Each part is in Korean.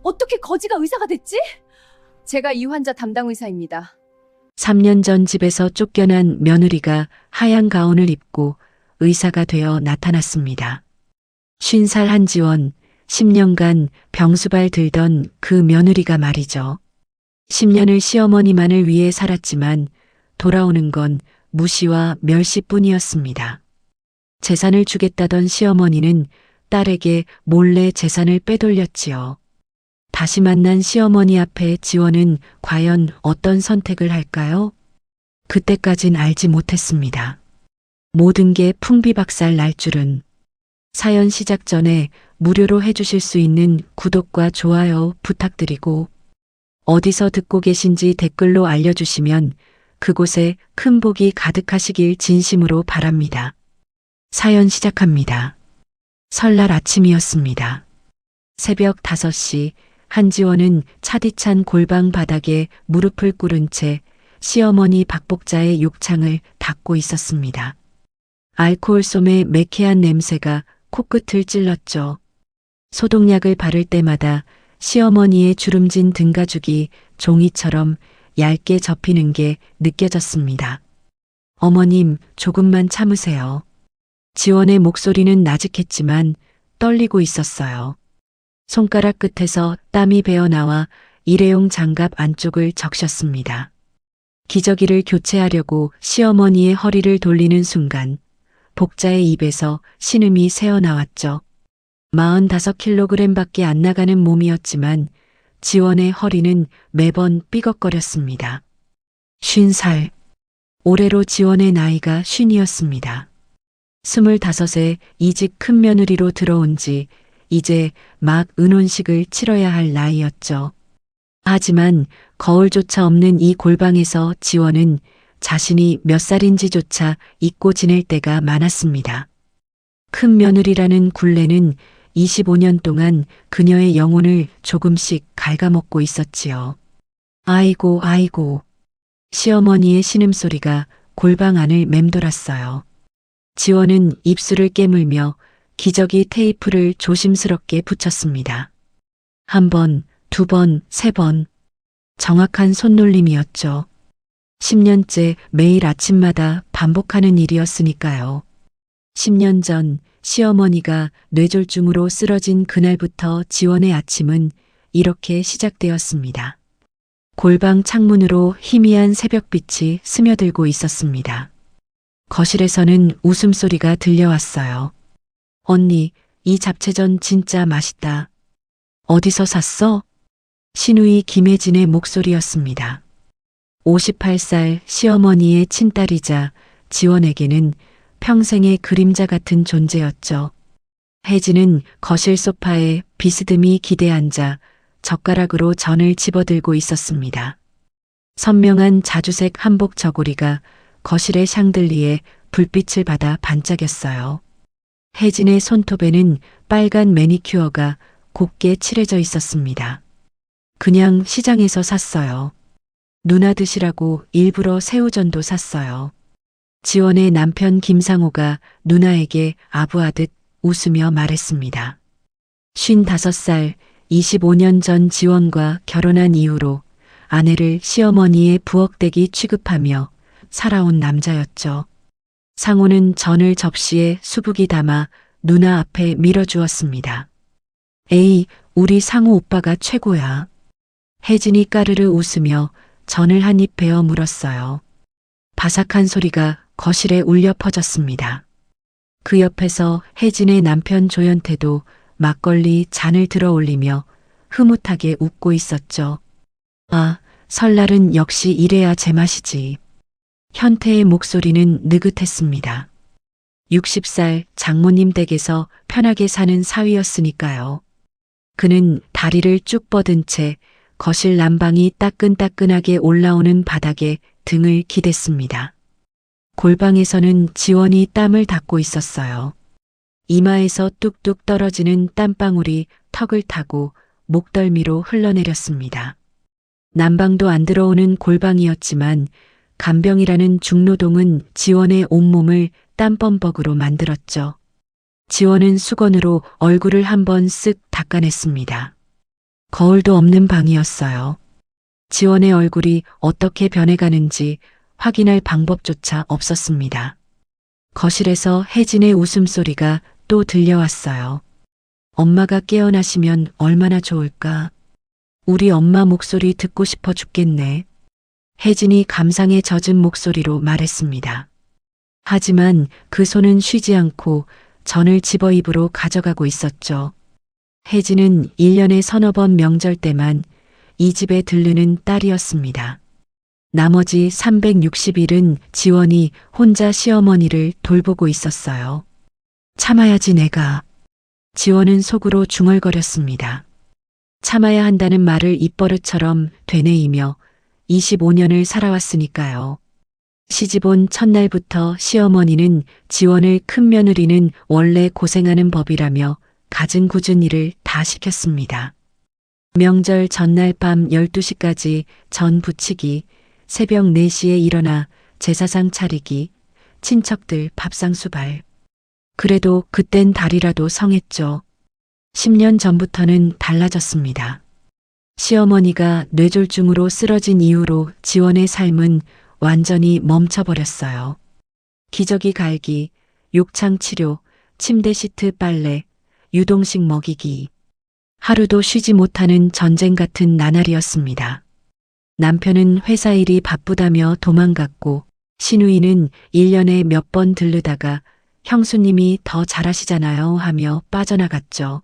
어떻게 거지가 의사가 됐지? 제가 이 환자 담당 의사입니다. 3년 전 집에서 쫓겨난 며느리가 하얀 가운을 입고 의사가 되어 나타났습니다. 50살 한지원, 10년간 병수발 들던 그 며느리가 말이죠. 10년을 시어머니만을 위해 살았지만 돌아오는 건 무시와 멸시뿐이었습니다. 재산을 주겠다던 시어머니는 딸에게 몰래 재산을 빼돌렸지요. 다시 만난 시어머니 앞에 지원은 과연 어떤 선택을 할까요? 그때까진 알지 못했습니다. 모든 게 풍비박살 날 줄은. 사연 시작 전에 무료로 해주실 수 있는 구독과 좋아요 부탁드리고 어디서 듣고 계신지 댓글로 알려주시면 그곳에 큰 복이 가득하시길 진심으로 바랍니다. 사연 시작합니다. 설날 아침이었습니다. 새벽 5시 한지원은 차디찬 골방 바닥에 무릎을 꿇은 채 시어머니 박복자의 욕창을 닦고 있었습니다. 알코올 솜의 매캐한 냄새가 코끝을 찔렀죠. 소독약을 바를 때마다 시어머니의 주름진 등가죽이 종이처럼 얇게 접히는 게 느껴졌습니다. 어머님, 조금만 참으세요. 지원의 목소리는 나직했지만 떨리고 있었어요. 손가락 끝에서 땀이 배어나와 일회용 장갑 안쪽을 적셨습니다. 기저귀를 교체하려고 시어머니의 허리를 돌리는 순간 복자의 입에서 신음이 새어나왔죠. 45kg밖에 안 나가는 몸이었지만 지원의 허리는 매번 삐걱거렸습니다. 50살. 올해로 지원의 나이가 50이었습니다. 25에 이직 큰 며느리로 들어온 지 이제 막 은혼식을 치러야 할 나이였죠. 하지만 거울조차 없는 이 골방에서 지원은 자신이 몇 살인지조차 잊고 지낼 때가 많았습니다. 큰 며느리라는 굴레는 25년 동안 그녀의 영혼을 조금씩 갉아먹고 있었지요. 아이고 아이고. 시어머니의 신음소리가 골방 안을 맴돌았어요. 지원은 입술을 깨물며 기저귀 테이프를 조심스럽게 붙였습니다. 1번, 2번, 3번. 정확한 손놀림이었죠. 10년째 매일 아침마다 반복하는 일이었으니까요. 10년 전 시어머니가 뇌졸중으로 쓰러진 그날부터 지원의 아침은 이렇게 시작되었습니다. 골방 창문으로 희미한 새벽빛이 스며들고 있었습니다. 거실에서는 웃음소리가 들려왔어요. 언니, 이 잡채전 진짜 맛있다. 어디서 샀어? 신우이 김혜진의 목소리였습니다. 58살 시어머니의 친딸이자 지원에게는 평생의 그림자 같은 존재였죠. 혜진은 거실 소파에 비스듬히 기대앉아 젓가락으로 전을 집어들고 있었습니다. 선명한 자주색 한복 저고리가 거실의 샹들리에 불빛을 받아 반짝였어요. 혜진의 손톱에는 빨간 매니큐어가 곱게 칠해져 있었습니다. 그냥 시장에서 샀어요. 누나 드시라고 일부러 새우전도 샀어요. 지원의 남편 김상호가 누나에게 아부하듯 웃으며 말했습니다. 55살, 25년 전 지원과 결혼한 이후로 아내를 시어머니의 부엌댁이 취급하며 살아온 남자였죠. 상호는 전을 접시에 수북이 담아 누나 앞에 밀어주었습니다. 에이, 우리 상호 오빠가 최고야. 혜진이 까르르 웃으며 전을 한 입 베어 물었어요. 바삭한 소리가 거실에 울려 퍼졌습니다. 그 옆에서 혜진의 남편 조연태도 막걸리 잔을 들어 올리며 흐뭇하게 웃고 있었죠. 아, 설날은 역시 이래야 제맛이지. 현태의 목소리는 느긋했습니다. 60살 장모님 댁에서 편하게 사는 사위였으니까요. 그는 다리를 쭉 뻗은 채 거실 난방이 따끈따끈하게 올라오는 바닥에 등을 기댔습니다. 골방에서는 지원이 땀을 닦고 있었어요. 이마에서 뚝뚝 떨어지는 땀방울이 턱을 타고 목덜미로 흘러내렸습니다. 난방도 안 들어오는 골방이었지만 간병이라는 중노동은 지원의 온몸을 땀범벅으로 만들었죠. 지원은 수건으로 얼굴을 한번 쓱 닦아냈습니다. 거울도 없는 방이었어요. 지원의 얼굴이 어떻게 변해가는지 확인할 방법조차 없었습니다. 거실에서 혜진의 웃음소리가 또 들려왔어요. 엄마가 깨어나시면 얼마나 좋을까? 우리 엄마 목소리 듣고 싶어 죽겠네. 혜진이 감상에 젖은 목소리로 말했습니다. 하지만 그 손은 쉬지 않고 전을 집어 입으로 가져가고 있었죠. 혜진은 1년에 서너 번 명절 때만 이 집에 들르는 딸이었습니다. 나머지 360일은 지원이 혼자 시어머니를 돌보고 있었어요. 참아야지 내가. 지원은 속으로 중얼거렸습니다. 참아야 한다는 말을 입버릇처럼 되뇌이며 25년을 살아왔으니까요. 시집온 첫날부터 시어머니는 지원을 큰 며느리는 원래 고생하는 법이라며 갖은 일을 다 시켰습니다. 명절 전날 밤 12시까지 전 부치기, 새벽 4시에 일어나 제사상 차리기, 친척들 밥상 수발. 그래도 그땐 달이라도 성했죠. 10년 전부터는 달라졌습니다. 시어머니가 뇌졸중으로 쓰러진 이후로 지원의 삶은 완전히 멈춰버렸어요. 기저귀 갈기, 욕창 치료, 침대 시트 빨래, 유동식 먹이기. 하루도 쉬지 못하는 전쟁 같은 나날이었습니다. 남편은 회사 일이 바쁘다며 도망갔고 시누이는 1년에 몇 번 들르다가 형수님이 더 잘하시잖아요 하며 빠져나갔죠.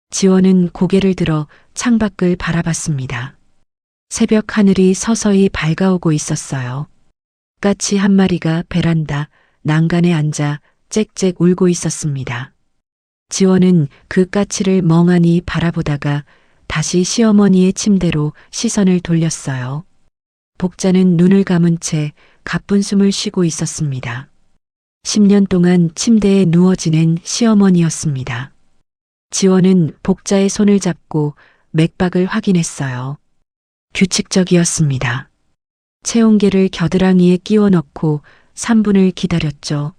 지원은 고개를 들어 창밖을 바라봤습니다. 새벽 하늘이 서서히 밝아오고 있었어요. 까치 한 마리가 베란다 난간에 앉아 짹짹 울고 있었습니다. 지원은 그 까치를 멍하니 바라보다가 다시 시어머니의 침대로 시선을 돌렸어요. 복자는 눈을 감은 채 가쁜 숨을 쉬고 있었습니다. 10년 동안 침대에 누워 지낸 시어머니였습니다. 지원은 복자의 손을 잡고 맥박을 확인했어요. 규칙적이었습니다. 체온계를 겨드랑이에 끼워 넣고 3분을 기다렸죠.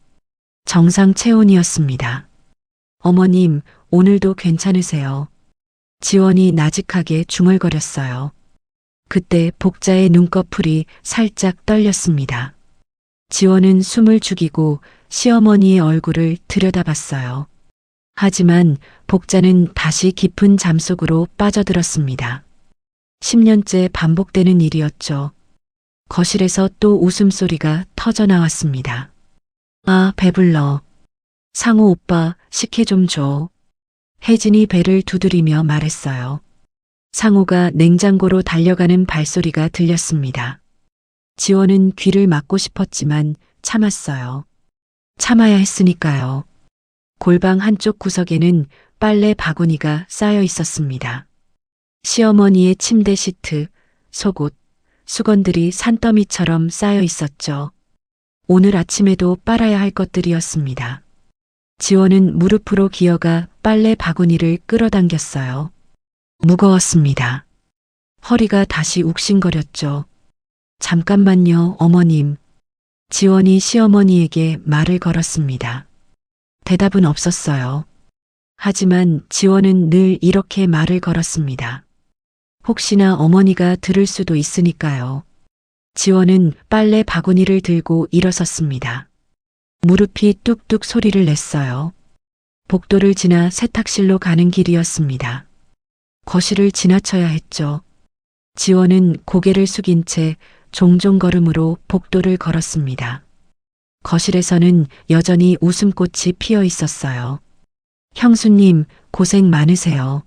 정상 체온이었습니다. 어머님, 오늘도 괜찮으세요? 지원이 나직하게 중얼거렸어요. 그때 복자의 눈꺼풀이 살짝 떨렸습니다. 지원은 숨을 죽이고 시어머니의 얼굴을 들여다봤어요. 하지만 복자는 다시 깊은 잠속으로 빠져들었습니다. 10년째 반복되는 일이었죠. 거실에서 또 웃음소리가 터져 나왔습니다. 아, 배불러. 상우 오빠, 식혜 좀 줘. 혜진이 배를 두드리며 말했어요. 상우가 냉장고로 달려가는 발소리가 들렸습니다. 지원은 귀를 막고 싶었지만 참았어요. 참아야 했으니까요. 골방 한쪽 구석에는 빨래 바구니가 쌓여 있었습니다. 시어머니의 침대 시트, 속옷, 수건들이 산더미처럼 쌓여 있었죠. 오늘 아침에도 빨아야 할 것들이었습니다. 지원은 무릎으로 기어가 빨래 바구니를 끌어당겼어요. 무거웠습니다. 허리가 다시 욱신거렸죠. 잠깐만요, 어머님. 지원이 시어머니에게 말을 걸었습니다. 대답은 없었어요. 하지만 지원은 늘 이렇게 말을 걸었습니다. 혹시나 어머니가 들을 수도 있으니까요. 지원은 빨래 바구니를 들고 일어섰습니다. 무릎이 뚝뚝 소리를 냈어요. 복도를 지나 세탁실로 가는 길이었습니다. 거실을 지나쳐야 했죠. 지원은 고개를 숙인 채 종종 걸음으로 복도를 걸었습니다. 거실에서는 여전히 웃음꽃이 피어 있었어요. 형수님, 고생 많으세요.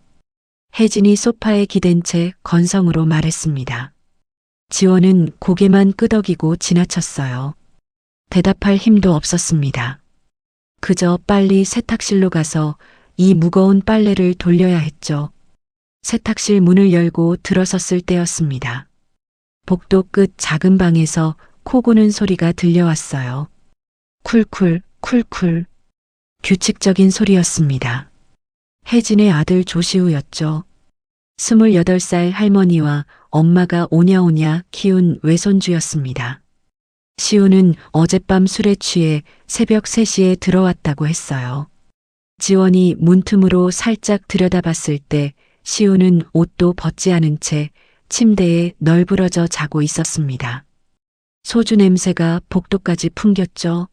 혜진이 소파에 기댄 채 건성으로 말했습니다. 지원은 고개만 끄덕이고 지나쳤어요. 대답할 힘도 없었습니다. 그저 빨리 세탁실로 가서 이 무거운 빨래를 돌려야 했죠. 세탁실 문을 열고 들어섰을 때였습니다. 복도 끝 작은 방에서 코 고는 소리가 들려왔어요. 쿨쿨, 쿨쿨. 규칙적인 소리였습니다. 혜진의 아들 조시우였죠. 28살 할머니와 엄마가 오냐오냐 키운 외손주였습니다. 시우는 어젯밤 술에 취해 새벽 3시에 들어왔다고 했어요. 지원이 문틈으로 살짝 들여다봤을 때 시우는 옷도 벗지 않은 채 침대에 널브러져 자고 있었습니다. 소주 냄새가 복도까지 풍겼죠.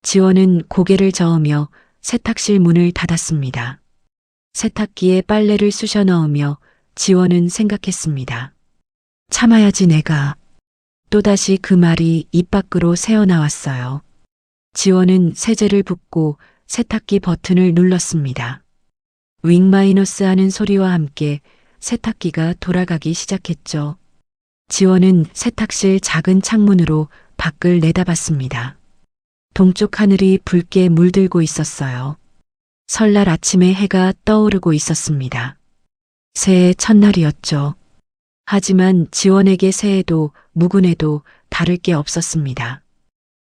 지원은 고개를 저으며 세탁실 문을 닫았습니다. 세탁기에 빨래를 쑤셔 넣으며 지원은 생각했습니다. 참아야지 내가. 또다시 그 말이 입 밖으로 새어나왔어요. 지원은 세제를 붓고 세탁기 버튼을 눌렀습니다. 윙 마이너스 하는 소리와 함께 세탁기가 돌아가기 시작했죠. 지원은 세탁실 작은 창문으로 밖을 내다봤습니다. 동쪽 하늘이 붉게 물들고 있었어요. 설날 아침에 해가 떠오르고 있었습니다. 새해 첫날이었죠. 하지만 지원에게 새해도 무근해도 다를 게 없었습니다.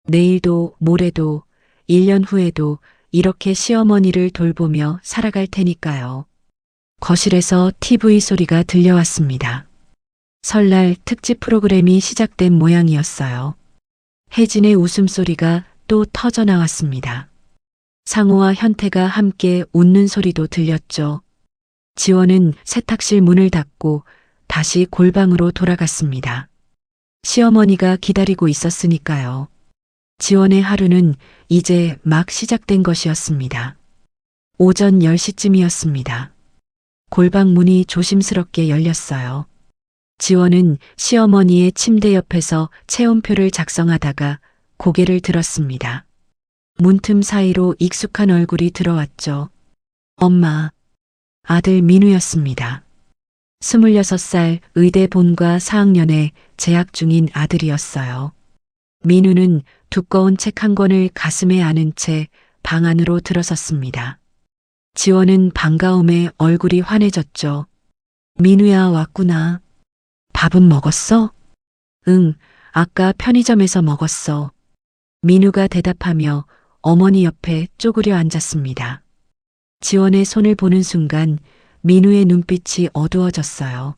내일도 모레도 1년 후에도 이렇게 시어머니를 돌보며 살아갈 테니까요. 거실에서 TV 소리가 들려왔습니다. 설날 특집 프로그램이 시작된 모양이었어요. 혜진의 웃음소리가 또 터져 나왔습니다. 상호와 현태가 함께 웃는 소리도 들렸죠. 지원은 세탁실 문을 닫고 다시 골방으로 돌아갔습니다. 시어머니가 기다리고 있었으니까요. 지원의 하루는 이제 막 시작된 것이었습니다. 오전 10시쯤이었습니다. 골방 문이 조심스럽게 열렸어요. 지원은 시어머니의 침대 옆에서 체온표를 작성하다가 고개를 들었습니다. 문틈 사이로 익숙한 얼굴이 들어왔죠. 엄마, 아들 민우였습니다. 26살 의대 본과 4학년에 재학 중인 아들이었어요. 민우는 두꺼운 책 한 권을 가슴에 안은 채 방 안으로 들어섰습니다. 지원은 반가움에 얼굴이 환해졌죠. 민우야, 왔구나. 밥은 먹었어? 응, 아까 편의점에서 먹었어. 민우가 대답하며 어머니 옆에 쪼그려 앉았습니다. 지원의 손을 보는 순간 민우의 눈빛이 어두워졌어요.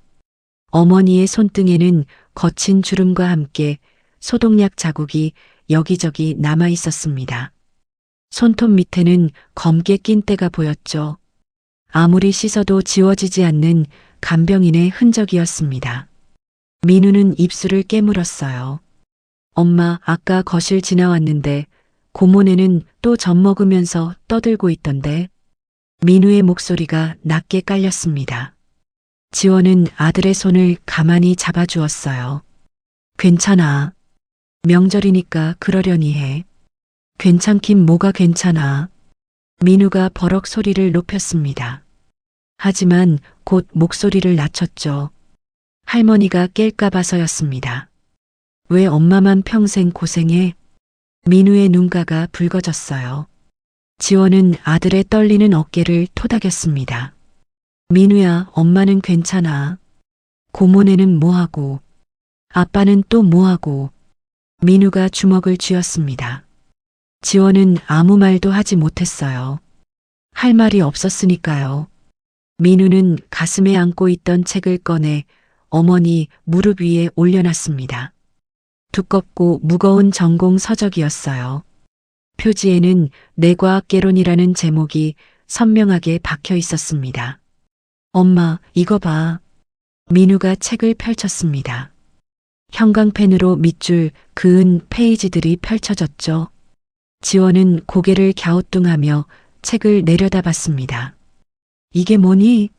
어머니의 손등에는 거친 주름과 함께 소독약 자국이 여기저기 남아 있었습니다. 손톱 밑에는 검게 낀 때가 보였죠. 아무리 씻어도 지워지지 않는 간병인의 흔적이었습니다. 민우는 입술을 깨물었어요. 엄마, 아까 거실 지나왔는데 고모네는 또 젖 먹으면서 떠들고 있던데. 민우의 목소리가 낮게 깔렸습니다. 지원은 아들의 손을 가만히 잡아주었어요. 괜찮아. 명절이니까 그러려니 해. 괜찮긴 뭐가 괜찮아. 민우가 버럭 소리를 높였습니다. 하지만 곧 목소리를 낮췄죠. 할머니가 깰까 봐서였습니다. 왜 엄마만 평생 고생해? 민우의 눈가가 붉어졌어요. 지원은 아들의 떨리는 어깨를 토닥였습니다. 민우야, 엄마는 괜찮아. 고모네는 뭐하고? 아빠는 또 뭐하고? 민우가 주먹을 쥐었습니다. 지원은 아무 말도 하지 못했어요. 할 말이 없었으니까요. 민우는 가슴에 안고 있던 책을 꺼내 어머니 무릎 위에 올려놨습니다. 두껍고 무거운 전공 서적이었어요. 표지에는 내과학개론이라는 제목이 선명하게 박혀 있었습니다. 엄마, 이거 봐. 민우가 책을 펼쳤습니다. 형광펜으로 밑줄 그은 페이지들이 펼쳐졌죠. 지원은 고개를 갸우뚱하며 책을 내려다봤습니다. 이게 뭐니?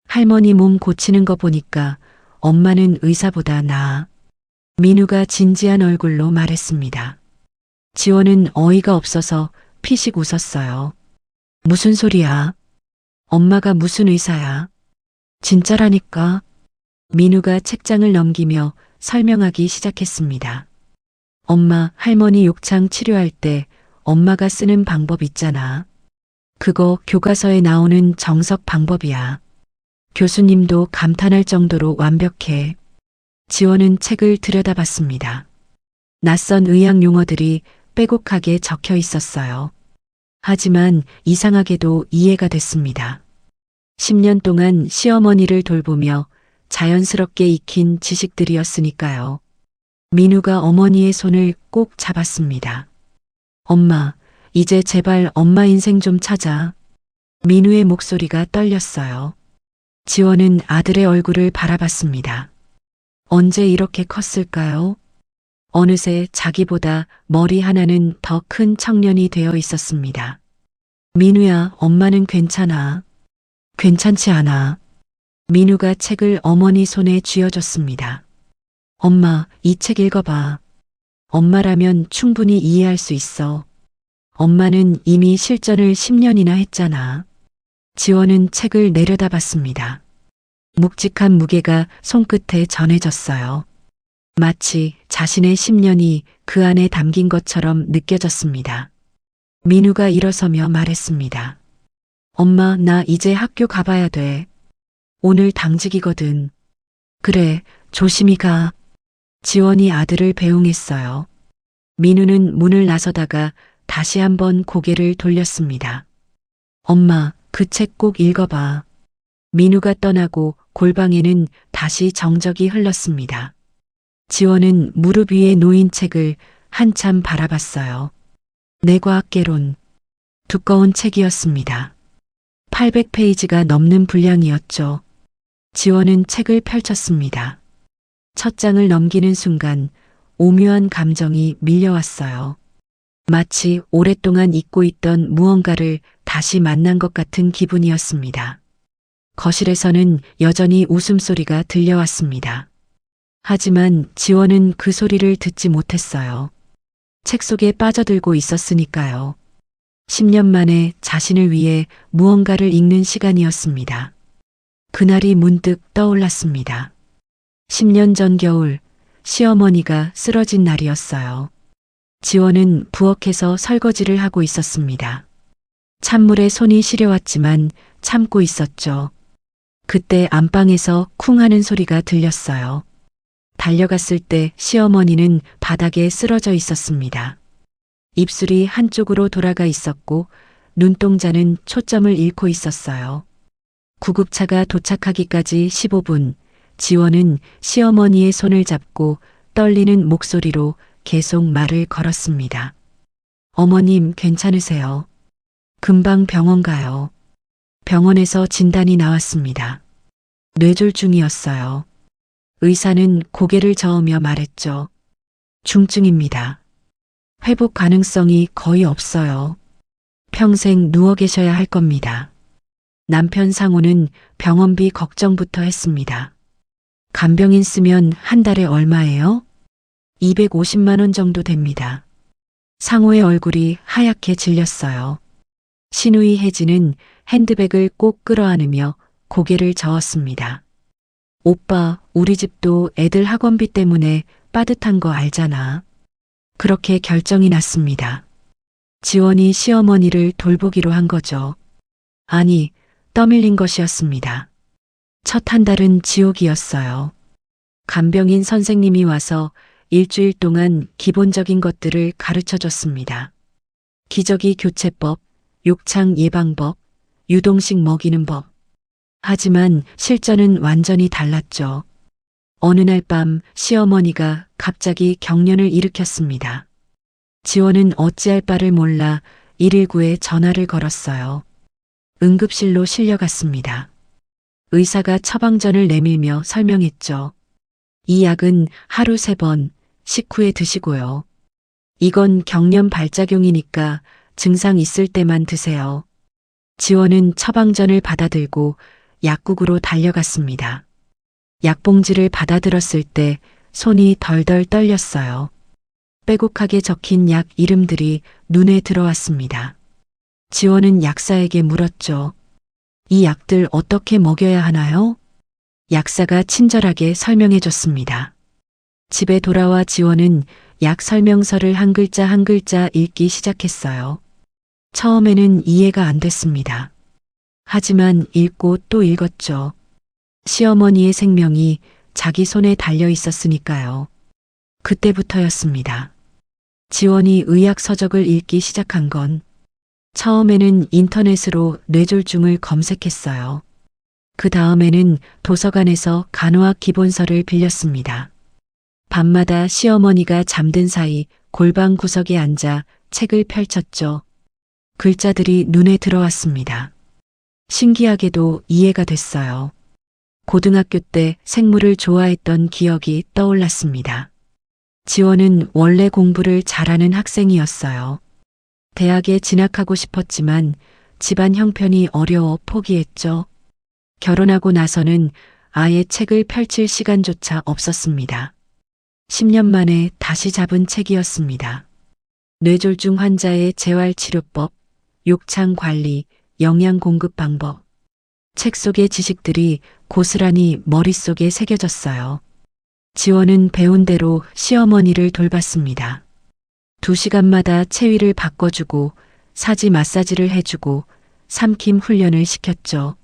할머니 몸 고치는 거 보니까 엄마는 의사보다 나아. 민우가 진지한 얼굴로 말했습니다. 지원은 어이가 없어서 피식 웃었어요. 무슨 소리야? 엄마가 무슨 의사야? 진짜라니까. 민우가 책장을 넘기며 설명하기 시작했습니다. 엄마, 할머니 욕창 치료할 때 엄마가 쓰는 방법 있잖아. 그거 교과서에 나오는 정석 방법이야. 교수님도 감탄할 정도로 완벽해. 지원은 책을 들여다봤습니다. 낯선 의학 용어들이 빼곡하게 적혀 있었어요. 하지만 이상하게도 이해가 됐습니다. 10년 동안 시어머니를 돌보며 자연스럽게 익힌 지식들이었으니까요. 민우가 어머니의 손을 꼭 잡았습니다. 엄마, 이제 제발 엄마 인생 좀 찾아. 민우의 목소리가 떨렸어요. 지원은 아들의 얼굴을 바라봤습니다. 언제 이렇게 컸을까요? 어느새 자기보다 머리 하나는 더 큰 청년이 되어 있었습니다. 민우야, 엄마는 괜찮아. 괜찮지 않아. 민우가 책을 어머니 손에 쥐어줬습니다. 엄마, 이 책 읽어봐. 엄마라면 충분히 이해할 수 있어. 엄마는 이미 실전을 10년이나 했잖아. 지원은 책을 내려다봤습니다. 묵직한 무게가 손끝에 전해졌어요. 마치 자신의 10년이 그 안에 담긴 것처럼 느껴졌습니다. 민우가 일어서며 말했습니다. 엄마, 나 이제 학교 가봐야 돼. 오늘 당직이거든. 그래, 조심히 가. 지원이 아들을 배웅했어요. 민우는 문을 나서다가 다시 한번 고개를 돌렸습니다. 엄마, 그 책 꼭 읽어봐. 민우가 떠나고 골방에는 다시 정적이 흘렀습니다. 지원은 무릎 위에 놓인 책을 한참 바라봤어요. 내과학개론. 두꺼운 책이었습니다. 800페이지가 넘는 분량이었죠. 지원은 책을 펼쳤습니다. 첫 장을 넘기는 순간 오묘한 감정이 밀려왔어요. 마치 오랫동안 잊고 있던 무언가를 다시 만난 것 같은 기분이었습니다. 거실에서는 여전히 웃음소리가 들려왔습니다. 하지만 지원은 그 소리를 듣지 못했어요. 책 속에 빠져들고 있었으니까요. 10년 만에 자신을 위해 무언가를 읽는 시간이었습니다. 그날이 문득 떠올랐습니다. 10년 전 겨울, 시어머니가 쓰러진 날이었어요. 지원은 부엌에서 설거지를 하고 있었습니다. 찬물에 손이 시려왔지만 참고 있었죠. 그때 안방에서 쿵 하는 소리가 들렸어요. 달려갔을 때 시어머니는 바닥에 쓰러져 있었습니다. 입술이 한쪽으로 돌아가 있었고 눈동자는 초점을 잃고 있었어요. 구급차가 도착하기까지 15분, 지원은 시어머니의 손을 잡고 떨리는 목소리로 계속 말을 걸었습니다. 어머님, 괜찮으세요? 금방 병원 가요. 병원에서 진단이 나왔습니다. 뇌졸중이었어요. 의사는 고개를 저으며 말했죠. 중증입니다. 회복 가능성이 거의 없어요. 평생 누워 계셔야 할 겁니다. 남편 상호는 병원비 걱정부터 했습니다. 간병인 쓰면 한 달에 얼마예요? 250만 원 정도 됩니다. 상호의 얼굴이 하얗게 질렸어요. 시누이 혜진은 핸드백을 꼭 끌어안으며 고개를 저었습니다. 오빠, 우리 집도 애들 학원비 때문에 빠듯한 거 알잖아. 그렇게 결정이 났습니다. 지원이 시어머니를 돌보기로 한 거죠. 아니, 떠밀린 것이었습니다. 첫 한 달은 지옥이었어요. 간병인 선생님이 와서 일주일 동안 기본적인 것들을 가르쳐 줬습니다. 기저귀 교체법, 욕창 예방법, 유동식 먹이는 법. 하지만 실전은 완전히 달랐죠. 어느 날 밤 시어머니가 갑자기 경련을 일으켰습니다. 지원은 어찌할 바를 몰라 119에 전화를 걸었어요. 응급실로 실려갔습니다. 의사가 처방전을 내밀며 설명했죠. 이 약은 하루 3번, 식후에 드시고요. 이건 경련 발작용이니까 증상 있을 때만 드세요. 지원은 처방전을 받아들고 약국으로 달려갔습니다. 약봉지를 받아들었을 때 손이 덜덜 떨렸어요. 빼곡하게 적힌 약 이름들이 눈에 들어왔습니다. 지원은 약사에게 물었죠. 이 약들 어떻게 먹여야 하나요? 약사가 친절하게 설명해 줬습니다. 집에 돌아와 지원은 약 설명서를 한 글자 한 글자 읽기 시작했어요. 처음에는 이해가 안 됐습니다. 하지만 읽고 또 읽었죠. 시어머니의 생명이 자기 손에 달려 있었으니까요. 그때부터였습니다. 지원이 의학 서적을 읽기 시작한 건 처음에는 인터넷으로 뇌졸중을 검색했어요. 그 다음에는 도서관에서 간호학 기본서를 빌렸습니다. 밤마다 시어머니가 잠든 사이 골방 구석에 앉아 책을 펼쳤죠. 글자들이 눈에 들어왔습니다. 신기하게도 이해가 됐어요. 고등학교 때 생물을 좋아했던 기억이 떠올랐습니다. 지원은 원래 공부를 잘하는 학생이었어요. 대학에 진학하고 싶었지만 집안 형편이 어려워 포기했죠. 결혼하고 나서는 아예 책을 펼칠 시간조차 없었습니다. 10년 만에 다시 잡은 책이었습니다. 뇌졸중 환자의 재활치료법, 욕창 관리, 영양 공급 방법. 책 속의 지식들이 고스란히 머릿속에 새겨졌어요. 지원은 배운 대로 시어머니를 돌봤습니다. 2시간마다 체위를 바꿔주고 사지 마사지를 해주고 삼킴 훈련을 시켰죠.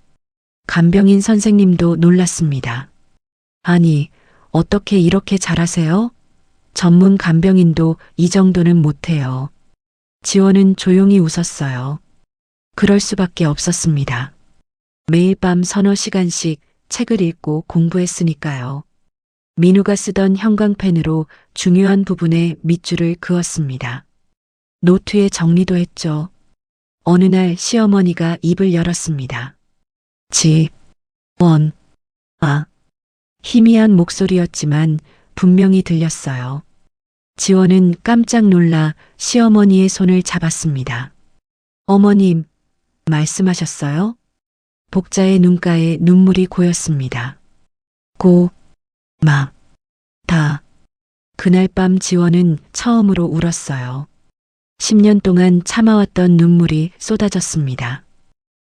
간병인 선생님도 놀랐습니다. 아니, 어떻게 이렇게 잘하세요? 전문 간병인도 이 정도는 못해요. 지원은 조용히 웃었어요. 그럴 수밖에 없었습니다. 매일 밤 서너 시간씩 책을 읽고 공부했으니까요. 민우가 쓰던 형광펜으로 중요한 부분에 밑줄을 그었습니다. 노트에 정리도 했죠. 어느 날 시어머니가 입을 열었습니다. 지원, 희미한 목소리였지만 분명히 들렸어요. 지원은 깜짝 놀라 시어머니의 손을 잡았습니다. 어머님, 말씀하셨어요? 복자의 눈가에 눈물이 고였습니다. 그날 밤 지원은 처음으로 울었어요. 10년 동안 참아왔던 눈물이 쏟아졌습니다.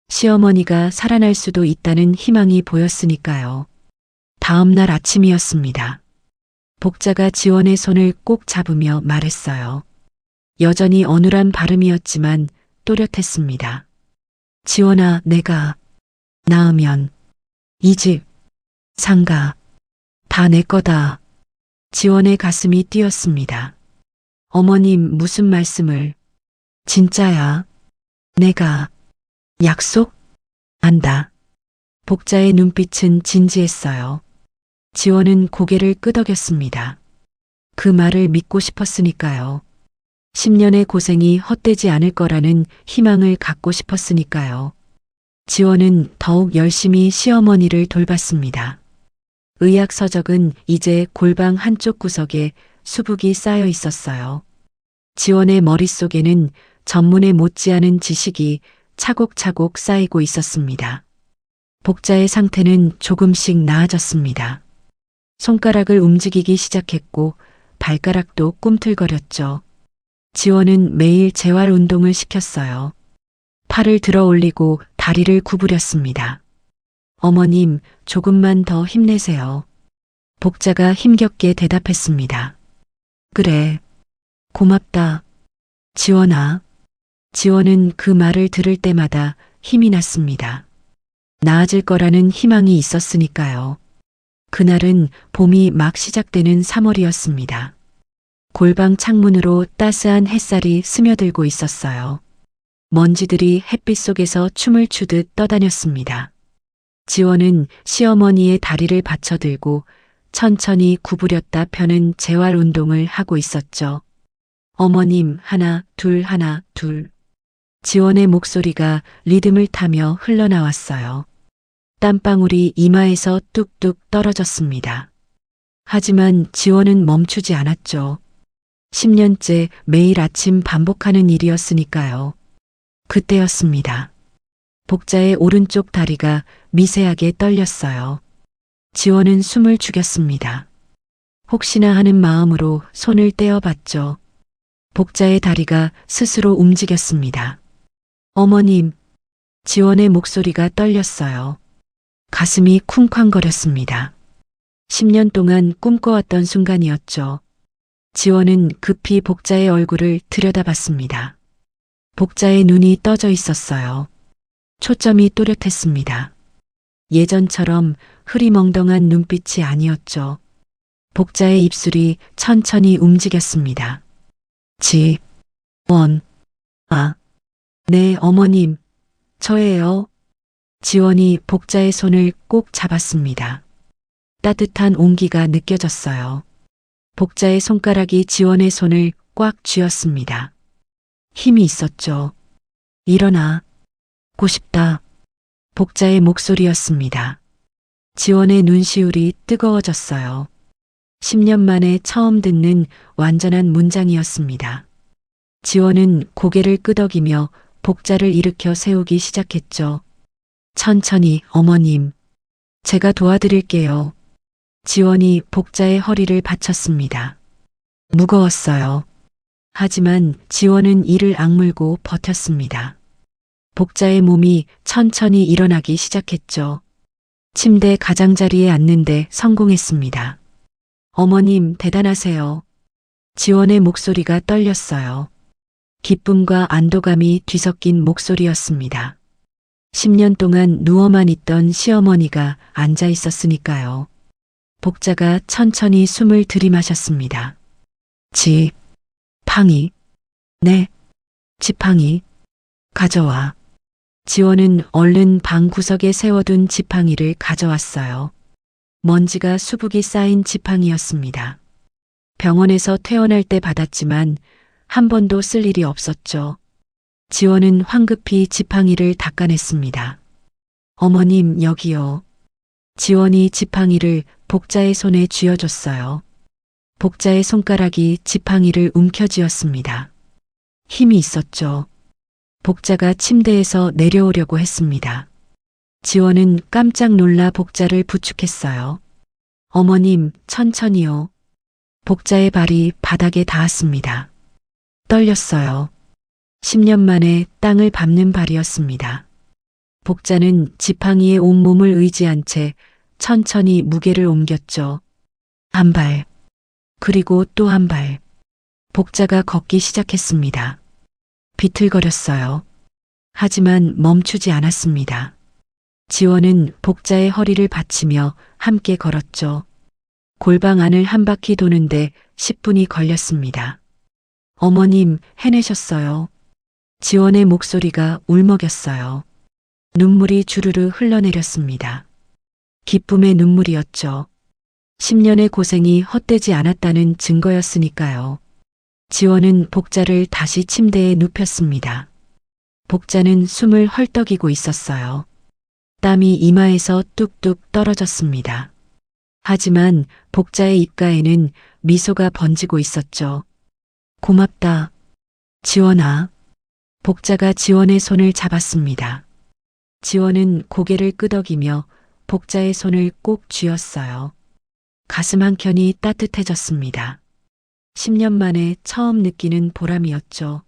시어머니가 살아날 수도 있다는 희망이 보였으니까요. 다음 날 아침이었습니다. 복자가 지원의 손을 꼭 잡으며 말했어요. 여전히 어눌한 발음이었지만 또렷했습니다. 지원아, 내가 나으면 이 집, 상가 다 내 거다. 지원의 가슴이 뛰었습니다. 어머님, 무슨 말씀을? 진짜야. 내가 약속? 안다. 복자의 눈빛은 진지했어요. 지원은 고개를 끄덕였습니다. 그 말을 믿고 싶었으니까요. 10년의 고생이 헛되지 않을 거라는 희망을 갖고 싶었으니까요. 지원은 더욱 열심히 시어머니를 돌봤습니다. 의학 서적은 이제 골방 한쪽 구석에 수북이 쌓여 있었어요. 지원의 머릿속에는 전문에 못지않은 지식이 차곡차곡 쌓이고 있었습니다. 복자의 상태는 조금씩 나아졌습니다. 손가락을 움직이기 시작했고 발가락도 꿈틀거렸죠. 지원은 매일 재활 운동을 시켰어요. 팔을 들어 올리고 다리를 구부렸습니다. 어머님, 조금만 더 힘내세요. 복자가 힘겹게 대답했습니다. 그래, 고맙다. 지원아. 지원은 그 말을 들을 때마다 힘이 났습니다. 나아질 거라는 희망이 있었으니까요. 그날은 봄이 막 시작되는 3월이었습니다. 골방 창문으로 따스한 햇살이 스며들고 있었어요. 먼지들이 햇빛 속에서 춤을 추듯 떠다녔습니다. 지원은 시어머니의 다리를 받쳐들고 천천히 구부렸다 펴는 재활 운동을 하고 있었죠. 어머님, 하나, 둘, 하나, 둘. 지원의 목소리가 리듬을 타며 흘러나왔어요. 땀방울이 이마에서 뚝뚝 떨어졌습니다. 하지만 지원은 멈추지 않았죠. 10년째 매일 아침 반복하는 일이었으니까요. 그때였습니다. 복자의 오른쪽 다리가 미세하게 떨렸어요. 지원은 숨을 죽였습니다. 혹시나 하는 마음으로 손을 떼어봤죠. 복자의 다리가 스스로 움직였습니다. 어머님, 지원의 목소리가 떨렸어요. 가슴이 쿵쾅거렸습니다. 10년 동안 꿈꿔왔던 순간이었죠. 지원은 급히 복자의 얼굴을 들여다봤습니다. 복자의 눈이 떠져 있었어요. 초점이 또렷했습니다. 예전처럼 흐리멍덩한 눈빛이 아니었죠. 복자의 입술이 천천히 움직였습니다. 네, 어머님, 저예요. 지원이 복자의 손을 꼭 잡았습니다. 따뜻한 온기가 느껴졌어요. 복자의 손가락이 지원의 손을 꽉 쥐었습니다. 힘이 있었죠. 일어나고 싶다. 복자의 목소리였습니다. 지원의 눈시울이 뜨거워졌어요. 10년 만에 처음 듣는 완전한 문장이었습니다. 지원은 고개를 끄덕이며 복자를 일으켜 세우기 시작했죠. 천천히, 어머님. 제가 도와드릴게요. 지원이 복자의 허리를 받쳤습니다. 무거웠어요. 하지만 지원은 이를 악물고 버텼습니다. 복자의 몸이 천천히 일어나기 시작했죠. 침대 가장자리에 앉는데 성공했습니다. 어머님, 대단하세요. 지원의 목소리가 떨렸어요. 기쁨과 안도감이 뒤섞인 목소리였습니다. 10년 동안 누워만 있던 시어머니가 앉아 있었으니까요. 복자가 천천히 숨을 들이마셨습니다. 지팡이. 네, 지팡이. 가져와. 지원은 얼른 방 구석에 세워둔 지팡이를 가져왔어요. 먼지가 수북이 쌓인 지팡이였습니다. 병원에서 퇴원할 때 받았지만 한 번도 쓸 일이 없었죠. 지원은 황급히 지팡이를 닦아냈습니다. 어머님, 여기요. 지원이 지팡이를 복자의 손에 쥐어줬어요. 복자의 손가락이 지팡이를 움켜쥐었습니다. 힘이 있었죠. 복자가 침대에서 내려오려고 했습니다. 지원은 깜짝 놀라 복자를 부축했어요. 어머님, 천천히요. 복자의 발이 바닥에 닿았습니다. 떨렸어요. 10년 만에 땅을 밟는 발이었습니다. 복자는 지팡이에 온몸을 의지한 채 천천히 무게를 옮겼죠. 한 발, 그리고 또 한 발. 복자가 걷기 시작했습니다. 비틀거렸어요. 하지만 멈추지 않았습니다. 지원은 복자의 허리를 받치며 함께 걸었죠. 골방 안을 한 바퀴 도는데 10분이 걸렸습니다. 어머님, 해내셨어요. 지원의 목소리가 울먹였어요. 눈물이 주르르 흘러내렸습니다. 기쁨의 눈물이었죠. 10년의 고생이 헛되지 않았다는 증거였으니까요. 지원은 복자를 다시 침대에 눕혔습니다. 복자는 숨을 헐떡이고 있었어요. 땀이 이마에서 뚝뚝 떨어졌습니다. 하지만 복자의 입가에는 미소가 번지고 있었죠. 고맙다. 지원아. 복자가 지원의 손을 잡았습니다. 지원은 고개를 끄덕이며 복자의 손을 꼭 쥐었어요. 가슴 한켠이 따뜻해졌습니다. 10년 만에 처음 느끼는 보람이었죠.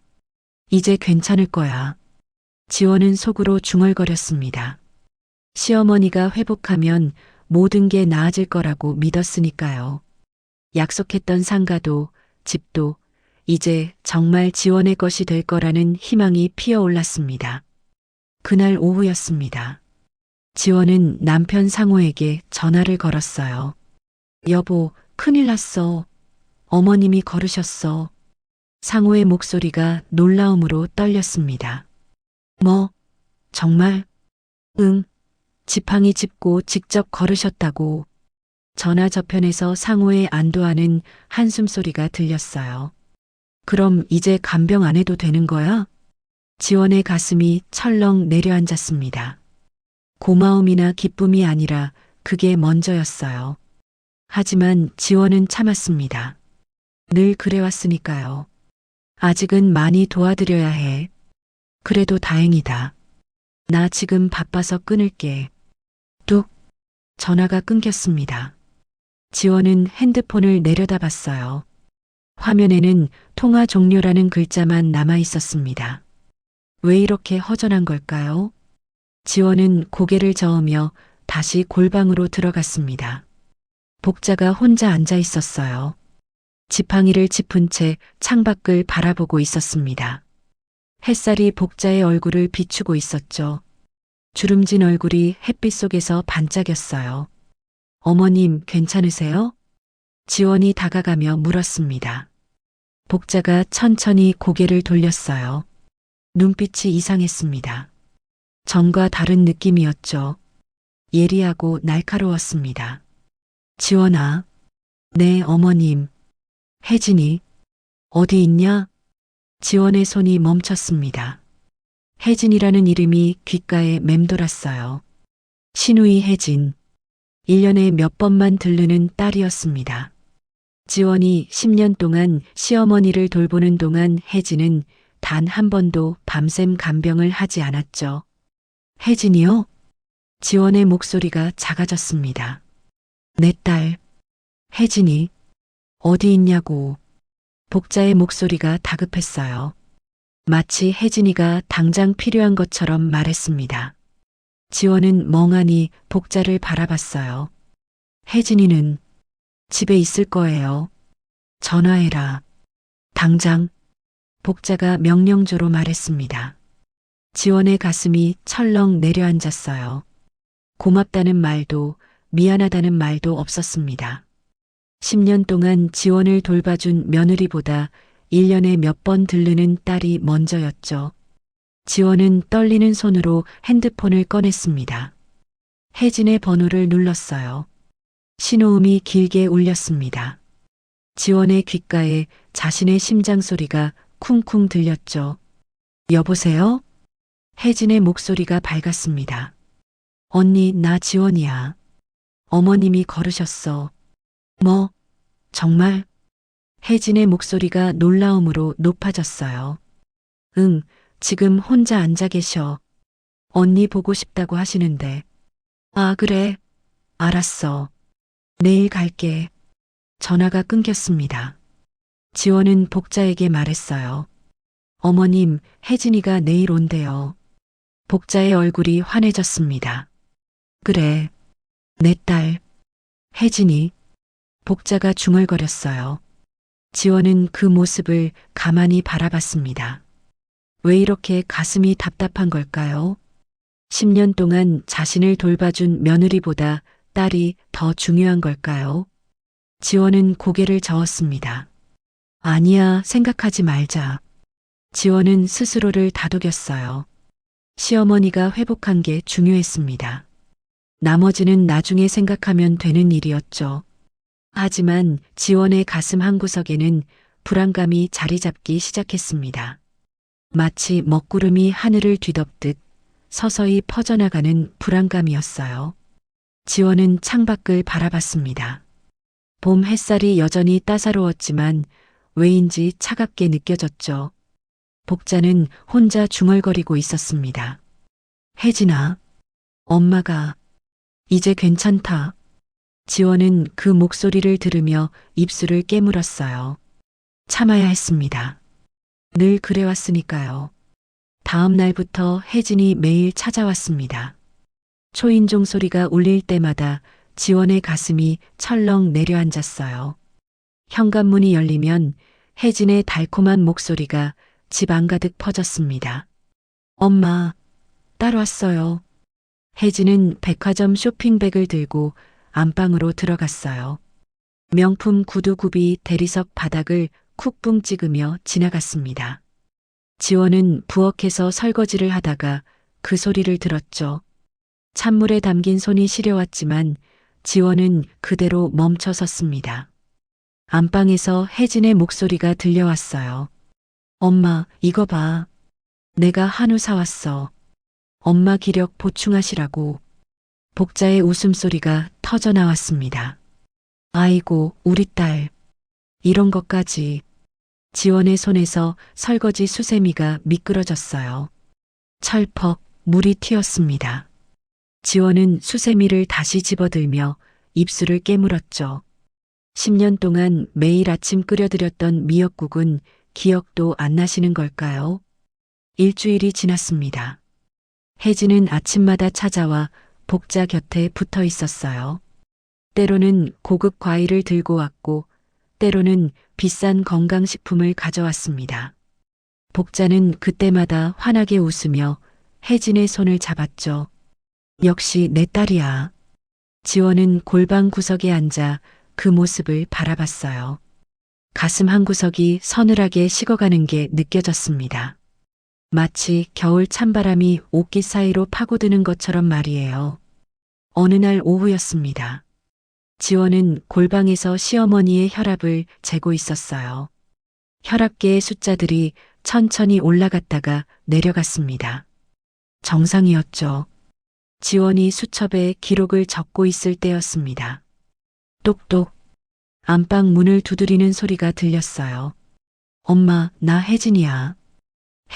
이제 괜찮을 거야. 지원은 속으로 중얼거렸습니다. 시어머니가 회복하면 모든 게 나아질 거라고 믿었으니까요. 약속했던 상가도 집도 이제 정말 지원의 것이 될 거라는 희망이 피어올랐습니다. 그날 오후였습니다. 지원은 남편 상호에게 전화를 걸었어요. 여보, 큰일 났어. 어머님이 걸으셨어. 상호의 목소리가 놀라움으로 떨렸습니다. 뭐? 정말? 응. 지팡이 짚고 직접 걸으셨다고. 전화 저편에서 상호의 안도하는 한숨소리가 들렸어요. 그럼 이제 간병 안 해도 되는 거야? 지원의 가슴이 철렁 내려앉았습니다. 고마움이나 기쁨이 아니라 그게 먼저였어요. 하지만 지원은 참았습니다. 늘 그래왔으니까요. 아직은 많이 도와드려야 해. 그래도 다행이다. 나 지금 바빠서 끊을게. 뚝. 전화가 끊겼습니다. 지원은 핸드폰을 내려다봤어요. 화면에는 통화 종료라는 글자만 남아 있었습니다. 왜 이렇게 허전한 걸까요? 지원은 고개를 저으며 다시 골방으로 들어갔습니다. 복자가 혼자 앉아 있었어요. 지팡이를 짚은 채 창밖을 바라보고 있었습니다. 햇살이 복자의 얼굴을 비추고 있었죠. 주름진 얼굴이 햇빛 속에서 반짝였어요. 어머님, 괜찮으세요? 지원이 다가가며 물었습니다. 복자가 천천히 고개를 돌렸어요. 눈빛이 이상했습니다. 전과 다른 느낌이었죠. 예리하고 날카로웠습니다. 지원아. 네, 어머님. 혜진이. 어디 있냐? 지원의 손이 멈췄습니다. 혜진이라는 이름이 귓가에 맴돌았어요. 신우이 혜진. 1년에 몇 번만 들르는 딸이었습니다. 지원이 10년 동안 시어머니를 돌보는 동안 혜진은 단 한 번도 밤샘 간병을 하지 않았죠. 혜진이요? 지원의 목소리가 작아졌습니다. 내 딸, 혜진이, 어디 있냐고. 복자의 목소리가 다급했어요. 마치 혜진이가 당장 필요한 것처럼 말했습니다. 지원은 멍하니 복자를 바라봤어요. 혜진이는 집에 있을 거예요. 전화해라. 당장. 복자가 명령조로 말했습니다. 지원의 가슴이 철렁 내려앉았어요. 고맙다는 말도 미안하다는 말도 없었습니다. 10년 동안 지원을 돌봐준 며느리보다 1년에 몇 번 들르는 딸이 먼저였죠. 지원은 떨리는 손으로 핸드폰을 꺼냈습니다. 혜진의 번호를 눌렀어요. 신호음이 길게 울렸습니다. 지원의 귓가에 자신의 심장 소리가 쿵쿵 들렸죠. 여보세요? 혜진의 목소리가 밝았습니다. 언니, 나 지원이야. 어머님이 걸으셨어. 뭐? 정말? 혜진의 목소리가 놀라움으로 높아졌어요. 응, 지금 혼자 앉아 계셔. 언니 보고 싶다고 하시는데. 아, 그래. 알았어. 내일 갈게. 전화가 끊겼습니다. 지원은 복자에게 말했어요. 어머님, 혜진이가 내일 온대요. 복자의 얼굴이 환해졌습니다. 그래. 내 딸. 혜진이. 복자가 중얼거렸어요. 지원은 그 모습을 가만히 바라봤습니다. 왜 이렇게 가슴이 답답한 걸까요? 10년 동안 자신을 돌봐준 며느리보다 딸이 더 중요한 걸까요? 지원은 고개를 저었습니다. 아니야, 생각하지 말자. 지원은 스스로를 다독였어요. 시어머니가 회복한 게 중요했습니다. 나머지는 나중에 생각하면 되는 일이었죠. 하지만 지원의 가슴 한구석에는 불안감이 자리 잡기 시작했습니다. 마치 먹구름이 하늘을 뒤덮듯 서서히 퍼져나가는 불안감이었어요. 지원은 창밖을 바라봤습니다. 봄 햇살이 여전히 따사로웠지만 왜인지 차갑게 느껴졌죠. 복자는 혼자 중얼거리고 있었습니다. 혜진아, 엄마가 이제 괜찮다. 지원은 그 목소리를 들으며 입술을 깨물었어요. 참아야 했습니다. 늘 그래왔으니까요. 다음 날부터 혜진이 매일 찾아왔습니다. 초인종 소리가 울릴 때마다 지원의 가슴이 철렁 내려앉았어요. 현관문이 열리면 혜진의 달콤한 목소리가 집 안가득 퍼졌습니다. 엄마, 딸 왔어요. 혜진은 백화점 쇼핑백을 들고 안방으로 들어갔어요. 명품 구두굽이 대리석 바닥을 쿡붕 찍으며 지나갔습니다. 지원은 부엌에서 설거지를 하다가 그 소리를 들었죠. 찬물에 담긴 손이 시려왔지만 지원은 그대로 멈춰 섰습니다. 안방에서 혜진의 목소리가 들려왔어요. 엄마, 이거 봐. 내가 한우 사왔어. 엄마 기력 보충하시라고. 복자의 웃음소리가 터져 나왔습니다. 아이고, 우리 딸. 이런 것까지. 지원의 손에서 설거지 수세미가 미끄러졌어요. 철퍽 물이 튀었습니다. 지원은 수세미를 다시 집어들며 입술을 깨물었죠. 10년 동안 매일 아침 끓여드렸던 미역국은 기억도 안 나시는 걸까요? 일주일이 지났습니다. 혜진은 아침마다 찾아와 복자 곁에 붙어 있었어요. 때로는 고급 과일을 들고 왔고, 때로는 비싼 건강식품을 가져왔습니다. 복자는 그때마다 환하게 웃으며 혜진의 손을 잡았죠. 역시 내 딸이야. 지원은 골방 구석에 앉아 그 모습을 바라봤어요. 가슴 한구석이 서늘하게 식어가는 게 느껴졌습니다. 마치 겨울 찬바람이 옷깃 사이로 파고드는 것처럼 말이에요. 어느 날 오후였습니다. 지원은 골방에서 시어머니의 혈압을 재고 있었어요. 혈압계의 숫자들이 천천히 올라갔다가 내려갔습니다. 정상이었죠. 지원이 수첩에 기록을 적고 있을 때였습니다. 똑똑. 안방 문을 두드리는 소리가 들렸어요. 엄마, 나 혜진이야.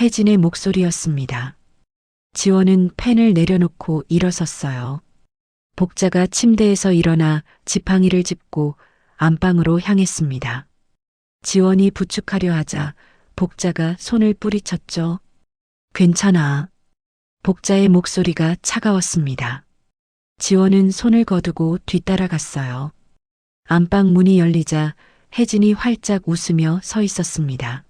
혜진의 목소리였습니다. 지원은 펜을 내려놓고 일어섰어요. 복자가 침대에서 일어나 지팡이를 짚고 안방으로 향했습니다. 지원이 부축하려 하자 복자가 손을 뿌리쳤죠. 괜찮아. 복자의 목소리가 차가웠습니다. 지원은 손을 거두고 뒤따라갔어요. 안방 문이 열리자 혜진이 활짝 웃으며 서 있었습니다.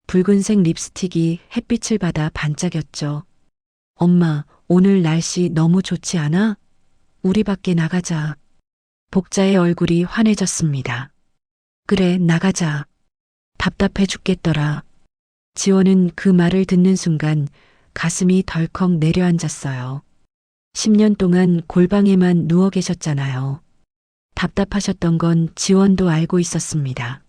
붉은색 립스틱이 햇빛을 받아 반짝였죠. 엄마, 오늘 날씨 너무 좋지 않아? 우리 밖에 나가자. 복자의 얼굴이 환해졌습니다. 그래, 나가자. 답답해 죽겠더라. 지원은 그 말을 듣는 순간 가슴이 덜컥 내려앉았어요. 10년 동안 골방에만 누워 계셨잖아요. 답답하셨던 건 지원도 알고 있었습니다.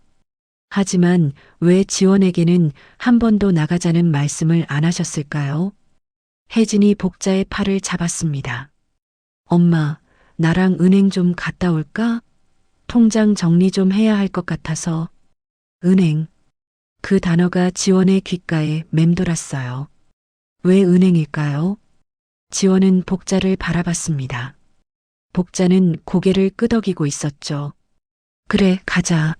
하지만 왜 지원에게는 한 번도 나가자는 말씀을 안 하셨을까요? 혜진이 복자의 팔을 잡았습니다. 엄마, 나랑 은행 좀 갔다 올까? 통장 정리 좀 해야 할 것 같아서. 은행. 그 단어가 지원의 귓가에 맴돌았어요. 왜 은행일까요? 지원은 복자를 바라봤습니다. 복자는 고개를 끄덕이고 있었죠. 그래, 가자.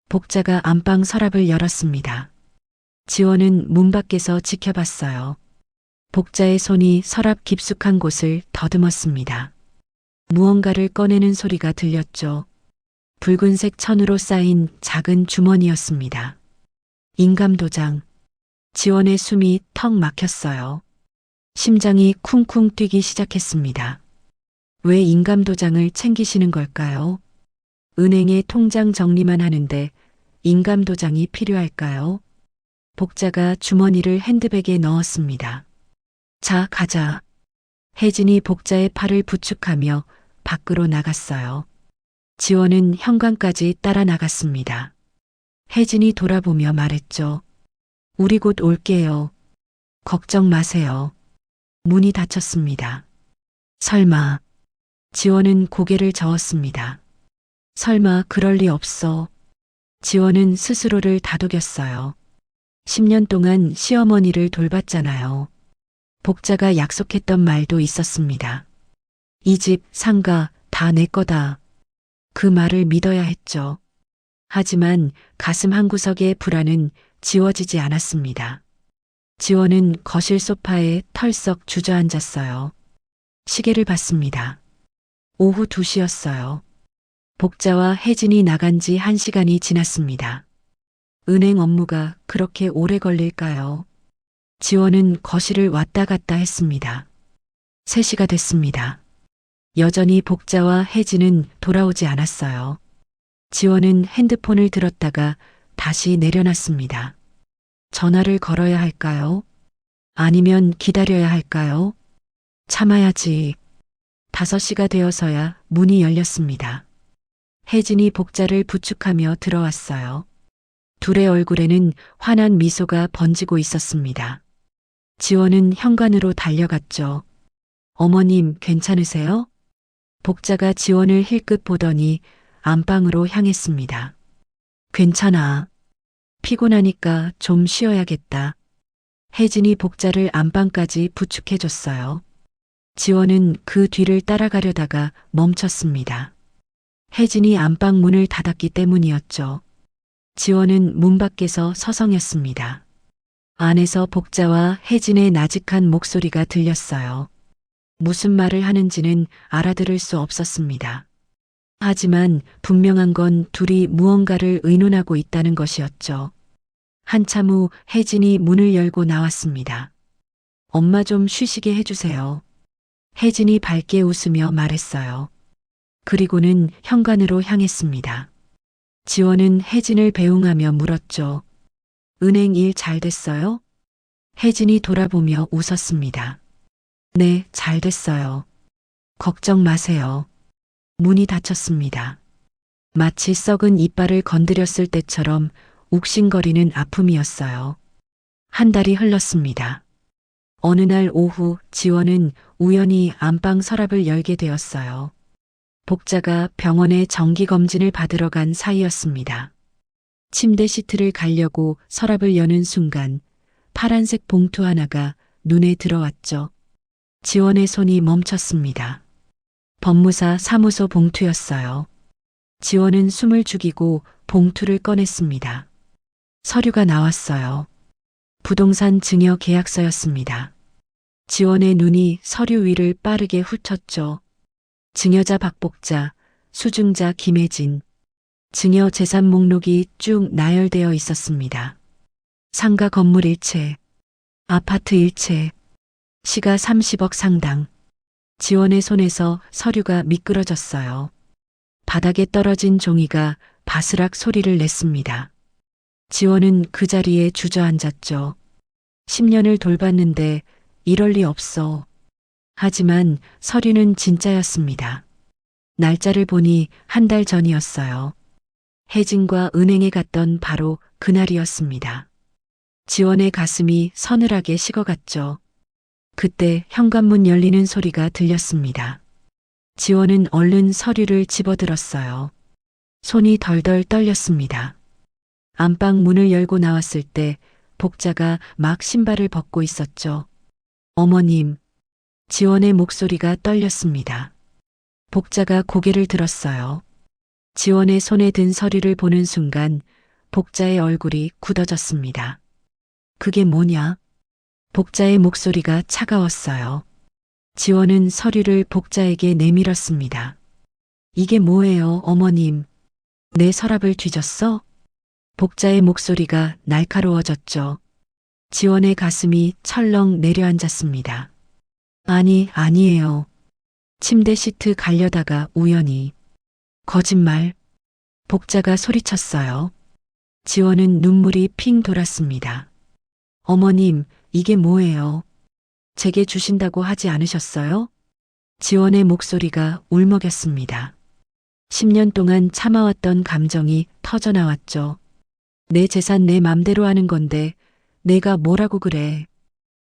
복자가 안방 서랍을 열었습니다. 지원은 문 밖에서 지켜봤어요. 복자의 손이 서랍 깊숙한 곳을 더듬었습니다. 무언가를 꺼내는 소리가 들렸죠. 붉은색 천으로 쌓인 작은 주머니였습니다. 인감도장. 지원의 숨이 턱 막혔어요. 심장이 쿵쿵 뛰기 시작했습니다. 왜 인감도장을 챙기시는 걸까요? 은행에 통장 정리만 하는데 인감도장이 필요할까요? 복자가 주머니를 핸드백에 넣었습니다. 자, 가자. 혜진이 복자의 팔을 부축하며 밖으로 나갔어요. 지원은 현관까지 따라 나갔습니다. 혜진이 돌아보며 말했죠. 우리 곧 올게요. 걱정 마세요. 문이 닫혔습니다. 설마. 지원은 고개를 저었습니다. 설마 그럴 리 없어. 지원은 스스로를 다독였어요. 10년 동안 시어머니를 돌봤잖아요. 복자가 약속했던 말도 있었습니다. 이 집, 상가 다 내 거다. 그 말을 믿어야 했죠. 하지만 가슴 한구석의 불안은 지워지지 않았습니다. 지원은 거실 소파에 털썩 주저앉았어요. 시계를 봤습니다. 오후 2시였어요. 복자와 혜진이 나간 지 1시간이 지났습니다. 은행 업무가 그렇게 오래 걸릴까요? 지원은 거실을 왔다 갔다 했습니다. 3시가 됐습니다. 여전히 복자와 혜진은 돌아오지 않았어요. 지원은 핸드폰을 들었다가 다시 내려놨습니다. 전화를 걸어야 할까요? 아니면 기다려야 할까요? 참아야지. 5시가 되어서야 문이 열렸습니다. 혜진이 복자를 부축하며 들어왔어요. 둘의 얼굴에는 환한 미소가 번지고 있었습니다. 지원은 현관으로 달려갔죠. 어머님, 괜찮으세요? 복자가 지원을 힐끗 보더니 안방으로 향했습니다. 괜찮아. 피곤하니까 좀 쉬어야겠다. 혜진이 복자를 안방까지 부축해줬어요. 지원은 그 뒤를 따라가려다가 멈췄습니다. 혜진이 안방 문을 닫았기 때문이었죠. 지원은 문 밖에서 서성였습니다. 안에서 복자와 혜진의 나직한 목소리가 들렸어요. 무슨 말을 하는지는 알아들을 수 없었습니다. 하지만 분명한 건 둘이 무언가를 의논하고 있다는 것이었죠. 한참 후 혜진이 문을 열고 나왔습니다. 엄마 좀 쉬시게 해주세요. 혜진이 밝게 웃으며 말했어요. 그리고는 현관으로 향했습니다. 지원은 혜진을 배웅하며 물었죠. 은행 일 잘 됐어요? 혜진이 돌아보며 웃었습니다. 네, 잘 됐어요. 걱정 마세요. 문이 닫혔습니다. 마치 썩은 이빨을 건드렸을 때처럼 욱신거리는 아픔이었어요. 한 달이 흘렀습니다. 어느 날 오후 지원은 우연히 안방 서랍을 열게 되었어요. 복자가 병원에 정기검진을 받으러 간 사이였습니다. 침대 시트를 갈려고 서랍을 여는 순간 파란색 봉투 하나가 눈에 들어왔죠. 지원의 손이 멈췄습니다. 법무사 사무소 봉투였어요. 지원은 숨을 죽이고 봉투를 꺼냈습니다. 서류가 나왔어요. 부동산 증여 계약서였습니다. 지원의 눈이 서류 위를 빠르게 훑었죠. 증여자 박복자, 수증자 김혜진, 증여 재산 목록이 쭉 나열되어 있었습니다. 상가 건물 일채, 아파트 일채, 시가 30억 상당. 지원의 손에서 서류가 미끄러졌어요. 바닥에 떨어진 종이가 바스락 소리를 냈습니다. 지원은 그 자리에 주저앉았죠. 10년을 돌봤는데 이럴 리 없어. 하지만 서류는 진짜였습니다. 날짜를 보니 한 달 전이었어요. 혜진과 은행에 갔던 바로 그날이었습니다. 지원의 가슴이 서늘하게 식어갔죠. 그때 현관문 열리는 소리가 들렸습니다. 지원은 얼른 서류를 집어들었어요. 손이 덜덜 떨렸습니다. 안방 문을 열고 나왔을 때 복자가 막 신발을 벗고 있었죠. 어머님, 지원의 목소리가 떨렸습니다. 복자가 고개를 들었어요. 지원의 손에 든 서류를 보는 순간 복자의 얼굴이 굳어졌습니다. 그게 뭐냐? 복자의 목소리가 차가웠어요. 지원은 서류를 복자에게 내밀었습니다. 이게 뭐예요, 어머님? 내 서랍을 뒤졌어? 복자의 목소리가 날카로워졌죠. 지원의 가슴이 철렁 내려앉았습니다. 아니에요. 침대 시트 갈려다가 우연히. 거짓말. 복자가 소리쳤어요. 지원은 눈물이 핑 돌았습니다. 어머님, 이게 뭐예요? 제게 주신다고 하지 않으셨어요? 지원의 목소리가 울먹였습니다. 10년 동안 참아왔던 감정이 터져나왔죠. 내 재산 내 맘대로 하는 건데 내가 뭐라고 그래.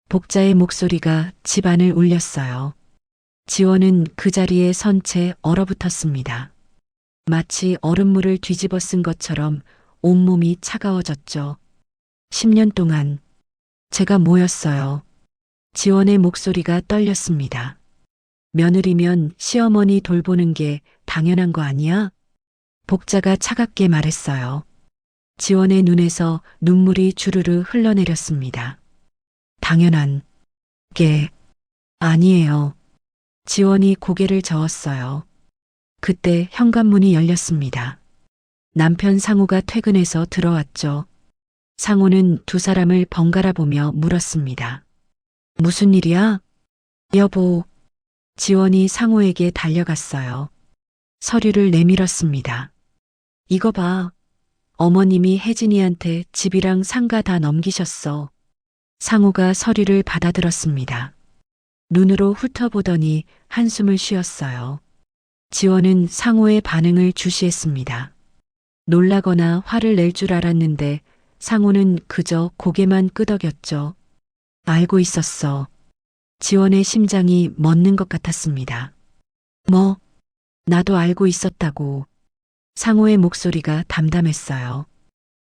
복자의 목소리가 집안을 울렸어요. 지원은 그 자리에 선 채 얼어붙었습니다. 마치 얼음물을 뒤집어 쓴 것처럼 온몸이 차가워졌죠. 10년 동안 제가 뭐였어요? 지원의 목소리가 떨렸습니다. 며느리면 시어머니 돌보는 게 당연한 거 아니야? 복자가 차갑게 말했어요. 지원의 눈에서 눈물이 주르르 흘러내렸습니다. 당연한 게 아니에요. 지원이 고개를 저었어요. 그때 현관문이 열렸습니다. 남편 상우가 퇴근해서 들어왔죠. 상우는 두 사람을 번갈아 보며 물었습니다. 무슨 일이야? 여보. 지원이 상우에게 달려갔어요. 서류를 내밀었습니다. 이거 봐. 어머님이 혜진이한테 집이랑 상가 다 넘기셨어. 상우가 서류를 받아들었습니다. 눈으로 훑어보더니 한숨을 쉬었어요. 지원은 상우의 반응을 주시했습니다. 놀라거나 화를 낼 줄 알았는데 상우는 그저 고개만 끄덕였죠. 알고 있었어. 지원의 심장이 멎는 것 같았습니다. 뭐? 나도 알고 있었다고. 상우의 목소리가 담담했어요.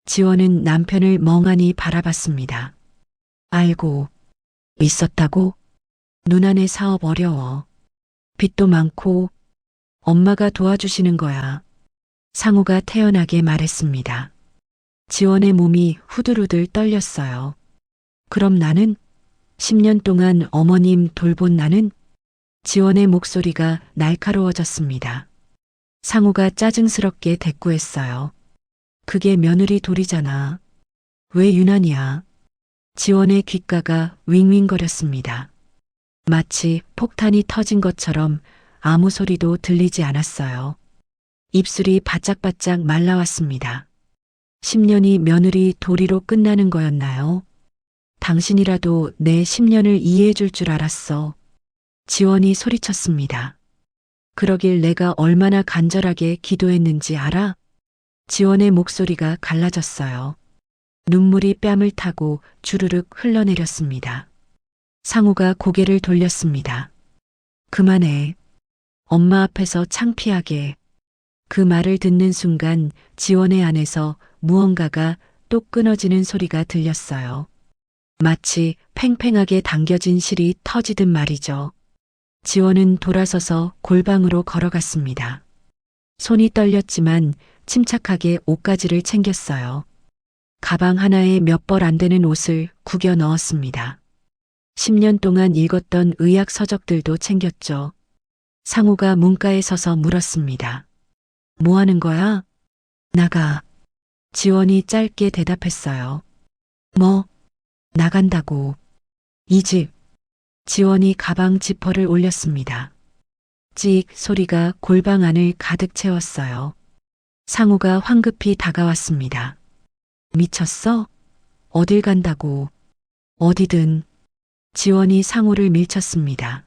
지원은 남편을 멍하니 바라봤습니다. 알고 있었다고? 누나네 사업 어려워. 빚도 많고 엄마가 도와주시는 거야. 상우가 태연하게 말했습니다. 지원의 몸이 후들후들 떨렸어요. 그럼 나는? 10년 동안 어머님 돌본 나는? 지원의 목소리가 날카로워졌습니다. 상우가 짜증스럽게 대꾸했어요. 그게 며느리 돌이잖아. 왜 유난이야? 지원의 귓가가 윙윙거렸습니다. 마치 폭탄이 터진 것처럼 아무 소리도 들리지 않았어요. 입술이 바짝바짝 말라왔습니다. 10년이 며느리 도리로 끝나는 거였나요? 당신이라도 내 10년을 이해해 줄 줄 알았어. 지원이 소리쳤습니다. 그러길 내가 얼마나 간절하게 기도했는지 알아? 지원의 목소리가 갈라졌어요. 눈물이 뺨을 타고 주르륵 흘러내렸습니다. 상우가 고개를 돌렸습니다. 그만해. 엄마 앞에서 창피하게. 그 말을 듣는 순간 지원의 안에서 무언가가 또 끊어지는 소리가 들렸어요. 마치 팽팽하게 당겨진 실이 터지듯 말이죠. 지원은 돌아서서 골방으로 걸어갔습니다. 손이 떨렸지만 침착하게 옷가지를 챙겼어요. 가방 하나에 몇 벌 안 되는 옷을 구겨 넣었습니다. 10년 동안 읽었던 의학 서적들도 챙겼죠. 상우가 문가에 서서 물었습니다. 뭐 하는 거야? 나가. 지원이 짧게 대답했어요. 뭐? 나간다고. 이 집. 지원이 가방 지퍼를 올렸습니다. 찍 소리가 골방 안을 가득 채웠어요. 상우가 황급히 다가왔습니다. 미쳤어? 어딜 간다고? 어디든. 지원이 상우를 밀쳤습니다.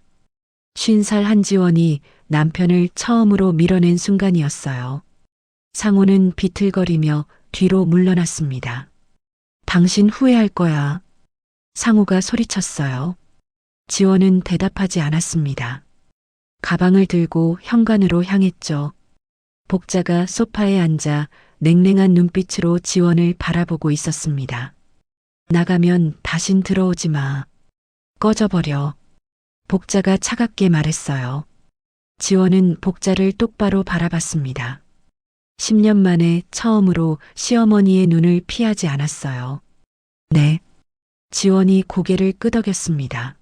50살 한지원이 남편을 처음으로 밀어낸 순간이었어요. 상우는 비틀거리며 뒤로 물러났습니다. 당신 후회할 거야. 상우가 소리쳤어요. 지원은 대답하지 않았습니다. 가방을 들고 현관으로 향했죠. 복자가 소파에 앉아 냉랭한 눈빛으로 지원을 바라보고 있었습니다. 나가면 다신 들어오지 마. 꺼져버려. 복자가 차갑게 말했어요. 지원은 복자를 똑바로 바라봤습니다. 10년 만에 처음으로 시어머니의 눈을 피하지 않았어요. 네. 지원이 고개를 끄덕였습니다.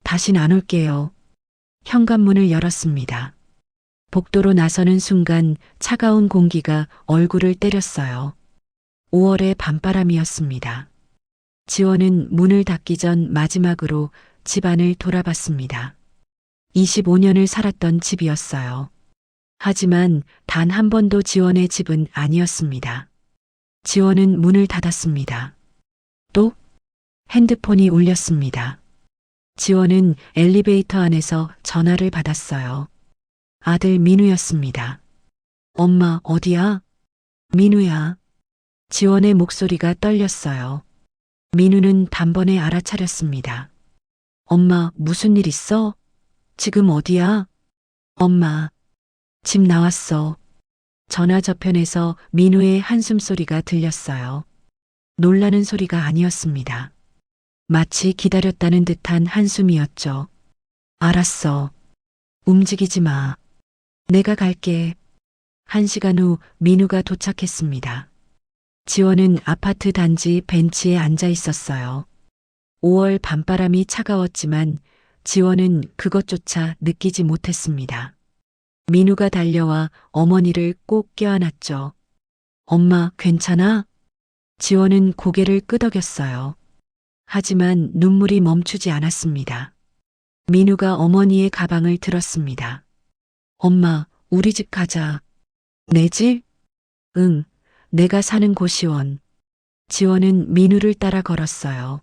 다신 안 올게요. 현관문을 열었습니다. 복도로 나서는 순간 차가운 공기가 얼굴을 때렸어요. 5월의 밤바람이었습니다. 지원은 문을 닫기 전 마지막으로 집안을 돌아봤습니다. 25년을 살았던 집이었어요. 하지만 단 한 번도 지원의 집은 아니었습니다. 지원은 문을 닫았습니다. 또 핸드폰이 울렸습니다. 지원은 엘리베이터 안에서 전화를 받았어요. 아들 민우였습니다. 엄마 어디야? 민우야. 지원의 목소리가 떨렸어요. 민우는 단번에 알아차렸습니다. 엄마 무슨 일 있어? 지금 어디야? 엄마. 집 나왔어. 전화 저편에서 민우의 한숨소리가 들렸어요. 놀라는 소리가 아니었습니다. 마치 기다렸다는 듯한 한숨이었죠. 알았어. 움직이지 마. 내가 갈게. 1시간 후 민우가 도착했습니다. 지원은 아파트 단지 벤치에 앉아 있었어요. 5월 밤바람이 차가웠지만 지원은 그것조차 느끼지 못했습니다. 민우가 달려와 어머니를 꼭 껴안았죠. 엄마 괜찮아? 지원은 고개를 끄덕였어요. 하지만 눈물이 멈추지 않았습니다. 민우가 어머니의 가방을 들었습니다. 엄마, 우리 집 가자. 내 집? 응, 내가 사는 곳이원. 지원은 민우를 따라 걸었어요.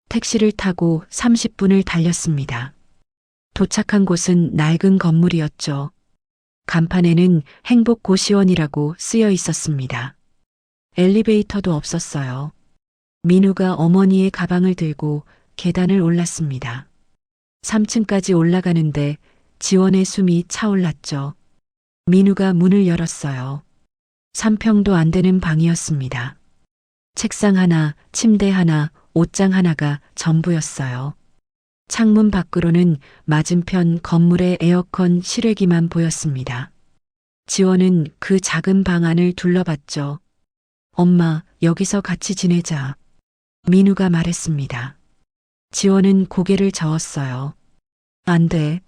택시를 타고 30분을 달렸습니다. 도착한 곳은 낡은 건물이었죠. 간판에는 행복고시원이라고 쓰여 있었습니다. 엘리베이터도 없었어요. 민우가 어머니의 가방을 들고 계단을 올랐습니다. 3층까지 올라가는데 지원의 숨이 차올랐죠. 민우가 문을 열었어요. 3평도 안 되는 방이었습니다. 책상 하나, 침대 하나, 옷장 하나가 전부였어요. 창문 밖으로는 맞은편 건물의 에어컨 실외기만 보였습니다. 지원은 그 작은 방 안을 둘러봤죠. 엄마, 여기서 같이 지내자. 민우가 말했습니다. 지원은 고개를 저었어요. 안 돼.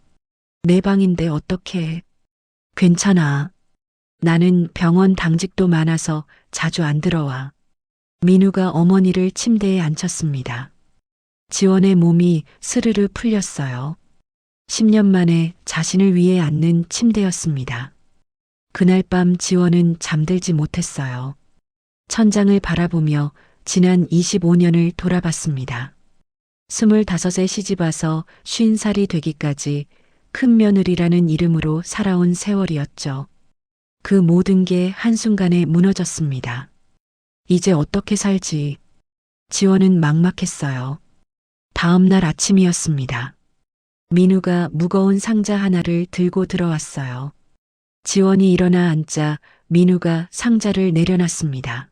내 방인데 어떡해. 괜찮아. 나는 병원 당직도 많아서 자주 안 들어와. 민우가 어머니를 침대에 앉혔습니다. 지원의 몸이 스르르 풀렸어요. 10년 만에 자신을 위해 앉는 침대였습니다. 그날 밤 지원은 잠들지 못했어요. 천장을 바라보며 지난 25년을 돌아봤습니다. 25에 시집와서 50살이 되기까지 큰 며느리라는 이름으로 살아온 세월이었죠. 그 모든 게 한순간에 무너졌습니다. 이제 어떻게 살지? 지원은 막막했어요. 다음 날 아침이었습니다. 민우가 무거운 상자 하나를 들고 들어왔어요. 지원이 일어나 앉자 민우가 상자를 내려놨습니다.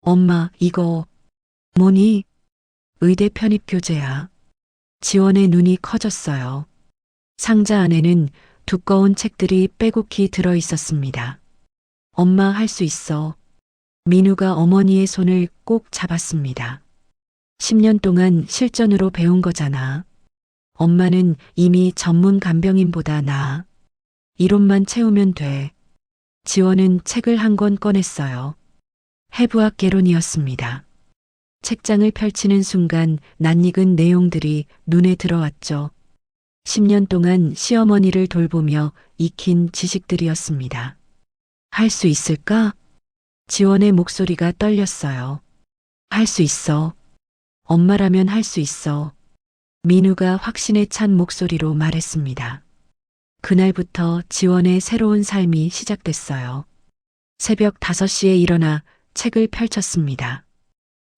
엄마, 이거 뭐니? 의대 편입 교재야. 지원의 눈이 커졌어요. 상자 안에는 두꺼운 책들이 빼곡히 들어 있었습니다. 엄마, 할 수 있어. 민우가 어머니의 손을 꼭 잡았습니다. 10년 동안 실전으로 배운 거잖아. 엄마는 이미 전문 간병인보다 나아. 이론만 채우면 돼. 지원은 책을 한 권 꺼냈어요. 해부학 개론이었습니다. 책장을 펼치는 순간 낯익은 내용들이 눈에 들어왔죠. 10년 동안 시어머니를 돌보며 익힌 지식들이었습니다. 할 수 있을까? 지원의 목소리가 떨렸어요. 할 수 있어. 엄마라면 할 수 있어. 민우가 확신에 찬 목소리로 말했습니다. 그날부터 지원의 새로운 삶이 시작됐어요. 새벽 5시에 일어나 책을 펼쳤습니다.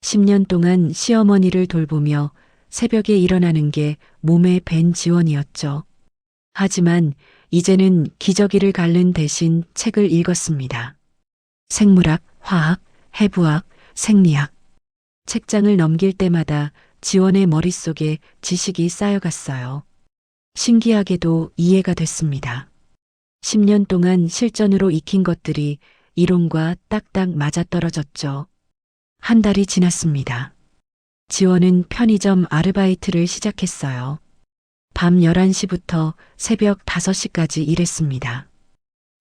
10년 동안 시어머니를 돌보며 새벽에 일어나는 게 몸에 밴 지원이었죠. 하지만 이제는 기저귀를 갈른 대신 책을 읽었습니다. 생물학, 화학, 해부학, 생리학. 책장을 넘길 때마다 지원의 머릿속에 지식이 쌓여갔어요. 신기하게도 이해가 됐습니다. 10년 동안 실전으로 익힌 것들이 이론과 딱딱 맞아떨어졌죠. 한 달이 지났습니다. 지원은 편의점 아르바이트를 시작했어요. 밤 11시부터 새벽 5시까지 일했습니다.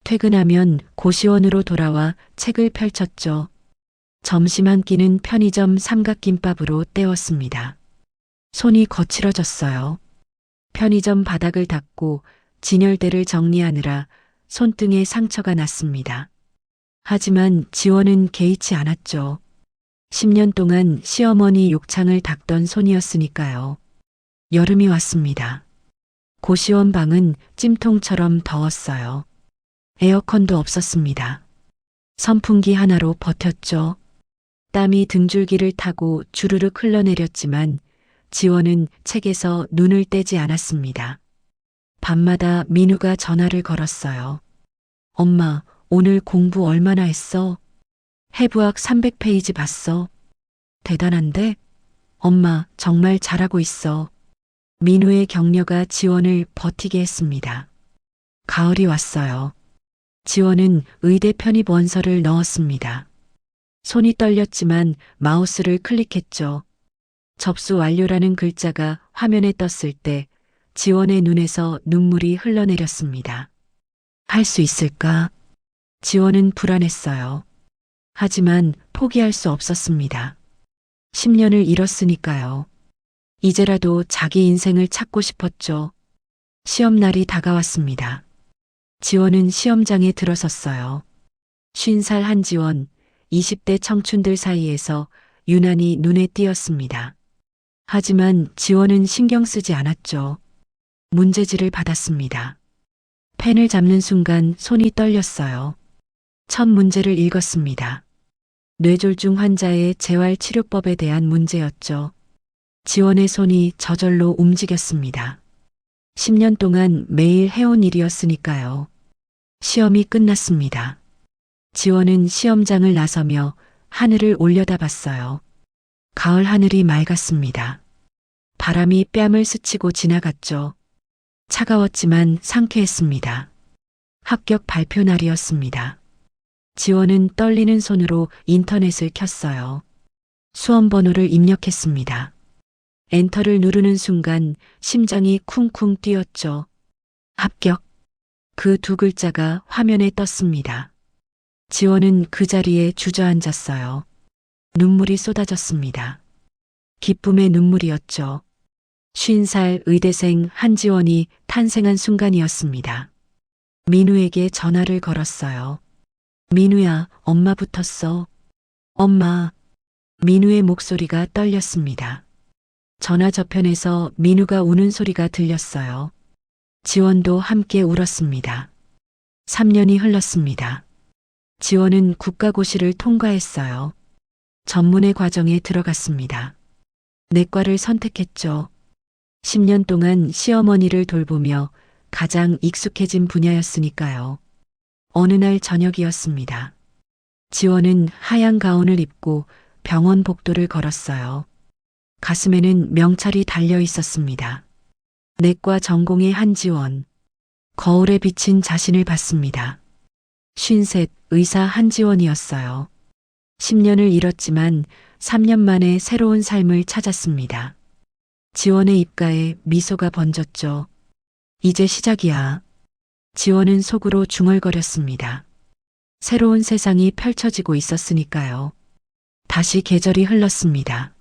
퇴근하면 고시원으로 돌아와 책을 펼쳤죠. 점심 한 끼는 편의점 삼각김밥으로 때웠습니다. 손이 거칠어졌어요. 편의점 바닥을 닦고 진열대를 정리하느라 손등에 상처가 났습니다. 하지만 지원은 개의치 않았죠. 10년 동안 시어머니 욕창을 닦던 손이었으니까요. 여름이 왔습니다. 고시원 방은 찜통처럼 더웠어요. 에어컨도 없었습니다. 선풍기 하나로 버텼죠. 땀이 등줄기를 타고 주르륵 흘러내렸지만 지원은 책에서 눈을 떼지 않았습니다. 밤마다 민우가 전화를 걸었어요. 엄마, 오늘 공부 얼마나 했어? 해부학 300페이지 봤어. 대단한데? 엄마, 정말 잘하고 있어. 민우의 격려가 지원을 버티게 했습니다. 가을이 왔어요. 지원은 의대 편입 원서를 넣었습니다. 손이 떨렸지만 마우스를 클릭했죠. 접수 완료라는 글자가 화면에 떴을 때 지원의 눈에서 눈물이 흘러내렸습니다. 할 수 있을까? 지원은 불안했어요. 하지만 포기할 수 없었습니다. 10년을 잃었으니까요. 이제라도 자기 인생을 찾고 싶었죠. 시험날이 다가왔습니다. 지원은 시험장에 들어섰어요. 50살 한지원, 20대 청춘들 사이에서 유난히 눈에 띄었습니다. 하지만 지원은 신경 쓰지 않았죠. 문제지를 받았습니다. 펜을 잡는 순간 손이 떨렸어요. 첫 문제를 읽었습니다. 뇌졸중 환자의 재활치료법에 대한 문제였죠. 지원의 손이 저절로 움직였습니다. 10년 동안 매일 해온 일이었으니까요. 시험이 끝났습니다. 지원은 시험장을 나서며 하늘을 올려다봤어요. 가을 하늘이 맑았습니다. 바람이 뺨을 스치고 지나갔죠. 차가웠지만 상쾌했습니다. 합격 발표 날이었습니다. 지원은 떨리는 손으로 인터넷을 켰어요. 수험번호를 입력했습니다. 엔터를 누르는 순간 심장이 쿵쿵 뛰었죠. 합격. 그 두 글자가 화면에 떴습니다. 지원은 그 자리에 주저앉았어요. 눈물이 쏟아졌습니다. 기쁨의 눈물이었죠. 50살 의대생 한지원이 탄생한 순간이었습니다. 민우에게 전화를 걸었어요. 민우야, 엄마 붙었어. 엄마. 민우의 목소리가 떨렸습니다. 전화 저편에서 민우가 우는 소리가 들렸어요. 지원도 함께 울었습니다. 3년이 흘렀습니다. 지원은 국가고시를 통과했어요. 전문의 과정에 들어갔습니다. 내과를 선택했죠. 10년 동안 시어머니를 돌보며 가장 익숙해진 분야였으니까요. 어느 날 저녁이었습니다. 지원은 하얀 가운을 입고 병원 복도를 걸었어요. 가슴에는 명찰이 달려 있었습니다. 내과 전공의 한지원. 거울에 비친 자신을 봤습니다. 53 의사 한지원이었어요. 10년을 잃었지만 3년 만에 새로운 삶을 찾았습니다. 지원의 입가에 미소가 번졌죠. 이제 시작이야. 지원은 속으로 중얼거렸습니다. 새로운 세상이 펼쳐지고 있었으니까요. 다시 계절이 흘렀습니다.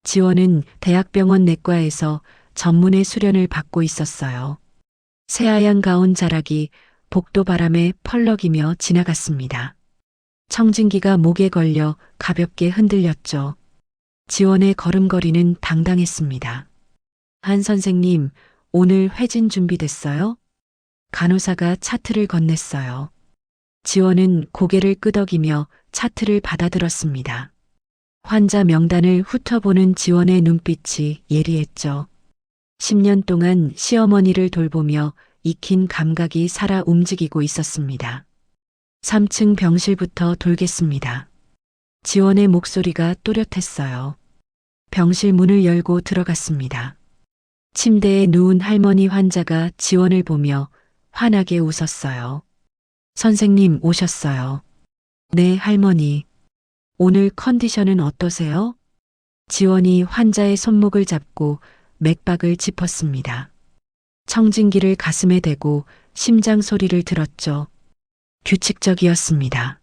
지원은 대학병원 내과에서 전문의 수련을 받고 있었어요. 새하얀 가운 자락이 복도 바람에 펄럭이며 지나갔습니다. 청진기가 목에 걸려 가볍게 흔들렸죠. 지원의 걸음걸이는 당당했습니다. 한 선생님, 오늘 회진 준비됐어요? 간호사가 차트를 건넸어요. 지원은 고개를 끄덕이며 차트를 받아들었습니다. 환자 명단을 훑어보는 지원의 눈빛이 예리했죠. 10년 동안 시어머니를 돌보며 익힌 감각이 살아 움직이고 있었습니다. 3층 병실부터 돌겠습니다. 지원의 목소리가 또렷했어요. 병실 문을 열고 들어갔습니다. 침대에 누운 할머니 환자가 지원을 보며 환하게 웃었어요. 선생님 오셨어요. 네, 할머니. 오늘 컨디션은 어떠세요? 지원이 환자의 손목을 잡고 맥박을 짚었습니다. 청진기를 가슴에 대고 심장 소리를 들었죠. 규칙적이었습니다.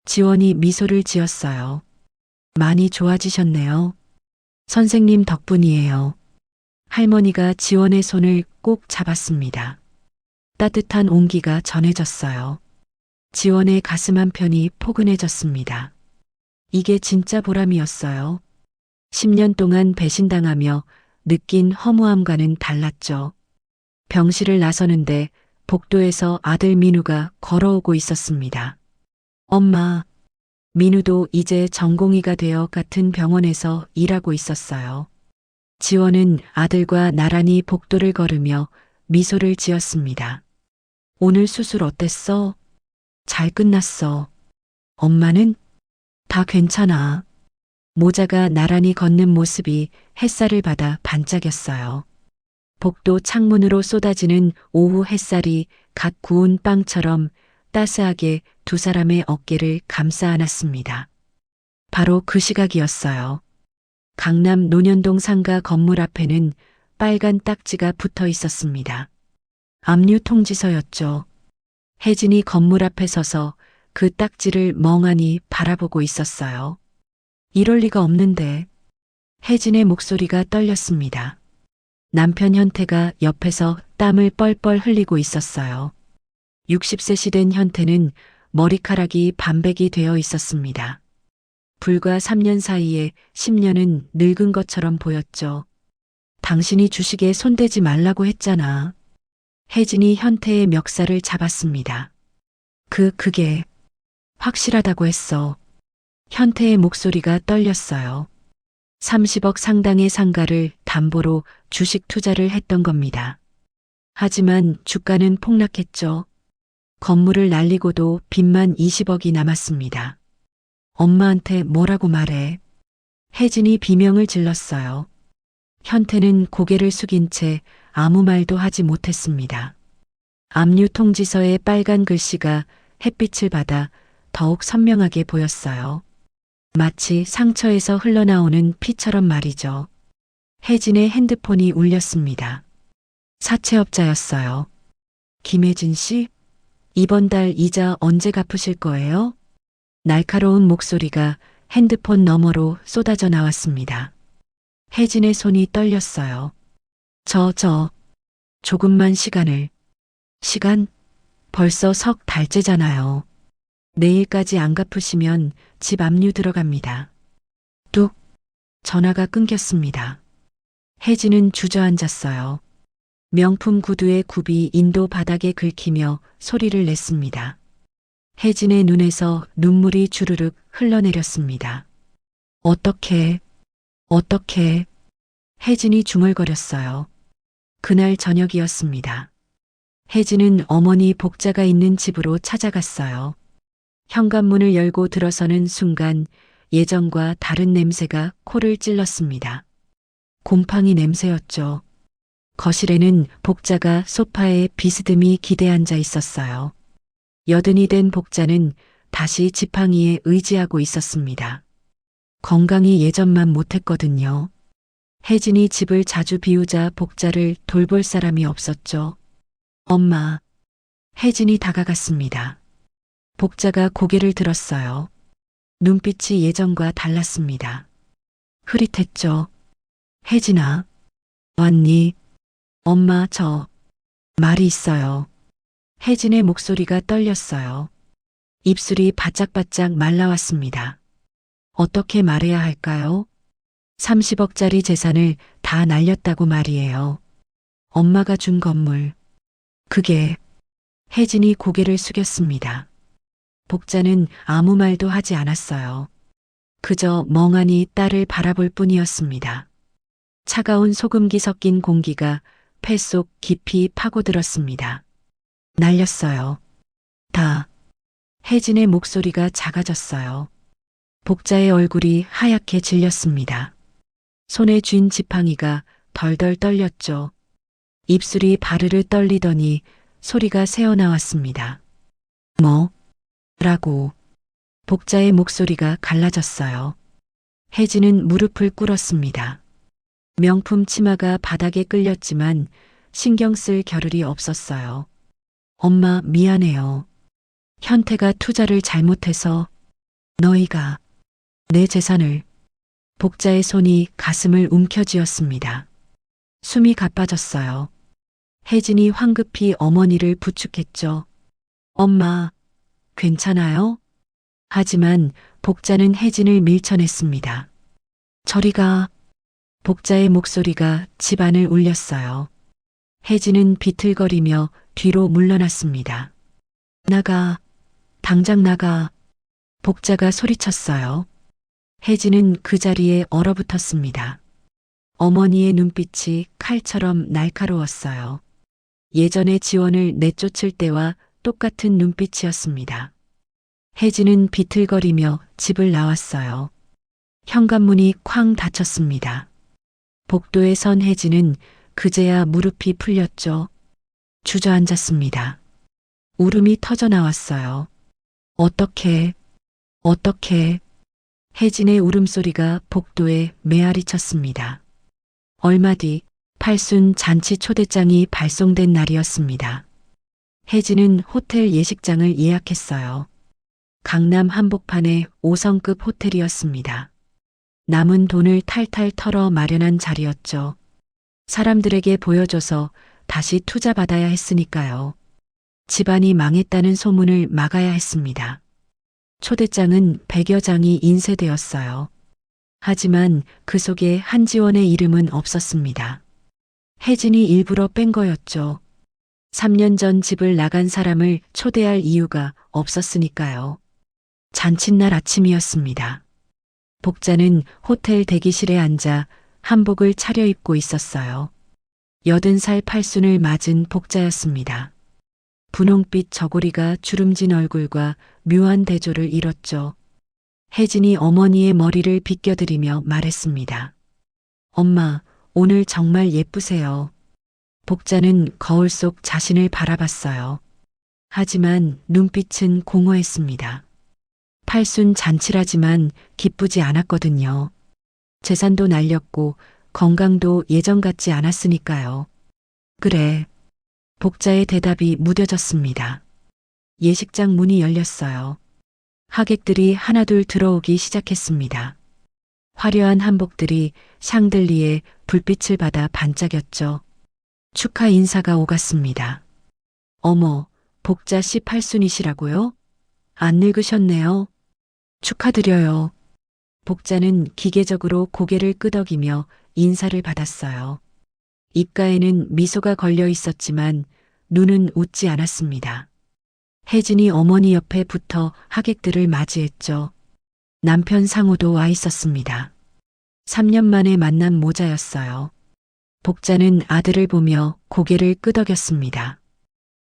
지원이 미소를 지었어요. 많이 좋아지셨네요. 선생님 덕분이에요. 할머니가 지원의 손을 꼭 잡았습니다. 따뜻한 온기가 전해졌어요. 지원의 가슴 한편이 포근해졌습니다. 이게 진짜 보람이었어요. 10년 동안 배신당하며 느낀 허무함과는 달랐죠. 병실을 나서는데 복도에서 아들 민우가 걸어오고 있었습니다. 엄마, 민우도 이제 전공의가 되어 같은 병원에서 일하고 있었어요. 지원은 아들과 나란히 복도를 걸으며 미소를 지었습니다. 오늘 수술 어땠어? 잘 끝났어. 엄마는? 다 괜찮아. 모자가 나란히 걷는 모습이 햇살을 받아 반짝였어요. 복도 창문으로 쏟아지는 오후 햇살이 갓 구운 빵처럼 따스하게 두 사람의 어깨를 감싸 안았습니다. 바로 그 시각이었어요. 강남 논현동 상가 건물 앞에는 빨간 딱지가 붙어 있었습니다. 압류 통지서였죠. 혜진이 건물 앞에 서서 그 딱지를 멍하니 바라보고 있었어요. 이럴 리가 없는데. 혜진의 목소리가 떨렸습니다. 남편 현태가 옆에서 땀을 뻘뻘 흘리고 있었어요. 60셋이 된 현태는 머리카락이 반백이 되어 있었습니다. 불과 3년 사이에 10년은 늙은 것처럼 보였죠. 당신이 주식에 손대지 말라고 했잖아. 혜진이 현태의 멱살을 잡았습니다. 그게 확실하다고 했어. 현태의 목소리가 떨렸어요. 30억 상당의 상가를 담보로 주식 투자를 했던 겁니다. 하지만 주가는 폭락했죠. 건물을 날리고도 빚만 20억이 남았습니다. 엄마한테 뭐라고 말해? 혜진이 비명을 질렀어요. 현태는 고개를 숙인 채 아무 말도 하지 못했습니다. 압류 통지서의 빨간 글씨가 햇빛을 받아 더욱 선명하게 보였어요. 마치 상처에서 흘러나오는 피처럼 말이죠. 혜진의 핸드폰이 울렸습니다. 사채업자였어요. 김혜진 씨? 이번 달 이자 언제 갚으실 거예요? 날카로운 목소리가 핸드폰 너머로 쏟아져 나왔습니다. 혜진의 손이 떨렸어요. 조금만 시간을. 시간? 벌써 석 달째잖아요. 내일까지 안 갚으시면 집 압류 들어갑니다. 뚝. 전화가 끊겼습니다. 혜진은 주저앉았어요. 명품 구두의 굽이 인도 바닥에 긁히며 소리를 냈습니다. 혜진의 눈에서 눈물이 주르륵 흘러내렸습니다. 어떻게 혜진이 중얼거렸어요. 그날 저녁이었습니다. 혜진은 어머니 복자가 있는 집으로 찾아갔어요. 현관문을 열고 들어서는 순간 예전과 다른 냄새가 코를 찔렀습니다. 곰팡이 냄새였죠. 거실에는 복자가 소파에 비스듬히 기대앉아 있었어요. 여든이 된 복자는 다시 지팡이에 의지하고 있었습니다. 건강이 예전만 못했거든요. 혜진이 집을 자주 비우자 복자를 돌볼 사람이 없었죠. 엄마. 혜진이 다가갔습니다. 복자가 고개를 들었어요. 눈빛이 예전과 달랐습니다. 흐릿했죠. 혜진아. 왔니? 엄마, 말이 있어요. 혜진의 목소리가 떨렸어요. 입술이 바짝바짝 말라왔습니다. 어떻게 말해야 할까요? 30억짜리 재산을 다 날렸다고 말이에요. 엄마가 준 건물. 그게. 혜진이 고개를 숙였습니다. 복자는 아무 말도 하지 않았어요. 그저 멍하니 딸을 바라볼 뿐이었습니다. 차가운 소금기 섞인 공기가 폐 속 깊이 파고들었습니다. 날렸어요. 다. 혜진의 목소리가 작아졌어요. 복자의 얼굴이 하얗게 질렸습니다. 손에 쥔 지팡이가 덜덜 떨렸죠. 입술이 바르르 떨리더니 소리가 새어나왔습니다. 뭐? 라고. 복자의 목소리가 갈라졌어요. 혜진은 무릎을 꿇었습니다. 명품 치마가 바닥에 끌렸지만 신경 쓸 겨를이 없었어요. 엄마, 미안해요. 현태가 투자를 잘못해서 너희가 내 재산을. 복자의 손이 가슴을 움켜쥐었습니다. 숨이 가빠졌어요. 혜진이 황급히 어머니를 부축했죠. 엄마, 괜찮아요? 하지만 복자는 혜진을 밀쳐냈습니다. 저리 가. 복자의 목소리가 집안을 울렸어요. 혜진은 비틀거리며 뒤로 물러났습니다. 나가. 당장 나가. 복자가 소리쳤어요. 혜진은 그 자리에 얼어붙었습니다. 어머니의 눈빛이 칼처럼 날카로웠어요. 예전의 지원을 내쫓을 때와 똑같은 눈빛이었습니다. 혜진은 비틀거리며 집을 나왔어요. 현관문이 쾅 닫혔습니다. 복도에 선 혜진은 그제야 무릎이 풀렸죠. 주저앉았습니다. 울음이 터져 나왔어요. 어떻게. 혜진의 울음소리가 복도에 메아리 쳤습니다. 얼마 뒤 팔순 잔치 초대장이 발송된 날이었습니다. 혜진은 호텔 예식장을 예약했어요. 강남 한복판의 5성급 호텔이었습니다. 남은 돈을 탈탈 털어 마련한 자리였죠. 사람들에게 보여줘서 다시 투자받아야 했으니까요. 집안이 망했다는 소문을 막아야 했습니다. 초대장은 100여 장이 인쇄되었어요. 하지만 그 속에 한지원의 이름은 없었습니다. 혜진이 일부러 뺀 거였죠. 3년 전 집을 나간 사람을 초대할 이유가 없었으니까요. 잔칫날 아침이었습니다. 복자는 호텔 대기실에 앉아 한복을 차려입고 있었어요. 80살 팔순을 맞은 복자였습니다. 분홍빛 저고리가 주름진 얼굴과 묘한 대조를 이뤘죠. 혜진이 어머니의 머리를 빗겨드리며 말했습니다. 엄마, 오늘 정말 예쁘세요. 복자는 거울 속 자신을 바라봤어요. 하지만 눈빛은 공허했습니다. 팔순 잔치라지만 기쁘지 않았거든요. 재산도 날렸고 건강도 예전 같지 않았으니까요. 그래. 복자의 대답이 무뎌졌습니다. 예식장 문이 열렸어요. 하객들이 하나둘 들어오기 시작했습니다. 화려한 한복들이 샹들리에 불빛을 받아 반짝였죠. 축하 인사가 오갔습니다. 어머, 복자 씨 팔순이시라고요? 안 늙으셨네요. 축하드려요. 복자는 기계적으로 고개를 끄덕이며 인사를 받았어요. 입가에는 미소가 걸려 있었지만 눈은 웃지 않았습니다. 혜진이 어머니 옆에 붙어 하객들을 맞이했죠. 남편 상우도 와 있었습니다. 3년 만에 만난 모자였어요. 복자는 아들을 보며 고개를 끄덕였습니다.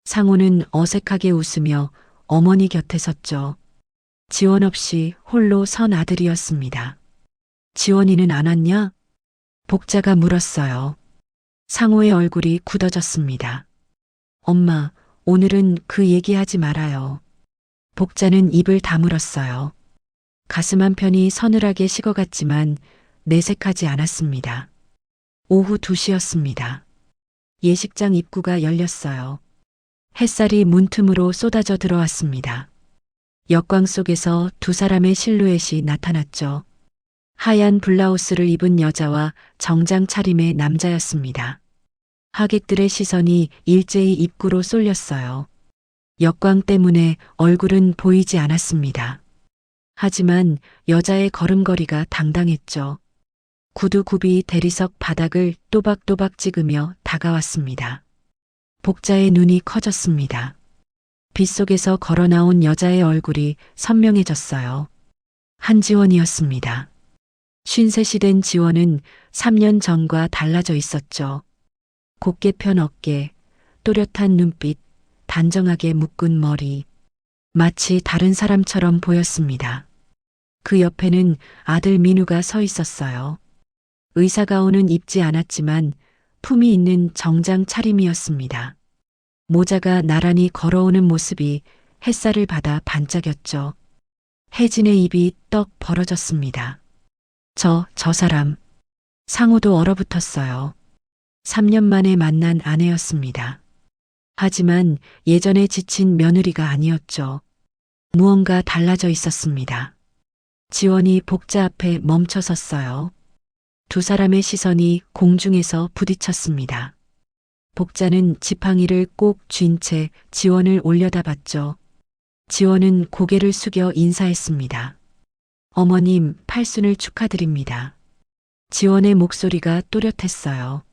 상호는 어색하게 웃으며 어머니 곁에 섰죠. 지원 없이 홀로 선 아들이었습니다. 지원이는 안 왔냐? 복자가 물었어요. 상호의 얼굴이 굳어졌습니다. 엄마, 오늘은 그 얘기하지 말아요. 복자는 입을 다물었어요. 가슴 한편이 서늘하게 식어갔지만 내색하지 않았습니다. 오후 2시였습니다. 예식장 입구가 열렸어요. 햇살이 문틈으로 쏟아져 들어왔습니다. 역광 속에서 두 사람의 실루엣이 나타났죠. 하얀 블라우스를 입은 여자와 정장 차림의 남자였습니다. 하객들의 시선이 일제히 입구로 쏠렸어요. 역광 때문에 얼굴은 보이지 않았습니다. 하지만 여자의 걸음걸이가 당당했죠. 구두굽이 대리석 바닥을 또박또박 찍으며 다가왔습니다. 복자의 눈이 커졌습니다. 빗속에서 걸어 나온 여자의 얼굴이 선명해졌어요. 한지원이었습니다. 53이 된 지원은 3년 전과 달라져 있었죠. 곱게 편 어깨, 또렷한 눈빛, 단정하게 묶은 머리. 마치 다른 사람처럼 보였습니다. 그 옆에는 아들 민우가 서 있었어요. 의사가운은 입지 않았지만 품이 있는 정장 차림이었습니다. 모자가 나란히 걸어오는 모습이 햇살을 받아 반짝였죠. 혜진의 입이 떡 벌어졌습니다. 저 사람. 상호도 얼어붙었어요. 3년 만에 만난 아내였습니다. 하지만 예전에 지친 며느리가 아니었죠. 무언가 달라져 있었습니다. 지원이 복자 앞에 멈춰 섰어요. 두 사람의 시선이 공중에서 부딪혔습니다. 복자는 지팡이를 꼭 쥔 채 지원을 올려다봤죠. 지원은 고개를 숙여 인사했습니다. 어머님, 팔순을 축하드립니다. 지원의 목소리가 또렷했어요.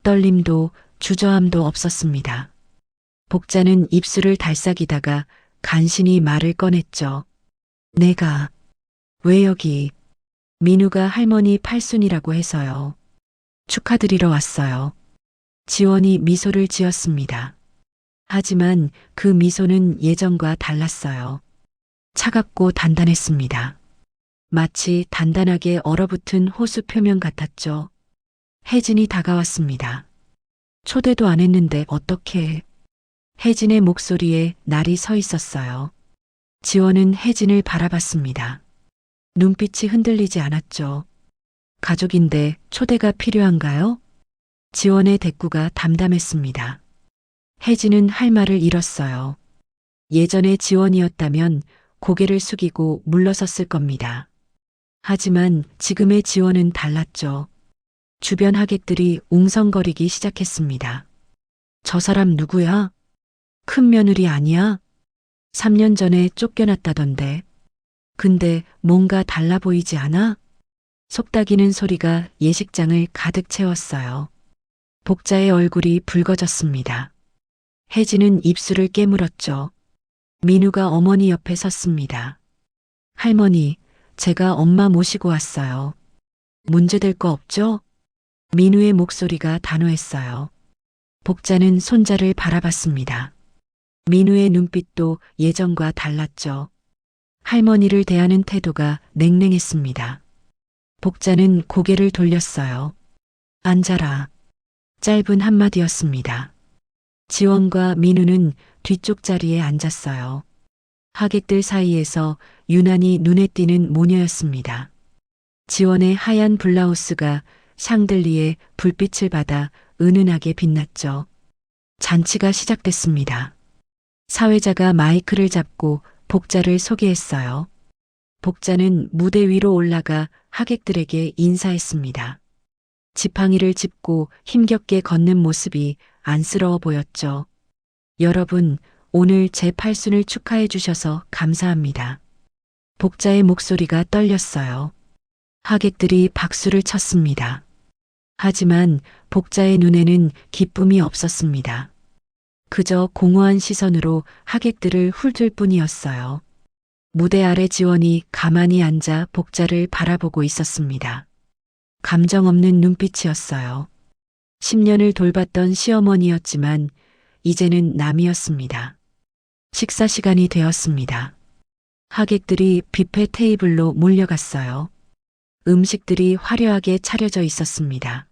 떨림도 주저함도 없었습니다. 복자는 입술을 달싹이다가 간신히 말을 꺼냈죠. 내가 왜 여기? 민우가 할머니 팔순이라고 해서요. 축하드리러 왔어요. 지원이 미소를 지었습니다. 하지만 그 미소는 예전과 달랐어요. 차갑고 단단했습니다. 마치 단단하게 얼어붙은 호수 표면 같았죠. 혜진이 다가왔습니다. 초대도 안 했는데 어떻게? 혜진의 목소리에 날이 서 있었어요. 지원은 혜진을 바라봤습니다. 눈빛이 흔들리지 않았죠. 가족인데 초대가 필요한가요? 지원의 대꾸가 담담했습니다. 혜진은 할 말을 잃었어요. 예전의 지원이었다면 고개를 숙이고 물러섰을 겁니다. 하지만 지금의 지원은 달랐죠. 주변 하객들이 웅성거리기 시작했습니다. 저 사람 누구야? 큰 며느리 아니야? 3년 전에 쫓겨났다던데. 근데 뭔가 달라 보이지 않아? 속닥이는 소리가 예식장을 가득 채웠어요. 복자의 얼굴이 붉어졌습니다. 혜진은 입술을 깨물었죠. 민우가 어머니 옆에 섰습니다. 할머니, 제가 엄마 모시고 왔어요. 문제될 거 없죠? 민우의 목소리가 단호했어요. 복자는 손자를 바라봤습니다. 민우의 눈빛도 예전과 달랐죠. 할머니를 대하는 태도가 냉랭했습니다. 복자는 고개를 돌렸어요. 앉아라. 짧은 한마디였습니다. 지원과 민우는 뒤쪽 자리에 앉았어요. 하객들 사이에서 유난히 눈에 띄는 모녀였습니다. 지원의 하얀 블라우스가 샹들리에 불빛을 받아 은은하게 빛났죠. 잔치가 시작됐습니다. 사회자가 마이크를 잡고 복자를 소개했어요. 복자는 무대 위로 올라가 하객들에게 인사했습니다. 지팡이를 짚고 힘겹게 걷는 모습이 안쓰러워 보였죠. 여러분, 오늘 제 팔순을 축하해 주셔서 감사합니다. 복자의 목소리가 떨렸어요. 하객들이 박수를 쳤습니다. 하지만 복자의 눈에는 기쁨이 없었습니다. 그저 공허한 시선으로 하객들을 훑을 뿐이었어요. 무대 아래 지원이 가만히 앉아 복자를 바라보고 있었습니다. 감정 없는 눈빛이었어요. 10년을 돌봤던 시어머니였지만 이제는 남이었습니다. 식사 시간이 되었습니다. 하객들이 뷔페 테이블로 몰려갔어요. 음식들이 화려하게 차려져 있었습니다.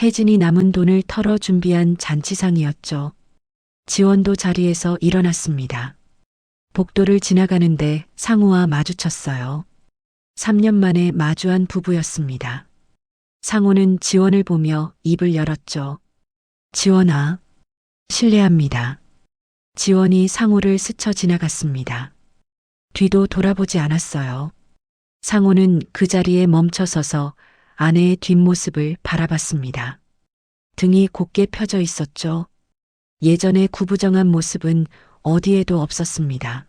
혜진이 남은 돈을 털어 준비한 잔치상이었죠. 지원도 자리에서 일어났습니다. 복도를 지나가는데 상우와 마주쳤어요. 3년 만에 마주한 부부였습니다. 상우는 지원을 보며 입을 열었죠. 지원아, 실례합니다. 지원이 상우를 스쳐 지나갔습니다. 뒤도 돌아보지 않았어요. 상우는 그 자리에 멈춰 서서 아내의 뒷모습을 바라봤습니다. 등이 곧게 펴져 있었죠. 예전의 구부정한 모습은 어디에도 없었습니다.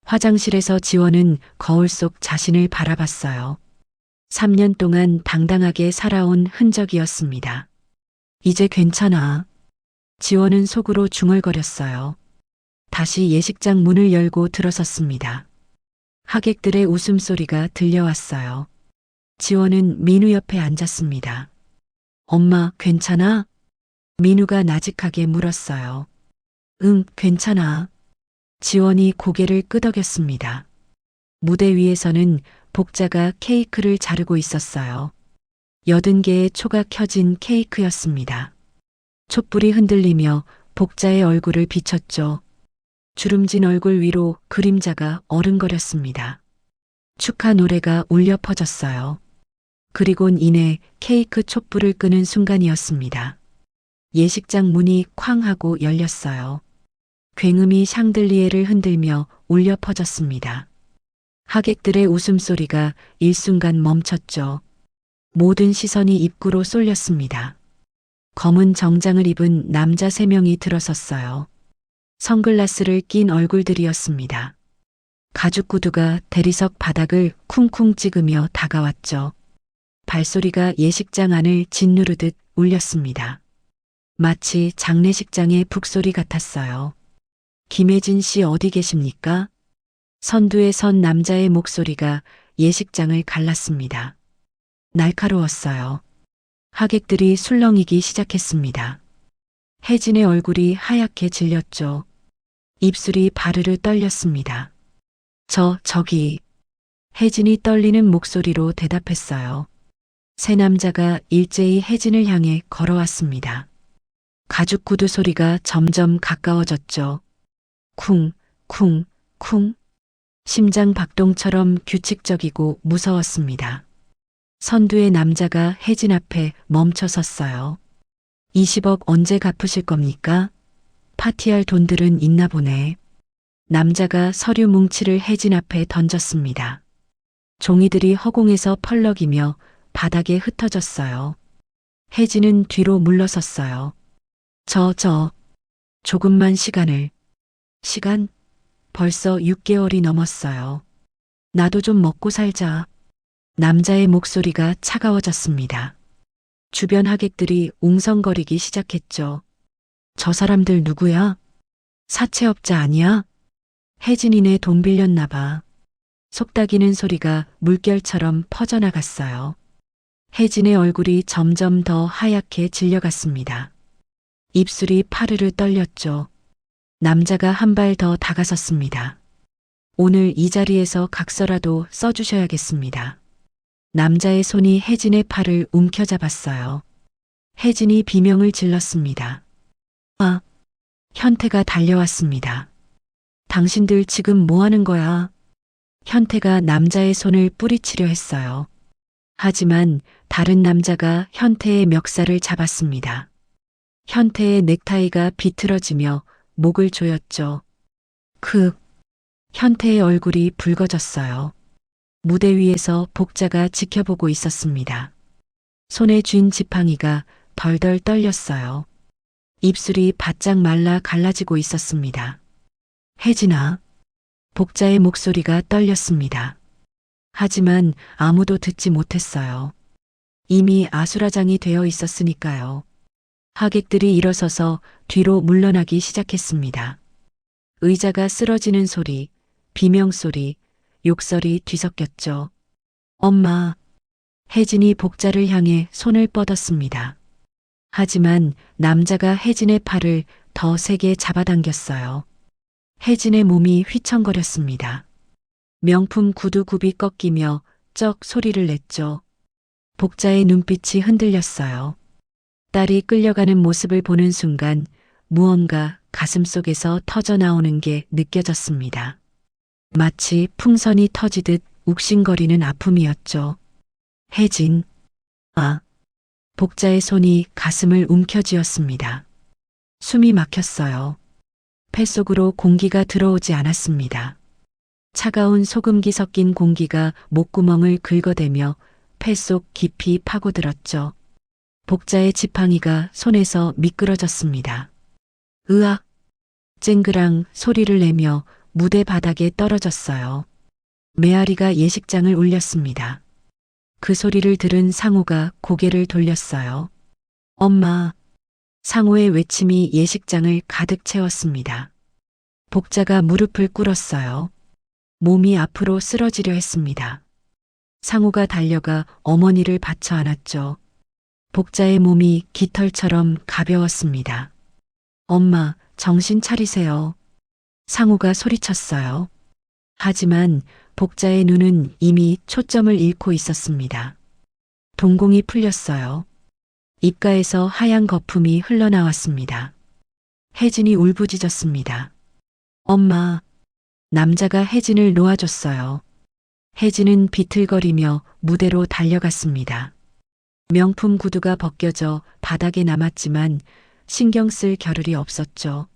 화장실에서 지원은 거울 속 자신을 바라봤어요. 3년 동안 당당하게 살아온 흔적이었습니다. 이제 괜찮아. 지원은 속으로 중얼거렸어요. 다시 예식장 문을 열고 들어섰습니다. 하객들의 웃음소리가 들려왔어요. 지원은 민우 옆에 앉았습니다. 엄마, 괜찮아? 민우가 나직하게 물었어요. 응, 괜찮아. 지원이 고개를 끄덕였습니다. 무대 위에서는 복자가 케이크를 자르고 있었어요. 80개의 초가 켜진 케이크였습니다. 촛불이 흔들리며 복자의 얼굴을 비췄죠. 주름진 얼굴 위로 그림자가 어른거렸습니다. 축하 노래가 울려 퍼졌어요. 그리곤 이내 케이크 촛불을 끄는 순간이었습니다. 예식장 문이 쾅 하고 열렸어요. 굉음이 샹들리에를 흔들며 울려 퍼졌습니다. 하객들의 웃음소리가 일순간 멈췄죠. 모든 시선이 입구로 쏠렸습니다. 검은 정장을 입은 남자 3명이 들어섰어요. 선글라스를 낀 얼굴들이었습니다. 가죽 구두가 대리석 바닥을 쿵쿵 찍으며 다가왔죠. 발소리가 예식장 안을 짓누르듯 울렸습니다. 마치 장례식장의 북소리 같았어요. 김혜진 씨 어디 계십니까? 선두에 선 남자의 목소리가 예식장을 갈랐습니다. 날카로웠어요. 하객들이 술렁이기 시작했습니다. 혜진의 얼굴이 하얗게 질렸죠. 입술이 바르르 떨렸습니다. 저기. 혜진이 떨리는 목소리로 대답했어요. 세 남자가 일제히 혜진을 향해 걸어왔습니다. 가죽 구두 소리가 점점 가까워졌죠. 쿵, 쿵, 쿵. 심장 박동처럼 규칙적이고 무서웠습니다. 선두의 남자가 혜진 앞에 멈춰 섰어요. 20억 언제 갚으실 겁니까? 파티할 돈들은 있나 보네. 남자가 서류 뭉치를 혜진 앞에 던졌습니다. 종이들이 허공에서 펄럭이며 바닥에 흩어졌어요. 혜진은 뒤로 물러섰어요. 조금만 시간을. 시간? 벌써 6개월이 넘었어요. 나도 좀 먹고 살자. 남자의 목소리가 차가워졌습니다. 주변 하객들이 웅성거리기 시작했죠. 저 사람들 누구야? 사채업자 아니야? 혜진이네 돈 빌렸나 봐. 속닥이는 소리가 물결처럼 퍼져나갔어요. 혜진의 얼굴이 점점 더 하얗게 질려갔습니다. 입술이 파르르 떨렸죠. 남자가 한 발 더 다가섰습니다. 오늘 이 자리에서 각서라도 써주셔야겠습니다. 남자의 손이 혜진의 팔을 움켜잡았어요. 혜진이 비명을 질렀습니다. 아, 현태가 달려왔습니다. 당신들 지금 뭐 하는 거야? 현태가 남자의 손을 뿌리치려 했어요. 하지만 다른 남자가 현태의 멱살을 잡았습니다. 현태의 넥타이가 비틀어지며 목을 조였죠. 현태의 얼굴이 붉어졌어요. 무대 위에서 복자가 지켜보고 있었습니다. 손에 쥔 지팡이가 덜덜 떨렸어요. 입술이 바짝 말라 갈라지고 있었습니다. 혜진아. 복자의 목소리가 떨렸습니다. 하지만 아무도 듣지 못했어요. 이미 아수라장이 되어 있었으니까요. 하객들이 일어서서 뒤로 물러나기 시작했습니다. 의자가 쓰러지는 소리, 비명소리, 욕설이 뒤섞였죠. 엄마. 혜진이 복자를 향해 손을 뻗었습니다. 하지만 남자가 혜진의 팔을 더 세게 잡아당겼어요. 혜진의 몸이 휘청거렸습니다. 명품 구두 굽이 꺾이며 쩍 소리를 냈죠. 복자의 눈빛이 흔들렸어요. 딸이 끌려가는 모습을 보는 순간 무언가 가슴속에서 터져 나오는 게 느껴졌습니다. 마치 풍선이 터지듯 욱신거리는 아픔이었죠. 혜진, 아. 복자의 손이 가슴을 움켜쥐었습니다. 숨이 막혔어요. 폐속으로 공기가 들어오지 않았습니다. 차가운 소금기 섞인 공기가 목구멍을 긁어대며 폐 속 깊이 파고들었죠. 복자의 지팡이가 손에서 미끄러졌습니다. 으악! 쨍그랑 소리를 내며 무대 바닥에 떨어졌어요. 메아리가 예식장을 울렸습니다. 그 소리를 들은 상우가 고개를 돌렸어요. 엄마! 상우의 외침이 예식장을 가득 채웠습니다. 복자가 무릎을 꿇었어요. 몸이 앞으로 쓰러지려 했습니다. 상우가 달려가 어머니를 받쳐 안았죠. 복자의 몸이 깃털처럼 가벼웠습니다. 엄마, 정신 차리세요. 상우가 소리쳤어요. 하지만 복자의 눈은 이미 초점을 잃고 있었습니다. 동공이 풀렸어요. 입가에서 하얀 거품이 흘러나왔습니다. 혜진이 울부짖었습니다. 엄마, 남자가 혜진을 놓아줬어요. 혜진은 비틀거리며 무대로 달려갔습니다. 명품 구두가 벗겨져 바닥에 남았지만 신경 쓸 겨를이 없었죠.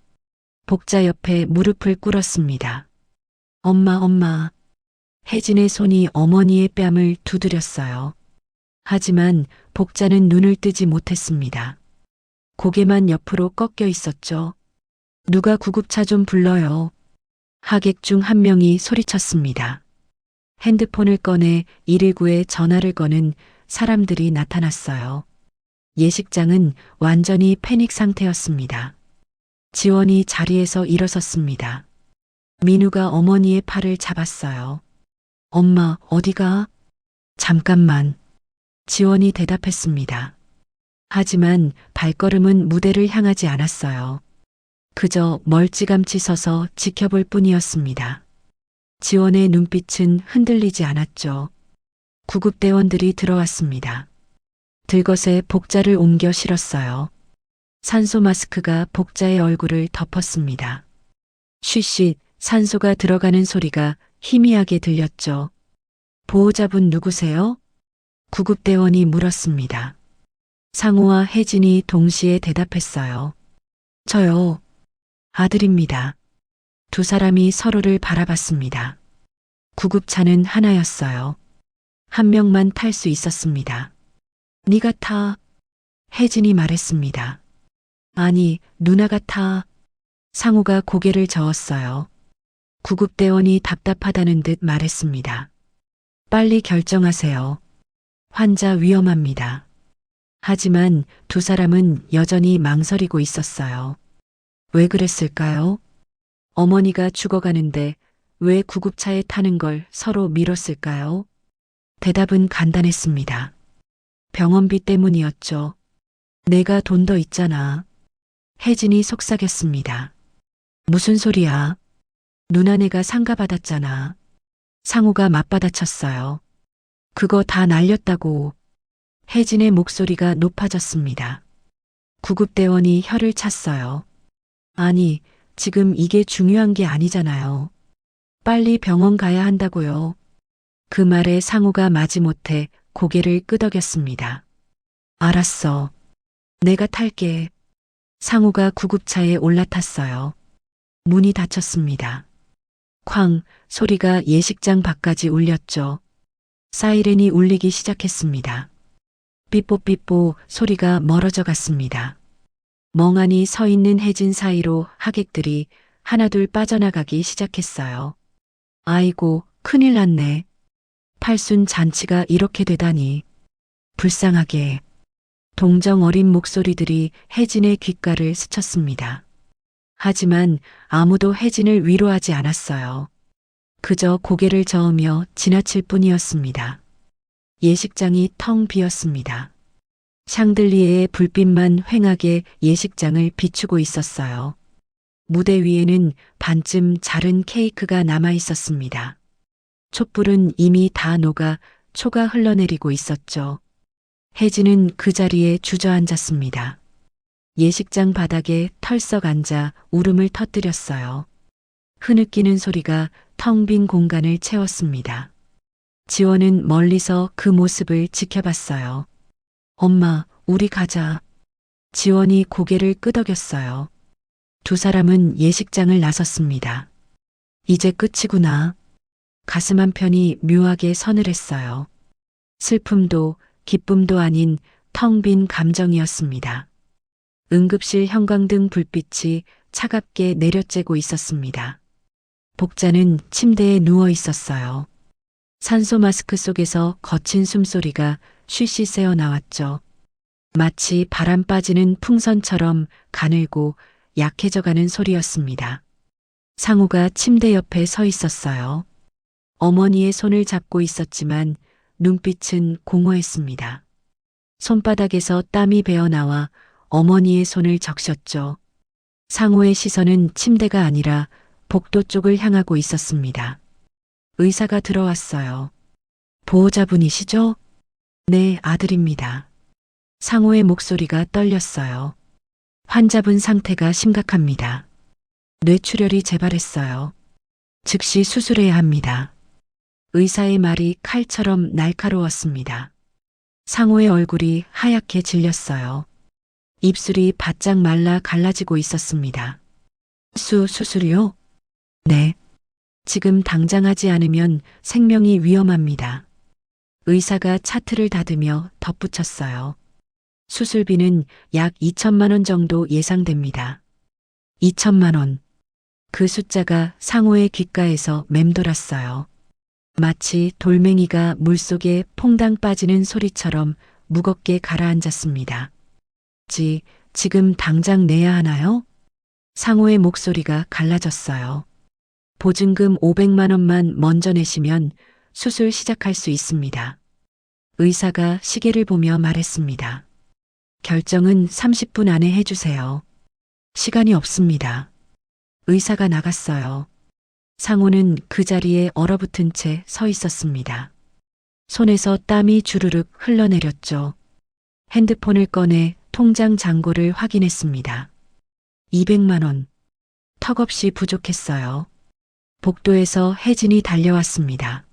복자 옆에 무릎을 꿇었습니다. 엄마, 엄마. 혜진의 손이 어머니의 뺨을 두드렸어요. 하지만 복자는 눈을 뜨지 못했습니다. 고개만 옆으로 꺾여 있었죠. 누가 구급차 좀 불러요. 하객 중 한 명이 소리쳤습니다. 핸드폰을 꺼내 119에 전화를 거는 사람들이 나타났어요. 예식장은 완전히 패닉 상태였습니다. 지원이 자리에서 일어섰습니다. 민우가 어머니의 팔을 잡았어요. 엄마, 어디가? 잠깐만. 지원이 대답했습니다. 하지만 발걸음은 무대를 향하지 않았어요. 그저 멀찌감치 서서 지켜볼 뿐이었습니다. 지원의 눈빛은 흔들리지 않았죠. 구급대원들이 들어왔습니다. 들것에 복자를 옮겨 실었어요. 산소 마스크가 복자의 얼굴을 덮었습니다. 쉬쉿, 산소가 들어가는 소리가 희미하게 들렸죠. 보호자분 누구세요? 구급대원이 물었습니다. 상우와 혜진이 동시에 대답했어요. 저요. 아들입니다. 두 사람이 서로를 바라봤습니다. 구급차는 하나였어요. 한 명만 탈 수 있었습니다. 네가 타. 혜진이 말했습니다. 아니, 누나가 타. 상우가 고개를 저었어요. 구급대원이 답답하다는 듯 말했습니다. 빨리 결정하세요. 환자 위험합니다. 하지만 두 사람은 여전히 망설이고 있었어요. 왜 그랬을까요? 어머니가 죽어가는데 왜 구급차에 타는 걸 서로 미뤘을까요? 대답은 간단했습니다. 병원비 때문이었죠. 내가 돈 더 있잖아. 혜진이 속삭였습니다. 무슨 소리야? 누나네가 상가받았잖아. 상우가 맞받아쳤어요. 그거 다 날렸다고. 혜진의 목소리가 높아졌습니다. 구급대원이 혀를 찼어요. 아니, 지금 이게 중요한 게 아니잖아요. 빨리 병원 가야 한다고요. 그 말에 상우가 마지못해 고개를 끄덕였습니다. 알았어. 내가 탈게. 상우가 구급차에 올라탔어요. 문이 닫혔습니다. 쾅 소리가 예식장 밖까지 울렸죠. 사이렌이 울리기 시작했습니다. 삐뽀삐뽀 소리가 멀어져 갔습니다. 멍하니 서 있는 혜진 사이로 하객들이 하나둘 빠져나가기 시작했어요. 아이고, 큰일 났네. 팔순 잔치가 이렇게 되다니. 불쌍하게. 동정 어린 목소리들이 혜진의 귓가를 스쳤습니다. 하지만 아무도 혜진을 위로하지 않았어요. 그저 고개를 저으며 지나칠 뿐이었습니다. 예식장이 텅 비었습니다. 샹들리에의 불빛만 휑하게 예식장을 비추고 있었어요. 무대 위에는 반쯤 자른 케이크가 남아 있었습니다. 촛불은 이미 다 녹아 초가 흘러내리고 있었죠. 혜진은 그 자리에 주저앉았습니다. 예식장 바닥에 털썩 앉아 울음을 터뜨렸어요. 흐느끼는 소리가 텅 빈 공간을 채웠습니다. 지원은 멀리서 그 모습을 지켜봤어요. 엄마, 우리 가자. 지원이 고개를 끄덕였어요. 두 사람은 예식장을 나섰습니다. 이제 끝이구나. 가슴 한편이 묘하게 서늘했어요. 슬픔도 기쁨도 아닌 텅 빈 감정이었습니다. 응급실 형광등 불빛이 차갑게 내려쬐고 있었습니다. 복자는 침대에 누워 있었어요. 산소 마스크 속에서 거친 숨소리가 쉬쉬 새어 나왔죠. 마치 바람 빠지는 풍선처럼 가늘고 약해져가는 소리였습니다. 상우가 침대 옆에 서 있었어요. 어머니의 손을 잡고 있었지만 눈빛은 공허했습니다. 손바닥에서 땀이 배어나와 어머니의 손을 적셨죠. 상우의 시선은 침대가 아니라 복도 쪽을 향하고 있었습니다. 의사가 들어왔어요. 보호자분이시죠? 네, 아들입니다. 상우의 목소리가 떨렸어요. 환자분 상태가 심각합니다. 뇌출혈이 재발했어요. 즉시 수술해야 합니다. 의사의 말이 칼처럼 날카로웠습니다. 상우의 얼굴이 하얗게 질렸어요. 입술이 바짝 말라 갈라지고 있었습니다. 수술이요? 네. 지금 당장 하지 않으면 생명이 위험합니다. 의사가 차트를 닫으며 덧붙였어요. 수술비는 약 2천만 원 정도 예상됩니다. 2천만 원. 그 숫자가 상우의 귓가에서 맴돌았어요. 마치 돌멩이가 물속에 퐁당 빠지는 소리처럼 무겁게 가라앉았습니다. 지금 당장 내야 하나요? 상우의 목소리가 갈라졌어요. 보증금 500만 원만 먼저 내시면 수술 시작할 수 있습니다. 의사가 시계를 보며 말했습니다. 결정은 30분 안에 해주세요. 시간이 없습니다. 의사가 나갔어요. 상우는 그 자리에 얼어붙은 채 서 있었습니다. 손에서 땀이 주르륵 흘러내렸죠. 핸드폰을 꺼내 통장 잔고를 확인했습니다. 200만 원. 턱없이 부족했어요. 복도에서 혜진이 달려왔습니다.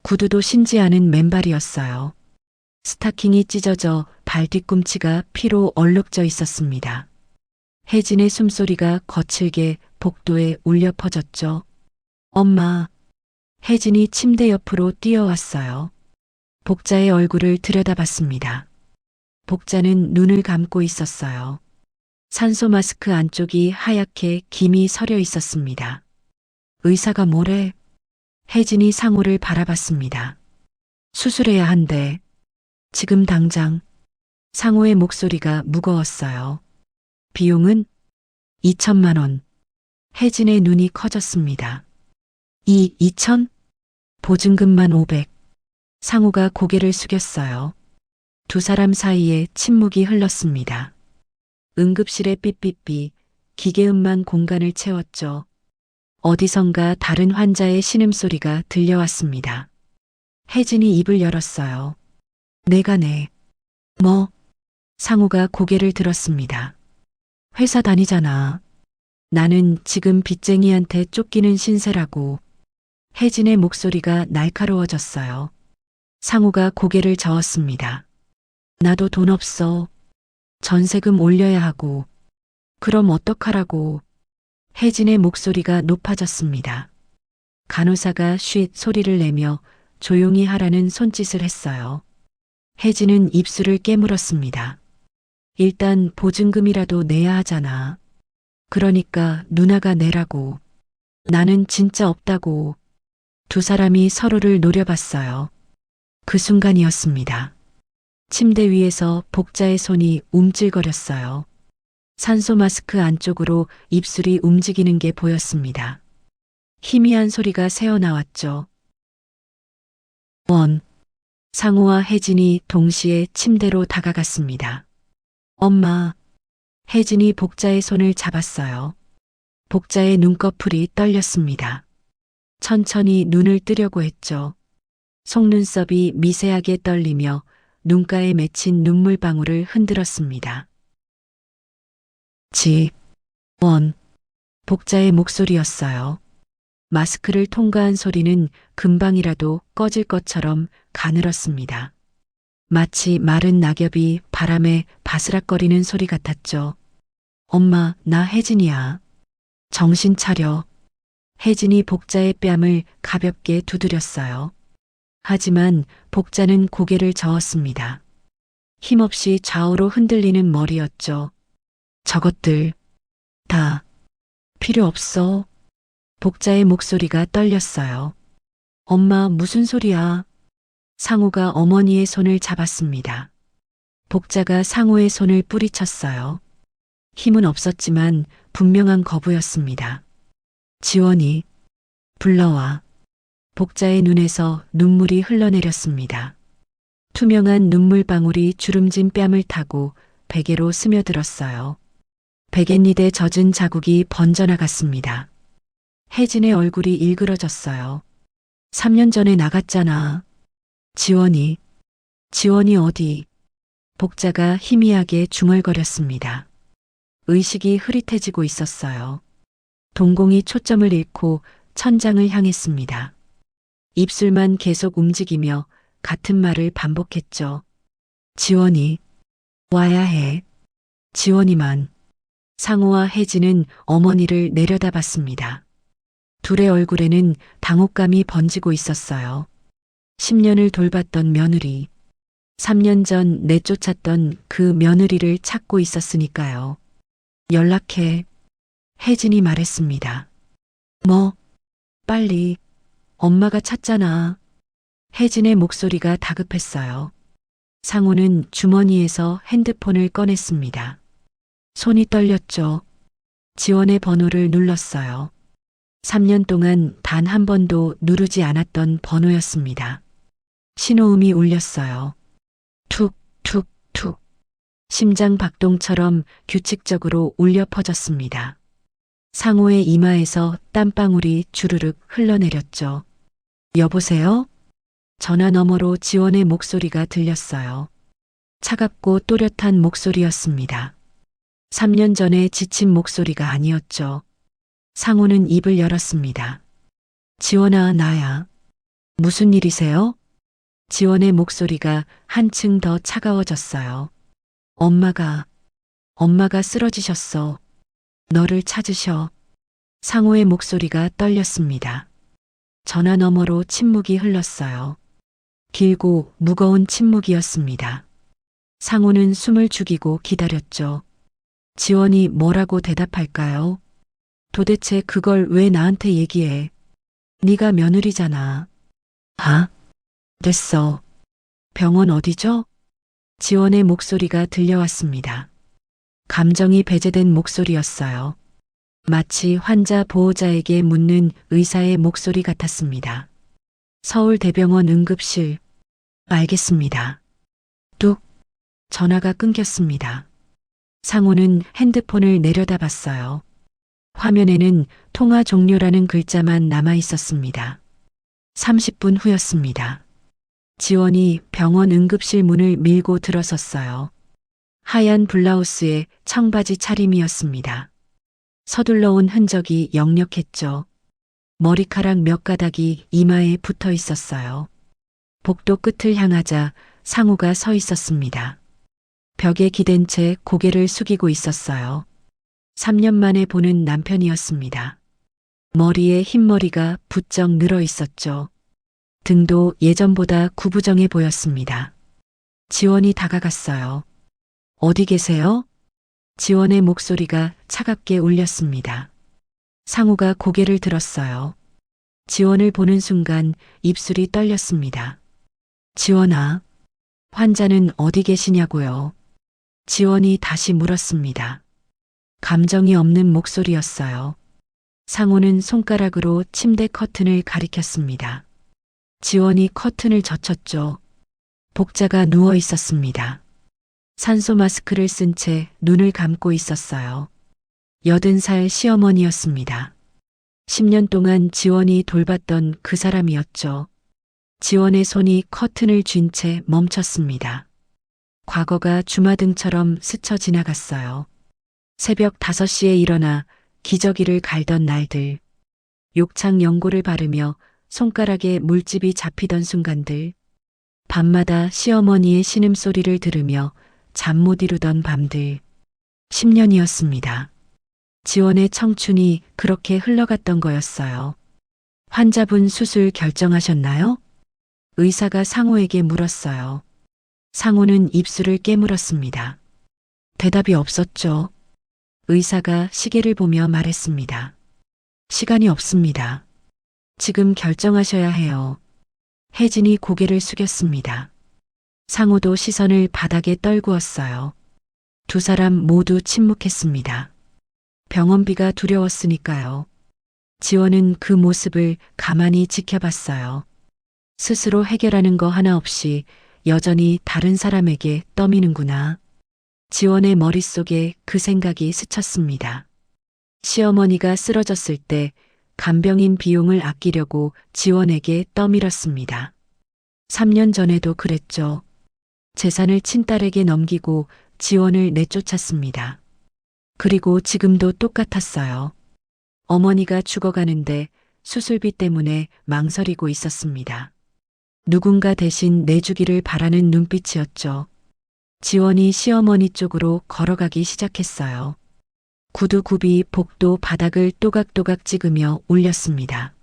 구두도 신지 않은 맨발이었어요. 스타킹이 찢어져 발 뒤꿈치가 피로 얼룩져 있었습니다. 혜진의 숨소리가 거칠게 복도에 울려 퍼졌죠. 엄마. 혜진이 침대 옆으로 뛰어왔어요. 복자의 얼굴을 들여다봤습니다. 복자는 눈을 감고 있었어요. 산소 마스크 안쪽이 하얗게 김이 서려 있었습니다. 의사가 뭐래? 혜진이 상우를 바라봤습니다. 수술해야 한대. 지금 당장. 상우의 목소리가 무거웠어요. 비용은 2천만 원. 혜진의 눈이 커졌습니다. 2천? 보증금만 500. 상우가 고개를 숙였어요. 두 사람 사이에 침묵이 흘렀습니다. 응급실의 삐삐삐, 기계음만 공간을 채웠죠. 어디선가 다른 환자의 신음소리가 들려왔습니다. 혜진이 입을 열었어요. 내가 내. 뭐? 상우가 고개를 들었습니다. 회사 다니잖아. 나는 지금 빚쟁이한테 쫓기는 신세라고. 혜진의 목소리가 날카로워졌어요. 상우가 고개를 저었습니다. 나도 돈 없어. 전세금 올려야 하고. 그럼 어떡하라고. 혜진의 목소리가 높아졌습니다. 간호사가 쉿 소리를 내며 조용히 하라는 손짓을 했어요. 혜진은 입술을 깨물었습니다. 일단 보증금이라도 내야 하잖아. 그러니까 누나가 내라고. 나는 진짜 없다고. 두 사람이 서로를 노려봤어요. 그 순간이었습니다. 침대 위에서 복자의 손이 움찔거렸어요. 산소 마스크 안쪽으로 입술이 움직이는 게 보였습니다. 희미한 소리가 새어나왔죠. 원. 상우와 혜진이 동시에 침대로 다가갔습니다. 엄마. 혜진이 복자의 손을 잡았어요. 복자의 눈꺼풀이 떨렸습니다. 천천히 눈을 뜨려고 했죠. 속눈썹이 미세하게 떨리며 눈가에 맺힌 눈물방울을 흔들었습니다. 지원. 복자의 목소리였어요. 마스크를 통과한 소리는 금방이라도 꺼질 것처럼 가늘었습니다. 마치 마른 낙엽이 바람에 바스락거리는 소리 같았죠. 엄마, 나 혜진이야. 정신 차려. 혜진이 복자의 뺨을 가볍게 두드렸어요. 하지만 복자는 고개를 저었습니다. 힘없이 좌우로 흔들리는 머리였죠. 저것들 다 필요 없어. 복자의 목소리가 떨렸어요. 엄마, 무슨 소리야? 상우가 어머니의 손을 잡았습니다. 복자가 상우의 손을 뿌리쳤어요. 힘은 없었지만 분명한 거부였습니다. 지원이 불러와. 복자의 눈에서 눈물이 흘러내렸습니다. 투명한 눈물방울이 주름진 뺨을 타고 베개로 스며들었어요. 베갯잎에 젖은 자국이 번져나갔습니다. 혜진의 얼굴이 일그러졌어요. 3년 전에 나갔잖아. 지원이 어디? 복자가 희미하게 중얼거렸습니다. 의식이 흐릿해지고 있었어요. 동공이 초점을 잃고 천장을 향했습니다. 입술만 계속 움직이며 같은 말을 반복했죠. 지원이 와야 해. 지원이만. 상우와 혜진은 어머니를 내려다봤습니다. 둘의 얼굴에는 당혹감이 번지고 있었어요. 10년을 돌봤던 며느리. 3년 전 내쫓았던 그 며느리를 찾고 있었으니까요. 연락해. 혜진이 말했습니다. 뭐? 빨리. 엄마가 찾잖아. 혜진의 목소리가 다급했어요. 상우는 주머니에서 핸드폰을 꺼냈습니다. 손이 떨렸죠. 지원의 번호를 눌렀어요. 3년 동안 단 한 번도 누르지 않았던 번호였습니다. 신호음이 울렸어요. 툭, 툭, 툭. 심장 박동처럼 규칙적으로 울려 퍼졌습니다. 상우의 이마에서 땀방울이 주르륵 흘러내렸죠. 여보세요? 전화 너머로 지원의 목소리가 들렸어요. 차갑고 또렷한 목소리였습니다. 3년 전에 지친 목소리가 아니었죠. 상우는 입을 열었습니다. 지원아, 나야. 무슨 일이세요? 지원의 목소리가 한층 더 차가워졌어요. 엄마가 쓰러지셨어. 너를 찾으셔. 상우의 목소리가 떨렸습니다. 전화 너머로 침묵이 흘렀어요. 길고 무거운 침묵이었습니다. 상우는 숨을 죽이고 기다렸죠. 지원이 뭐라고 대답할까요? 도대체 그걸 왜 나한테 얘기해? 네가 며느리잖아. 아, 됐어. 병원 어디죠? 지원의 목소리가 들려왔습니다. 감정이 배제된 목소리였어요. 마치 환자 보호자에게 묻는 의사의 목소리 같았습니다. 서울대병원 응급실. 알겠습니다. 뚝. 전화가 끊겼습니다. 상우는 핸드폰을 내려다봤어요. 화면에는 통화 종료라는 글자만 남아 있었습니다. 30분 후였습니다. 지원이 병원 응급실 문을 밀고 들어섰어요. 하얀 블라우스에 청바지 차림이었습니다. 서둘러 온 흔적이 역력했죠. 머리카락 몇 가닥이 이마에 붙어 있었어요. 복도 끝을 향하자 상우가 서 있었습니다. 벽에 기댄 채 고개를 숙이고 있었어요. 3년 만에 보는 남편이었습니다. 머리에 흰머리가 부쩍 늘어 있었죠. 등도 예전보다 구부정해 보였습니다. 지원이 다가갔어요. 어디 계세요? 지원의 목소리가 차갑게 울렸습니다. 상우가 고개를 들었어요. 지원을 보는 순간 입술이 떨렸습니다. 지원아, 환자는 어디 계시냐고요? 지원이 다시 물었습니다. 감정이 없는 목소리였어요. 상우는 손가락으로 침대 커튼을 가리켰습니다. 지원이 커튼을 젖혔죠. 복자가 누워 있었습니다. 산소 마스크를 쓴 채 눈을 감고 있었어요. 80살 시어머니였습니다. 10년 동안 지원이 돌봤던 그 사람이었죠. 지원의 손이 커튼을 쥔 채 멈췄습니다. 과거가 주마등처럼 스쳐 지나갔어요. 새벽 5시에 일어나 기저귀를 갈던 날들, 욕창 연고를 바르며 손가락에 물집이 잡히던 순간들, 밤마다 시어머니의 신음소리를 들으며 잠 못 이루던 밤들, 10년이었습니다. 지원의 청춘이 그렇게 흘러갔던 거였어요. 환자분 수술 결정하셨나요? 의사가 상호에게 물었어요. 상호는 입술을 깨물었습니다. 대답이 없었죠. 의사가 시계를 보며 말했습니다. 시간이 없습니다. 지금 결정하셔야 해요. 혜진이 고개를 숙였습니다. 상호도 시선을 바닥에 떨구었어요. 두 사람 모두 침묵했습니다. 병원비가 두려웠으니까요. 지원은 그 모습을 가만히 지켜봤어요. 스스로 해결하는 거 하나 없이 여전히 다른 사람에게 떠미는구나. 지원의 머릿속에 그 생각이 스쳤습니다. 시어머니가 쓰러졌을 때 간병인 비용을 아끼려고 지원에게 떠밀었습니다. 3년 전에도 그랬죠. 재산을 친딸에게 넘기고 지원을 내쫓았습니다. 그리고 지금도 똑같았어요. 어머니가 죽어가는데 수술비 때문에 망설이고 있었습니다. 누군가 대신 내주기를 바라는 눈빛이었죠. 지원이 시어머니 쪽으로 걸어가기 시작했어요. 구두 굽이 복도 바닥을 또각또각 찍으며 울렸습니다.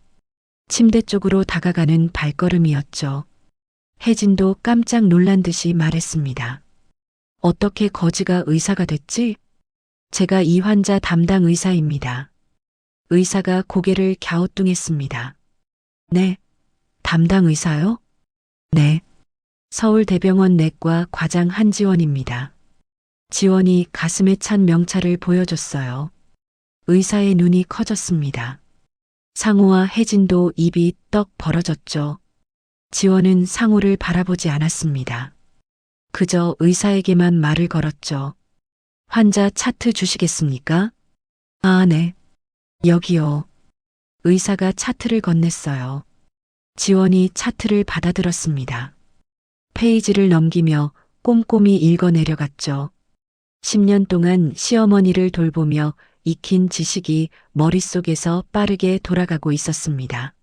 침대 쪽으로 다가가는 발걸음이었죠. 혜진도 깜짝 놀란 듯이 말했습니다. 어떻게 거지가 의사가 됐지? 제가 이 환자 담당 의사입니다. 의사가 고개를 갸우뚱했습니다. 네, 담당 의사요? 네, 서울대병원 내과 과장 한지원입니다. 지원이 가슴에 찬 명찰을 보여줬어요. 의사의 눈이 커졌습니다. 상호와 혜진도 입이 떡 벌어졌죠. 지원은 상호를 바라보지 않았습니다. 그저 의사에게만 말을 걸었죠. 환자 차트 주시겠습니까? 아, 네. 여기요. 의사가 차트를 건넸어요. 지원이 차트를 받아들었습니다. 페이지를 넘기며 꼼꼼히 읽어 내려갔죠. 10년 동안 시어머니를 돌보며 익힌 지식이 머릿속에서 빠르게 돌아가고 있었습니다.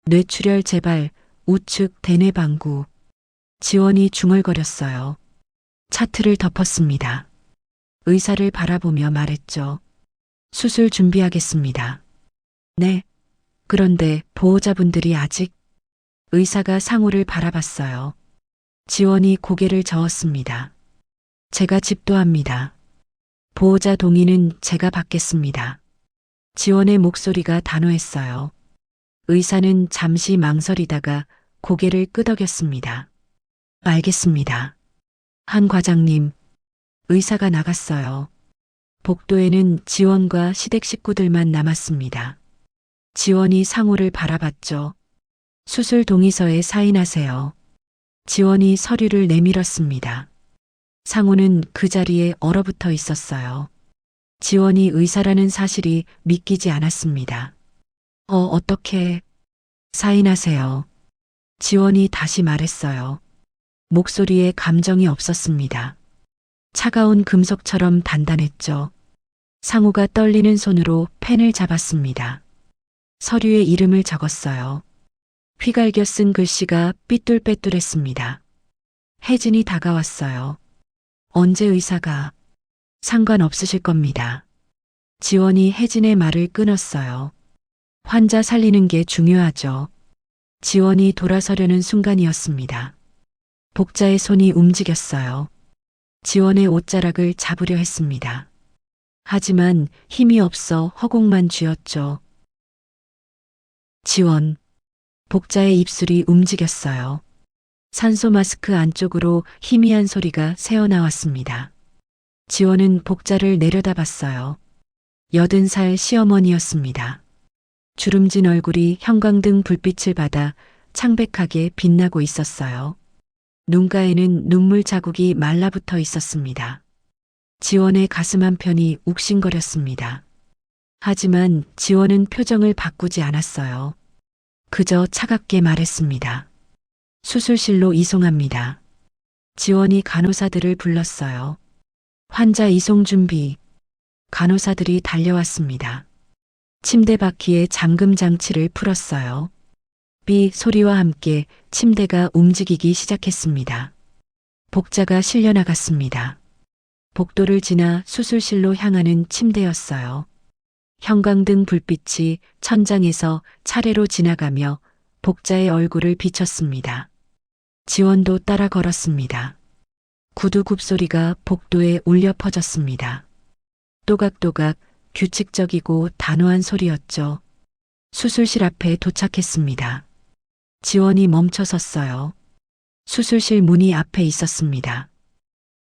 뇌출혈 재발, 우측 대뇌방구. 지원이 중얼거렸어요. 차트를 덮었습니다. 의사를 바라보며 말했죠. 수술 준비하겠습니다. 네. 그런데 보호자분들이 아직. 의사가 상호를 바라봤어요. 지원이 고개를 저었습니다. 제가 집도합니다. 보호자 동의는 제가 받겠습니다. 지원의 목소리가 단호했어요. 의사는 잠시 망설이다가 고개를 끄덕였습니다. 알겠습니다. 한 과장님, 의사가 나갔어요. 복도에는 지원과 시댁 식구들만 남았습니다. 지원이 상호를 바라봤죠. 수술 동의서에 사인하세요. 지원이 서류를 내밀었습니다. 상호는 그 자리에 얼어붙어 있었어요. 지원이 의사라는 사실이 믿기지 않았습니다. 어떻게 사인하세요. 지원이 다시 말했어요. 목소리에 감정이 없었습니다. 차가운 금속처럼 단단했죠. 상호가 떨리는 손으로 펜을 잡았습니다. 서류에 이름을 적었어요. 휘갈겨 쓴 글씨가 삐뚤빼뚤했습니다. 혜진이 다가왔어요. 언제 의사가? 상관없으실 겁니다. 지원이 혜진의 말을 끊었어요. 환자 살리는 게 중요하죠. 지원이 돌아서려는 순간이었습니다. 복자의 손이 움직였어요. 지원의 옷자락을 잡으려 했습니다. 하지만 힘이 없어 허공만 쥐었죠. 지원. 복자의 입술이 움직였어요. 산소 마스크 안쪽으로 희미한 소리가 새어나왔습니다. 지원은 복자를 내려다봤어요. 80살 시어머니였습니다. 주름진 얼굴이 형광등 불빛을 받아 창백하게 빛나고 있었어요. 눈가에는 눈물 자국이 말라붙어 있었습니다. 지원의 가슴 한편이 욱신거렸습니다. 하지만 지원은 표정을 바꾸지 않았어요. 그저 차갑게 말했습니다. 수술실로 이송합니다. 지원이 간호사들을 불렀어요. 환자 이송 준비. 간호사들이 달려왔습니다. 침대 바퀴에 잠금 장치를 풀었어요. 삐 소리와 함께 침대가 움직이기 시작했습니다. 복자가 실려나갔습니다. 복도를 지나 수술실로 향하는 침대였어요. 형광등 불빛이 천장에서 차례로 지나가며 복자의 얼굴을 비쳤습니다. 지원도 따라 걸었습니다. 구두 굽소리가 복도에 울려 퍼졌습니다. 또각또각 규칙적이고 단호한 소리였죠. 수술실 앞에 도착했습니다. 지원이 멈춰 섰어요. 수술실 문이 앞에 있었습니다.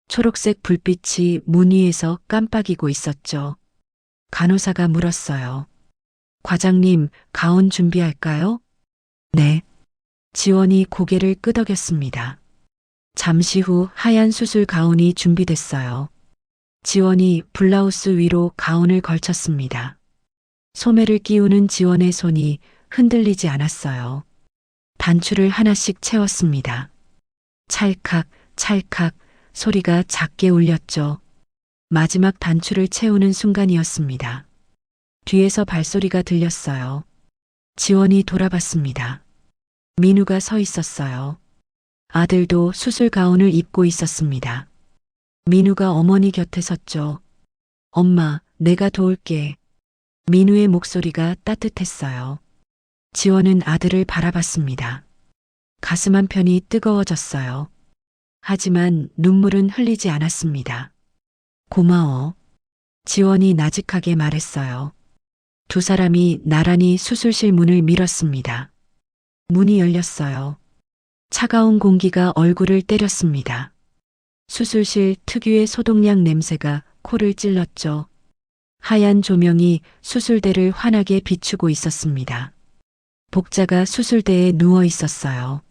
초록색 불빛이 문 위에서 깜빡이고 있었죠. 간호사가 물었어요. 과장님, 가운 준비할까요? 네. 지원이 고개를 끄덕였습니다. 잠시 후 하얀 수술 가운이 준비됐어요. 지원이 블라우스 위로 가운을 걸쳤습니다. 소매를 끼우는 지원의 손이 흔들리지 않았어요. 단추를 하나씩 채웠습니다. 찰칵, 찰칵 소리가 작게 울렸죠. 마지막 단추를 채우는 순간이었습니다. 뒤에서 발소리가 들렸어요. 지원이 돌아봤습니다. 민우가 서 있었어요. 아들도 수술 가운을 입고 있었습니다. 민우가 어머니 곁에 섰죠. 엄마, 내가 도울게. 민우의 목소리가 따뜻했어요. 지원은 아들을 바라봤습니다. 가슴 한편이 뜨거워졌어요. 하지만 눈물은 흘리지 않았습니다. 고마워. 지원이 나직하게 말했어요. 두 사람이 나란히 수술실 문을 밀었습니다. 문이 열렸어요. 차가운 공기가 얼굴을 때렸습니다. 수술실 특유의 소독약 냄새가 코를 찔렀죠. 하얀 조명이 수술대를 환하게 비추고 있었습니다. 복자가 수술대에 누워 있었어요.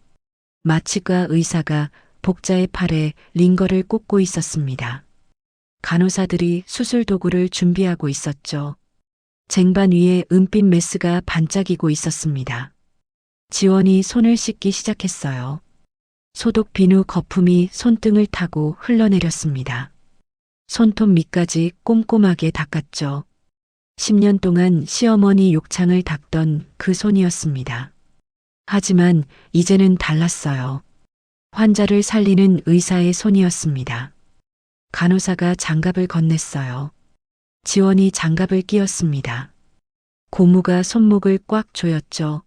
마취과 의사가 복자의 팔에 링거를 꽂고 있었습니다. 간호사들이 수술 도구를 준비하고 있었죠. 쟁반 위에 은빛 메스가 반짝이고 있었습니다. 지원이 손을 씻기 시작했어요. 소독 비누 거품이 손등을 타고 흘러내렸습니다. 손톱 밑까지 꼼꼼하게 닦았죠. 10년 동안 시어머니 욕창을 닦던 그 손이었습니다. 하지만 이제는 달랐어요. 환자를 살리는 의사의 손이었습니다. 간호사가 장갑을 건넸어요. 지원이 장갑을 끼웠습니다. 고무가 손목을 꽉 조였죠.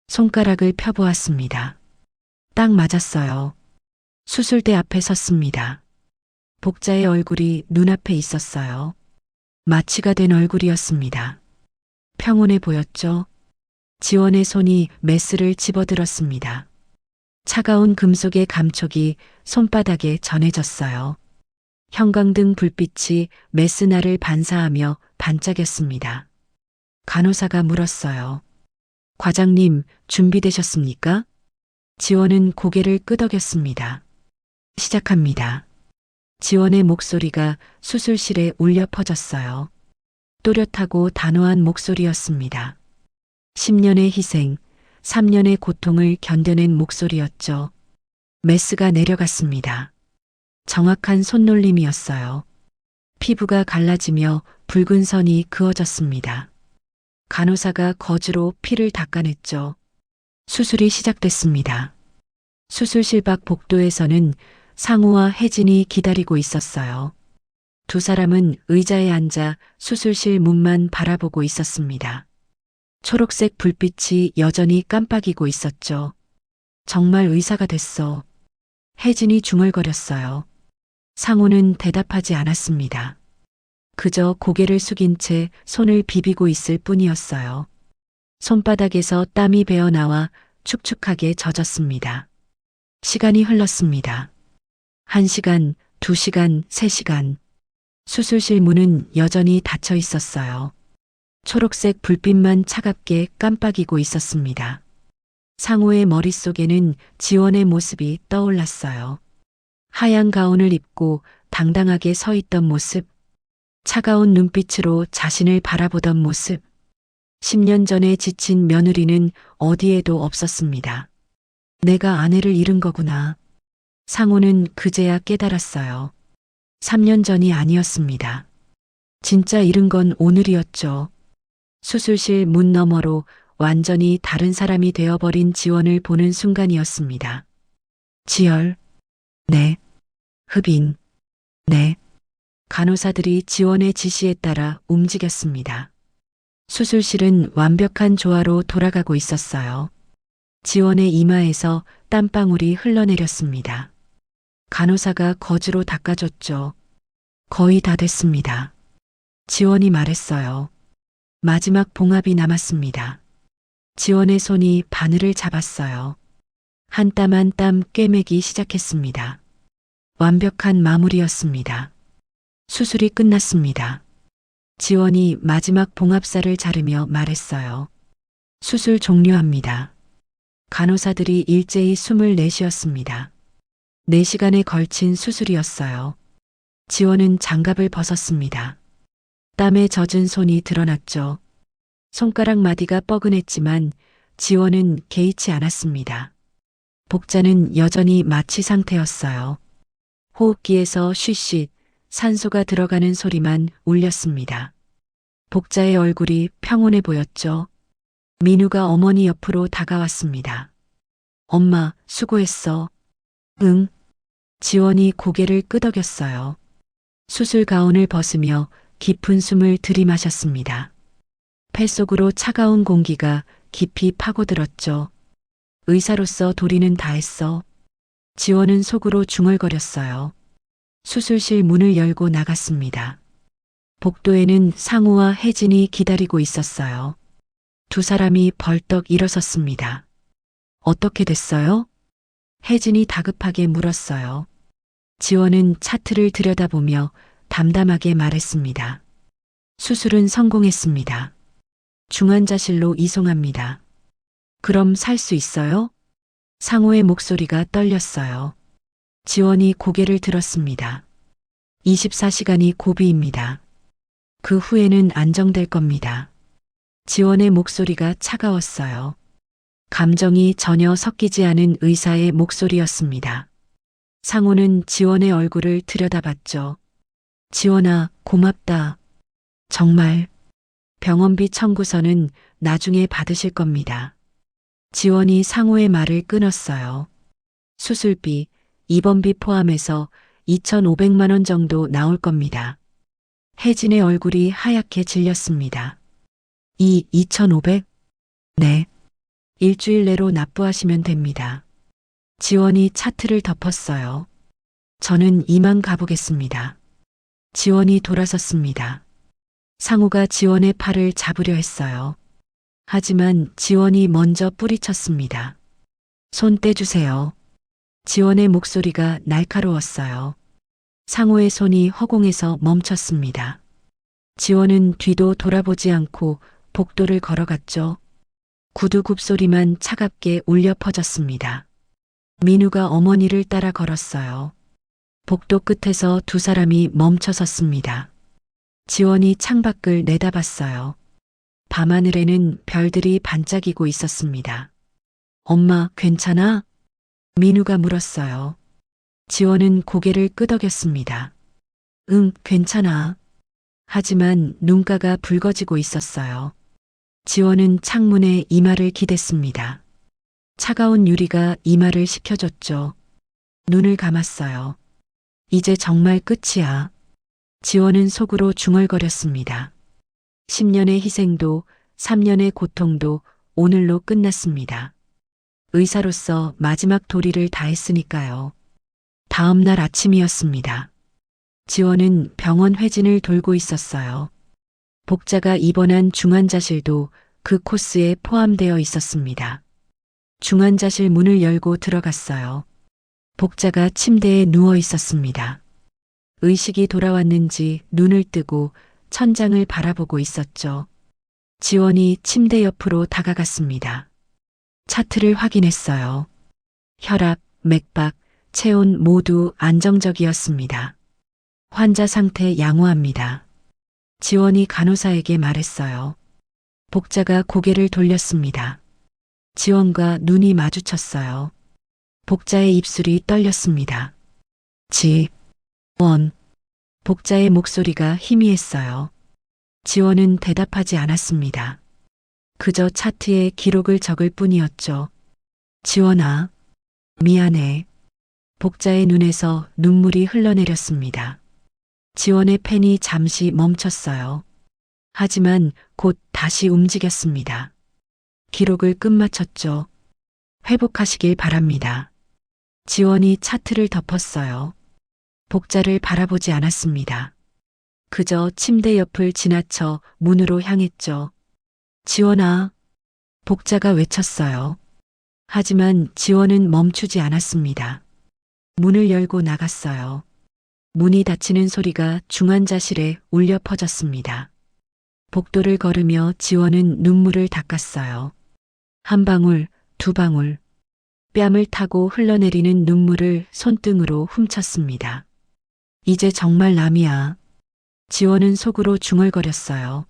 손가락을 펴보았습니다. 딱 맞았어요. 수술대 앞에 섰습니다. 복자의 얼굴이 눈앞에 있었어요. 마취가 된 얼굴이었습니다. 평온해 보였죠. 지원의 손이 메스를 집어들었습니다. 차가운 금속의 감촉이 손바닥에 전해졌어요. 형광등 불빛이 메스날을 반사하며 반짝였습니다. 간호사가 물었어요. 과장님, 준비되셨습니까? 지원은 고개를 끄덕였습니다. 시작합니다. 지원의 목소리가 수술실에 울려 퍼졌어요. 또렷하고 단호한 목소리였습니다. 10년의 희생, 3년의 고통을 견뎌낸 목소리였죠. 메스가 내려갔습니다. 정확한 손놀림이었어요. 피부가 갈라지며 붉은 선이 그어졌습니다. 간호사가 거즈로 피를 닦아냈죠. 수술이 시작됐습니다. 수술실 밖 복도에서는 상우와 혜진이 기다리고 있었어요. 두 사람은 의자에 앉아 수술실 문만 바라보고 있었습니다. 초록색 불빛이 여전히 깜빡이고 있었죠. 정말 의사가 됐어. 혜진이 중얼거렸어요. 상우는 대답하지 않았습니다. 그저 고개를 숙인 채 손을 비비고 있을 뿐이었어요. 손바닥에서 땀이 배어나와 축축하게 젖었습니다. 시간이 흘렀습니다. 1시간, 2시간, 3시간. 수술실 문은 여전히 닫혀 있었어요. 초록색 불빛만 차갑게 깜빡이고 있었습니다. 상호의 머릿속에는 지원의 모습이 떠올랐어요. 하얀 가운을 입고 당당하게 서 있던 모습, 차가운 눈빛으로 자신을 바라보던 모습. 10년 전에 지친 며느리는 어디에도 없었습니다. 내가 아내를 잃은 거구나. 상호는 그제야 깨달았어요. 3년 전이 아니었습니다. 진짜 잃은 건 오늘이었죠. 수술실 문 너머로 완전히 다른 사람이 되어버린 지원을 보는 순간이었습니다. 지열, 네. 흡인, 네. 간호사들이 지원의 지시에 따라 움직였습니다. 수술실은 완벽한 조화로 돌아가고 있었어요. 지원의 이마에서 땀방울이 흘러내렸습니다. 간호사가 거즈로 닦아줬죠. 거의 다 됐습니다. 지원이 말했어요. 마지막 봉합이 남았습니다. 지원의 손이 바늘을 잡았어요. 한 땀 한 땀 꿰매기 시작했습니다. 완벽한 마무리였습니다. 수술이 끝났습니다. 지원이 마지막 봉합살을 자르며 말했어요. 수술 종료합니다. 간호사들이 일제히 숨을 내쉬었습니다. 4시간에 걸친 수술이었어요. 지원은 장갑을 벗었습니다. 땀에 젖은 손이 드러났죠. 손가락 마디가 뻐근했지만 지원은 개의치 않았습니다. 복자는 여전히 마취 상태였어요. 호흡기에서 쉬쉿 산소가 들어가는 소리만 울렸습니다. 복자의 얼굴이 평온해 보였죠. 민우가 어머니 옆으로 다가왔습니다. 엄마, 수고했어. 응. 지원이 고개를 끄덕였어요. 수술 가운을 벗으며 깊은 숨을 들이마셨습니다. 폐 속으로 차가운 공기가 깊이 파고들었죠. 의사로서 도리는 다 했어. 지원은 속으로 중얼거렸어요. 수술실 문을 열고 나갔습니다. 복도에는 상우와 혜진이 기다리고 있었어요. 두 사람이 벌떡 일어섰습니다. 어떻게 됐어요? 혜진이 다급하게 물었어요. 지원은 차트를 들여다보며 담담하게 말했습니다. 수술은 성공했습니다. 중환자실로 이송합니다. 그럼 살 수 있어요? 상호의 목소리가 떨렸어요. 지원이 고개를 들었습니다. 24시간이 고비입니다. 그 후에는 안정될 겁니다. 지원의 목소리가 차가웠어요. 감정이 전혀 섞이지 않은 의사의 목소리였습니다. 상호는 지원의 얼굴을 들여다봤죠. 지원아, 고맙다. 정말. 병원비 청구서는 나중에 받으실 겁니다. 지원이 상호의 말을 끊었어요. 수술비, 입원비 포함해서 2,500만 원 정도 나올 겁니다. 혜진의 얼굴이 하얗게 질렸습니다. 2,500? 네. 일주일 내로 납부하시면 됩니다. 지원이 차트를 덮었어요. 저는 이만 가보겠습니다. 지원이 돌아섰습니다. 상우가 지원의 팔을 잡으려 했어요. 하지만 지원이 먼저 뿌리쳤습니다. 손 떼주세요. 지원의 목소리가 날카로웠어요. 상우의 손이 허공에서 멈췄습니다. 지원은 뒤도 돌아보지 않고 복도를 걸어갔죠. 구두 굽소리만 차갑게 울려 퍼졌습니다. 민우가 어머니를 따라 걸었어요. 복도 끝에서 두 사람이 멈춰 섰습니다. 지원이 창밖을 내다봤어요. 밤하늘에는 별들이 반짝이고 있었습니다. 엄마, 괜찮아? 민우가 물었어요. 지원은 고개를 끄덕였습니다. 응, 괜찮아. 하지만 눈가가 붉어지고 있었어요. 지원은 창문에 이마를 기댔습니다. 차가운 유리가 이마를 식혀줬죠. 눈을 감았어요. 이제 정말 끝이야. 지원은 속으로 중얼거렸습니다. 10년의 희생도 3년의 고통도 오늘로 끝났습니다. 의사로서 마지막 도리를 다했으니까요. 다음 날 아침이었습니다. 지원은 병원 회진을 돌고 있었어요. 복자가 입원한 중환자실도 그 코스에 포함되어 있었습니다. 중환자실 문을 열고 들어갔어요. 복자가 침대에 누워 있었습니다. 의식이 돌아왔는지 눈을 뜨고 천장을 바라보고 있었죠. 지원이 침대 옆으로 다가갔습니다. 차트를 확인했어요. 혈압, 맥박, 체온 모두 안정적이었습니다. 환자 상태 양호합니다. 지원이 간호사에게 말했어요. 복자가 고개를 돌렸습니다. 지원과 눈이 마주쳤어요. 복자의 입술이 떨렸습니다. 지원. 복자의 목소리가 희미했어요. 지원은 대답하지 않았습니다. 그저 차트에 기록을 적을 뿐이었죠. 지원아, 미안해. 복자의 눈에서 눈물이 흘러내렸습니다. 지원의 펜이 잠시 멈췄어요. 하지만 곧 다시 움직였습니다. 기록을 끝마쳤죠. 회복하시길 바랍니다. 지원이 차트를 덮었어요. 복자를 바라보지 않았습니다. 그저 침대 옆을 지나쳐 문으로 향했죠. 지원아, 복자가 외쳤어요. 하지만 지원은 멈추지 않았습니다. 문을 열고 나갔어요. 문이 닫히는 소리가 중환자실에 울려 퍼졌습니다. 복도를 걸으며 지원은 눈물을 닦았어요. 한 방울, 두 방울. 뺨을 타고 흘러내리는 눈물을 손등으로 훔쳤습니다. 이제 정말 남이야. 지원은 속으로 중얼거렸어요.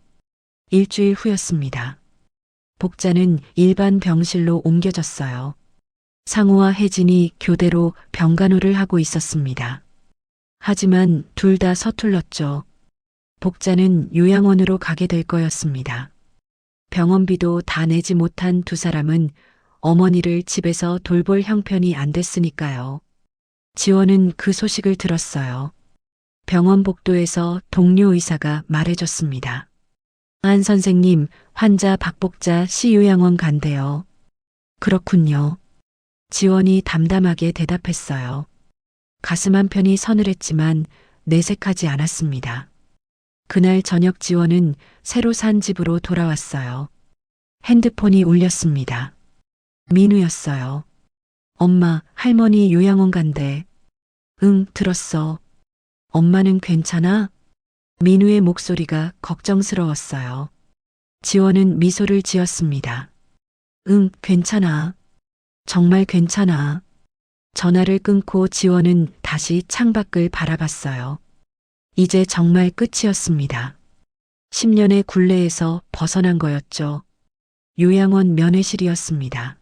일주일 후였습니다. 복자는 일반 병실로 옮겨졌어요. 상우와 혜진이 교대로 병간호를 하고 있었습니다. 하지만 둘 다 서툴렀죠. 복자는 요양원으로 가게 될 거였습니다. 병원비도 다 내지 못한 두 사람은 어머니를 집에서 돌볼 형편이 안 됐으니까요. 지원은 그 소식을 들었어요. 병원 복도에서 동료 의사가 말해줬습니다. 안 선생님, 환자 박복자 C요양원 간대요. 그렇군요. 지원이 담담하게 대답했어요. 가슴 한편이 서늘했지만 내색하지 않았습니다. 그날 저녁 지원은 새로 산 집으로 돌아왔어요. 핸드폰이 울렸습니다. 민우였어요. 엄마, 할머니 요양원 간대. 응, 들었어. 엄마는 괜찮아? 민우의 목소리가 걱정스러웠어요. 지원은 미소를 지었습니다. 응, 괜찮아. 정말 괜찮아. 전화를 끊고 지원은 다시 창밖을 바라봤어요. 이제 정말 끝이었습니다. 10년의 굴레에서 벗어난 거였죠. 요양원 면회실이었습니다.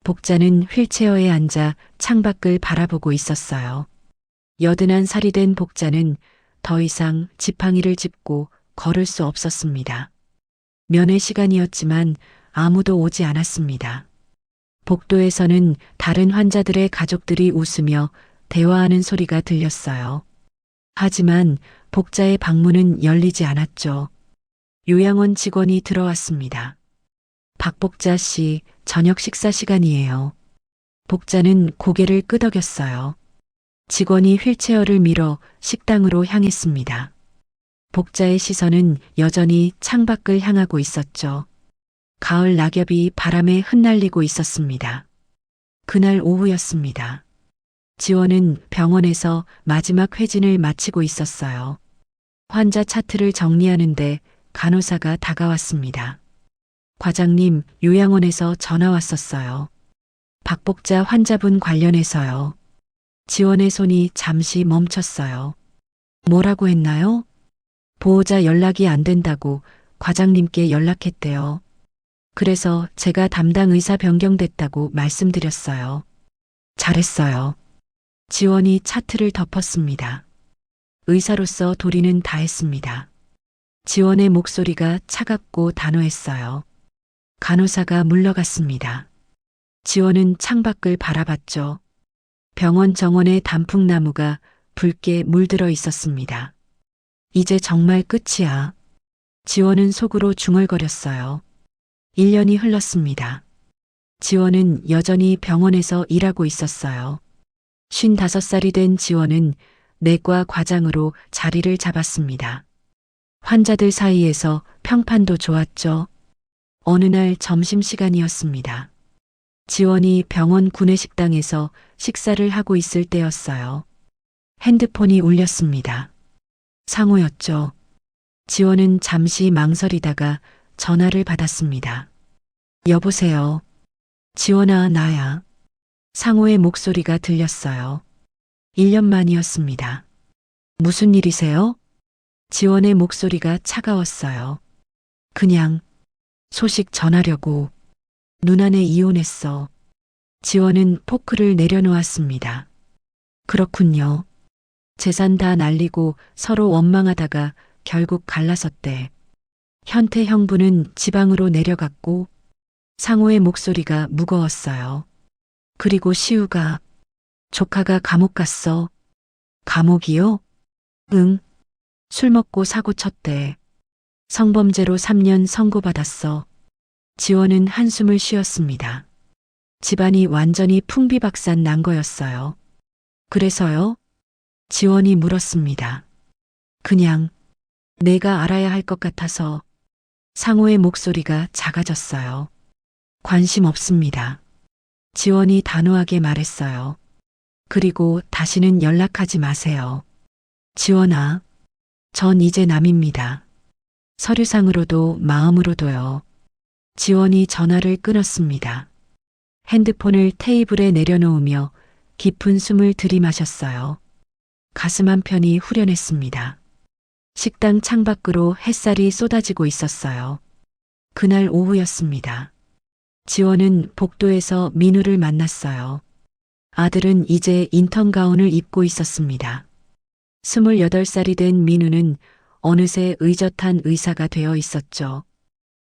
복자는 휠체어에 앉아 창밖을 바라보고 있었어요. 81살이 된 복자는 더 이상 지팡이를 짚고 걸을 수 없었습니다. 면회 시간이었지만 아무도 오지 않았습니다. 복도에서는 다른 환자들의 가족들이 웃으며 대화하는 소리가 들렸어요. 하지만 복자의 방문은 열리지 않았죠. 요양원 직원이 들어왔습니다. 박복자 씨, 저녁 식사 시간이에요. 복자는 고개를 끄덕였어요. 직원이 휠체어를 밀어 식당으로 향했습니다. 복자의 시선은 여전히 창밖을 향하고 있었죠. 가을 낙엽이 바람에 흩날리고 있었습니다. 그날 오후였습니다. 지원은 병원에서 마지막 회진을 마치고 있었어요. 환자 차트를 정리하는데 간호사가 다가왔습니다. 과장님, 요양원에서 전화 왔었어요. 박복자 환자분 관련해서요. 지원의 손이 잠시 멈췄어요. 뭐라고 했나요? 보호자 연락이 안 된다고 과장님께 연락했대요. 그래서 제가 담당 의사 변경됐다고 말씀드렸어요. 잘했어요. 지원이 차트를 덮었습니다. 의사로서 도리는 다 했습니다. 지원의 목소리가 차갑고 단호했어요. 간호사가 물러갔습니다. 지원은 창밖을 바라봤죠. 병원 정원의 단풍나무가 붉게 물들어 있었습니다. 이제 정말 끝이야. 지원은 속으로 중얼거렸어요. 1년이 흘렀습니다. 지원은 여전히 병원에서 일하고 있었어요. 55살이 된 지원은 내과 과장으로 자리를 잡았습니다. 환자들 사이에서 평판도 좋았죠. 어느 날 점심시간이었습니다. 지원이 병원 구내식당에서 식사를 하고 있을 때였어요. 핸드폰이 울렸습니다. 상호였죠. 지원은 잠시 망설이다가 전화를 받았습니다. 여보세요. 지원아, 나야. 상호의 목소리가 들렸어요. 1년 만이었습니다. 무슨 일이세요? 지원의 목소리가 차가웠어요. 그냥 소식 전하려고. 누나네 이혼했어. 지원은 포크를 내려놓았습니다. 그렇군요. 재산 다 날리고 서로 원망하다가 결국 갈라섰대. 현태 형부는 지방으로 내려갔고 상호의 목소리가 무거웠어요. 그리고 시우가 조카가 감옥 갔어. 감옥이요? 응. 술 먹고 사고 쳤대. 성범죄로 3년 선고받았어. 지원은 한숨을 쉬었습니다. 집안이 완전히 풍비박산 난 거였어요. 그래서요? 지원이 물었습니다. 그냥 내가 알아야 할 것 같아서. 상호의 목소리가 작아졌어요. 관심 없습니다. 지원이 단호하게 말했어요. 그리고 다시는 연락하지 마세요. 지원아, 전 이제 남입니다. 서류상으로도 마음으로도요. 지원이 전화를 끊었습니다. 핸드폰을 테이블에 내려놓으며 깊은 숨을 들이마셨어요. 가슴 한편이 후련했습니다. 식당 창밖으로 햇살이 쏟아지고 있었어요. 그날 오후였습니다. 지원은 복도에서 민우를 만났어요. 아들은 이제 인턴 가운을 입고 있었습니다. 28살이 된 민우는 어느새 의젓한 의사가 되어 있었죠.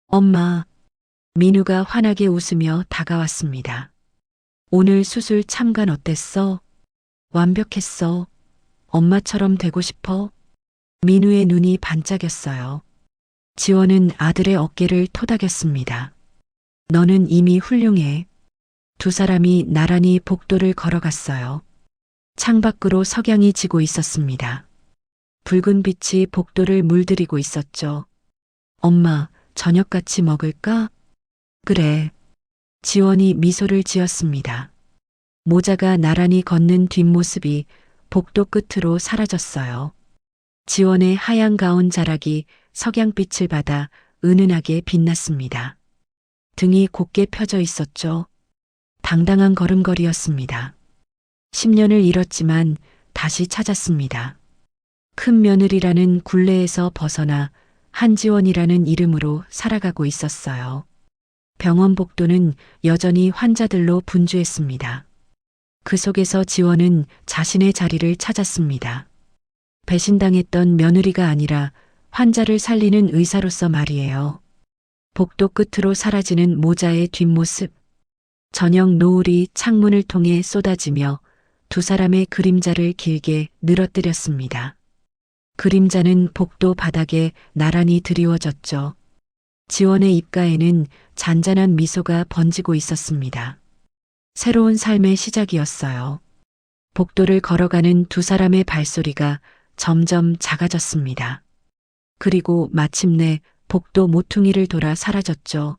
엄마, 민우가 환하게 웃으며 다가왔습니다. 오늘 수술 참관 어땠어? 완벽했어. 엄마처럼 되고 싶어? 민우의 눈이 반짝였어요. 지원은 아들의 어깨를 토닥였습니다. 너는 이미 훌륭해. 두 사람이 나란히 복도를 걸어갔어요. 창밖으로 석양이 지고 있었습니다. 붉은 빛이 복도를 물들이고 있었죠. 엄마, 저녁 같이 먹을까? 그래. 지원이 미소를 지었습니다. 모자가 나란히 걷는 뒷모습이 복도 끝으로 사라졌어요. 지원의 하얀 가운 자락이 석양빛을 받아 은은하게 빛났습니다. 등이 곧게 펴져 있었죠. 당당한 걸음걸이였습니다. 10년을 잃었지만 다시 찾았습니다. 큰 며느리라는 굴레에서 벗어나 한지원이라는 이름으로 살아가고 있었어요. 병원 복도는 여전히 환자들로 분주했습니다. 그 속에서 지원은 자신의 자리를 찾았습니다. 배신당했던 며느리가 아니라 환자를 살리는 의사로서 말이에요. 복도 끝으로 사라지는 모자의 뒷모습. 저녁 노을이 창문을 통해 쏟아지며 두 사람의 그림자를 길게 늘어뜨렸습니다. 그림자는 복도 바닥에 나란히 드리워졌죠. 지원의 입가에는 잔잔한 미소가 번지고 있었습니다. 새로운 삶의 시작이었어요. 복도를 걸어가는 두 사람의 발소리가 점점 작아졌습니다. 그리고 마침내 복도 모퉁이를 돌아 사라졌죠.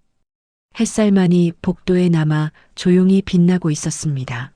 햇살만이 복도에 남아 조용히 빛나고 있었습니다.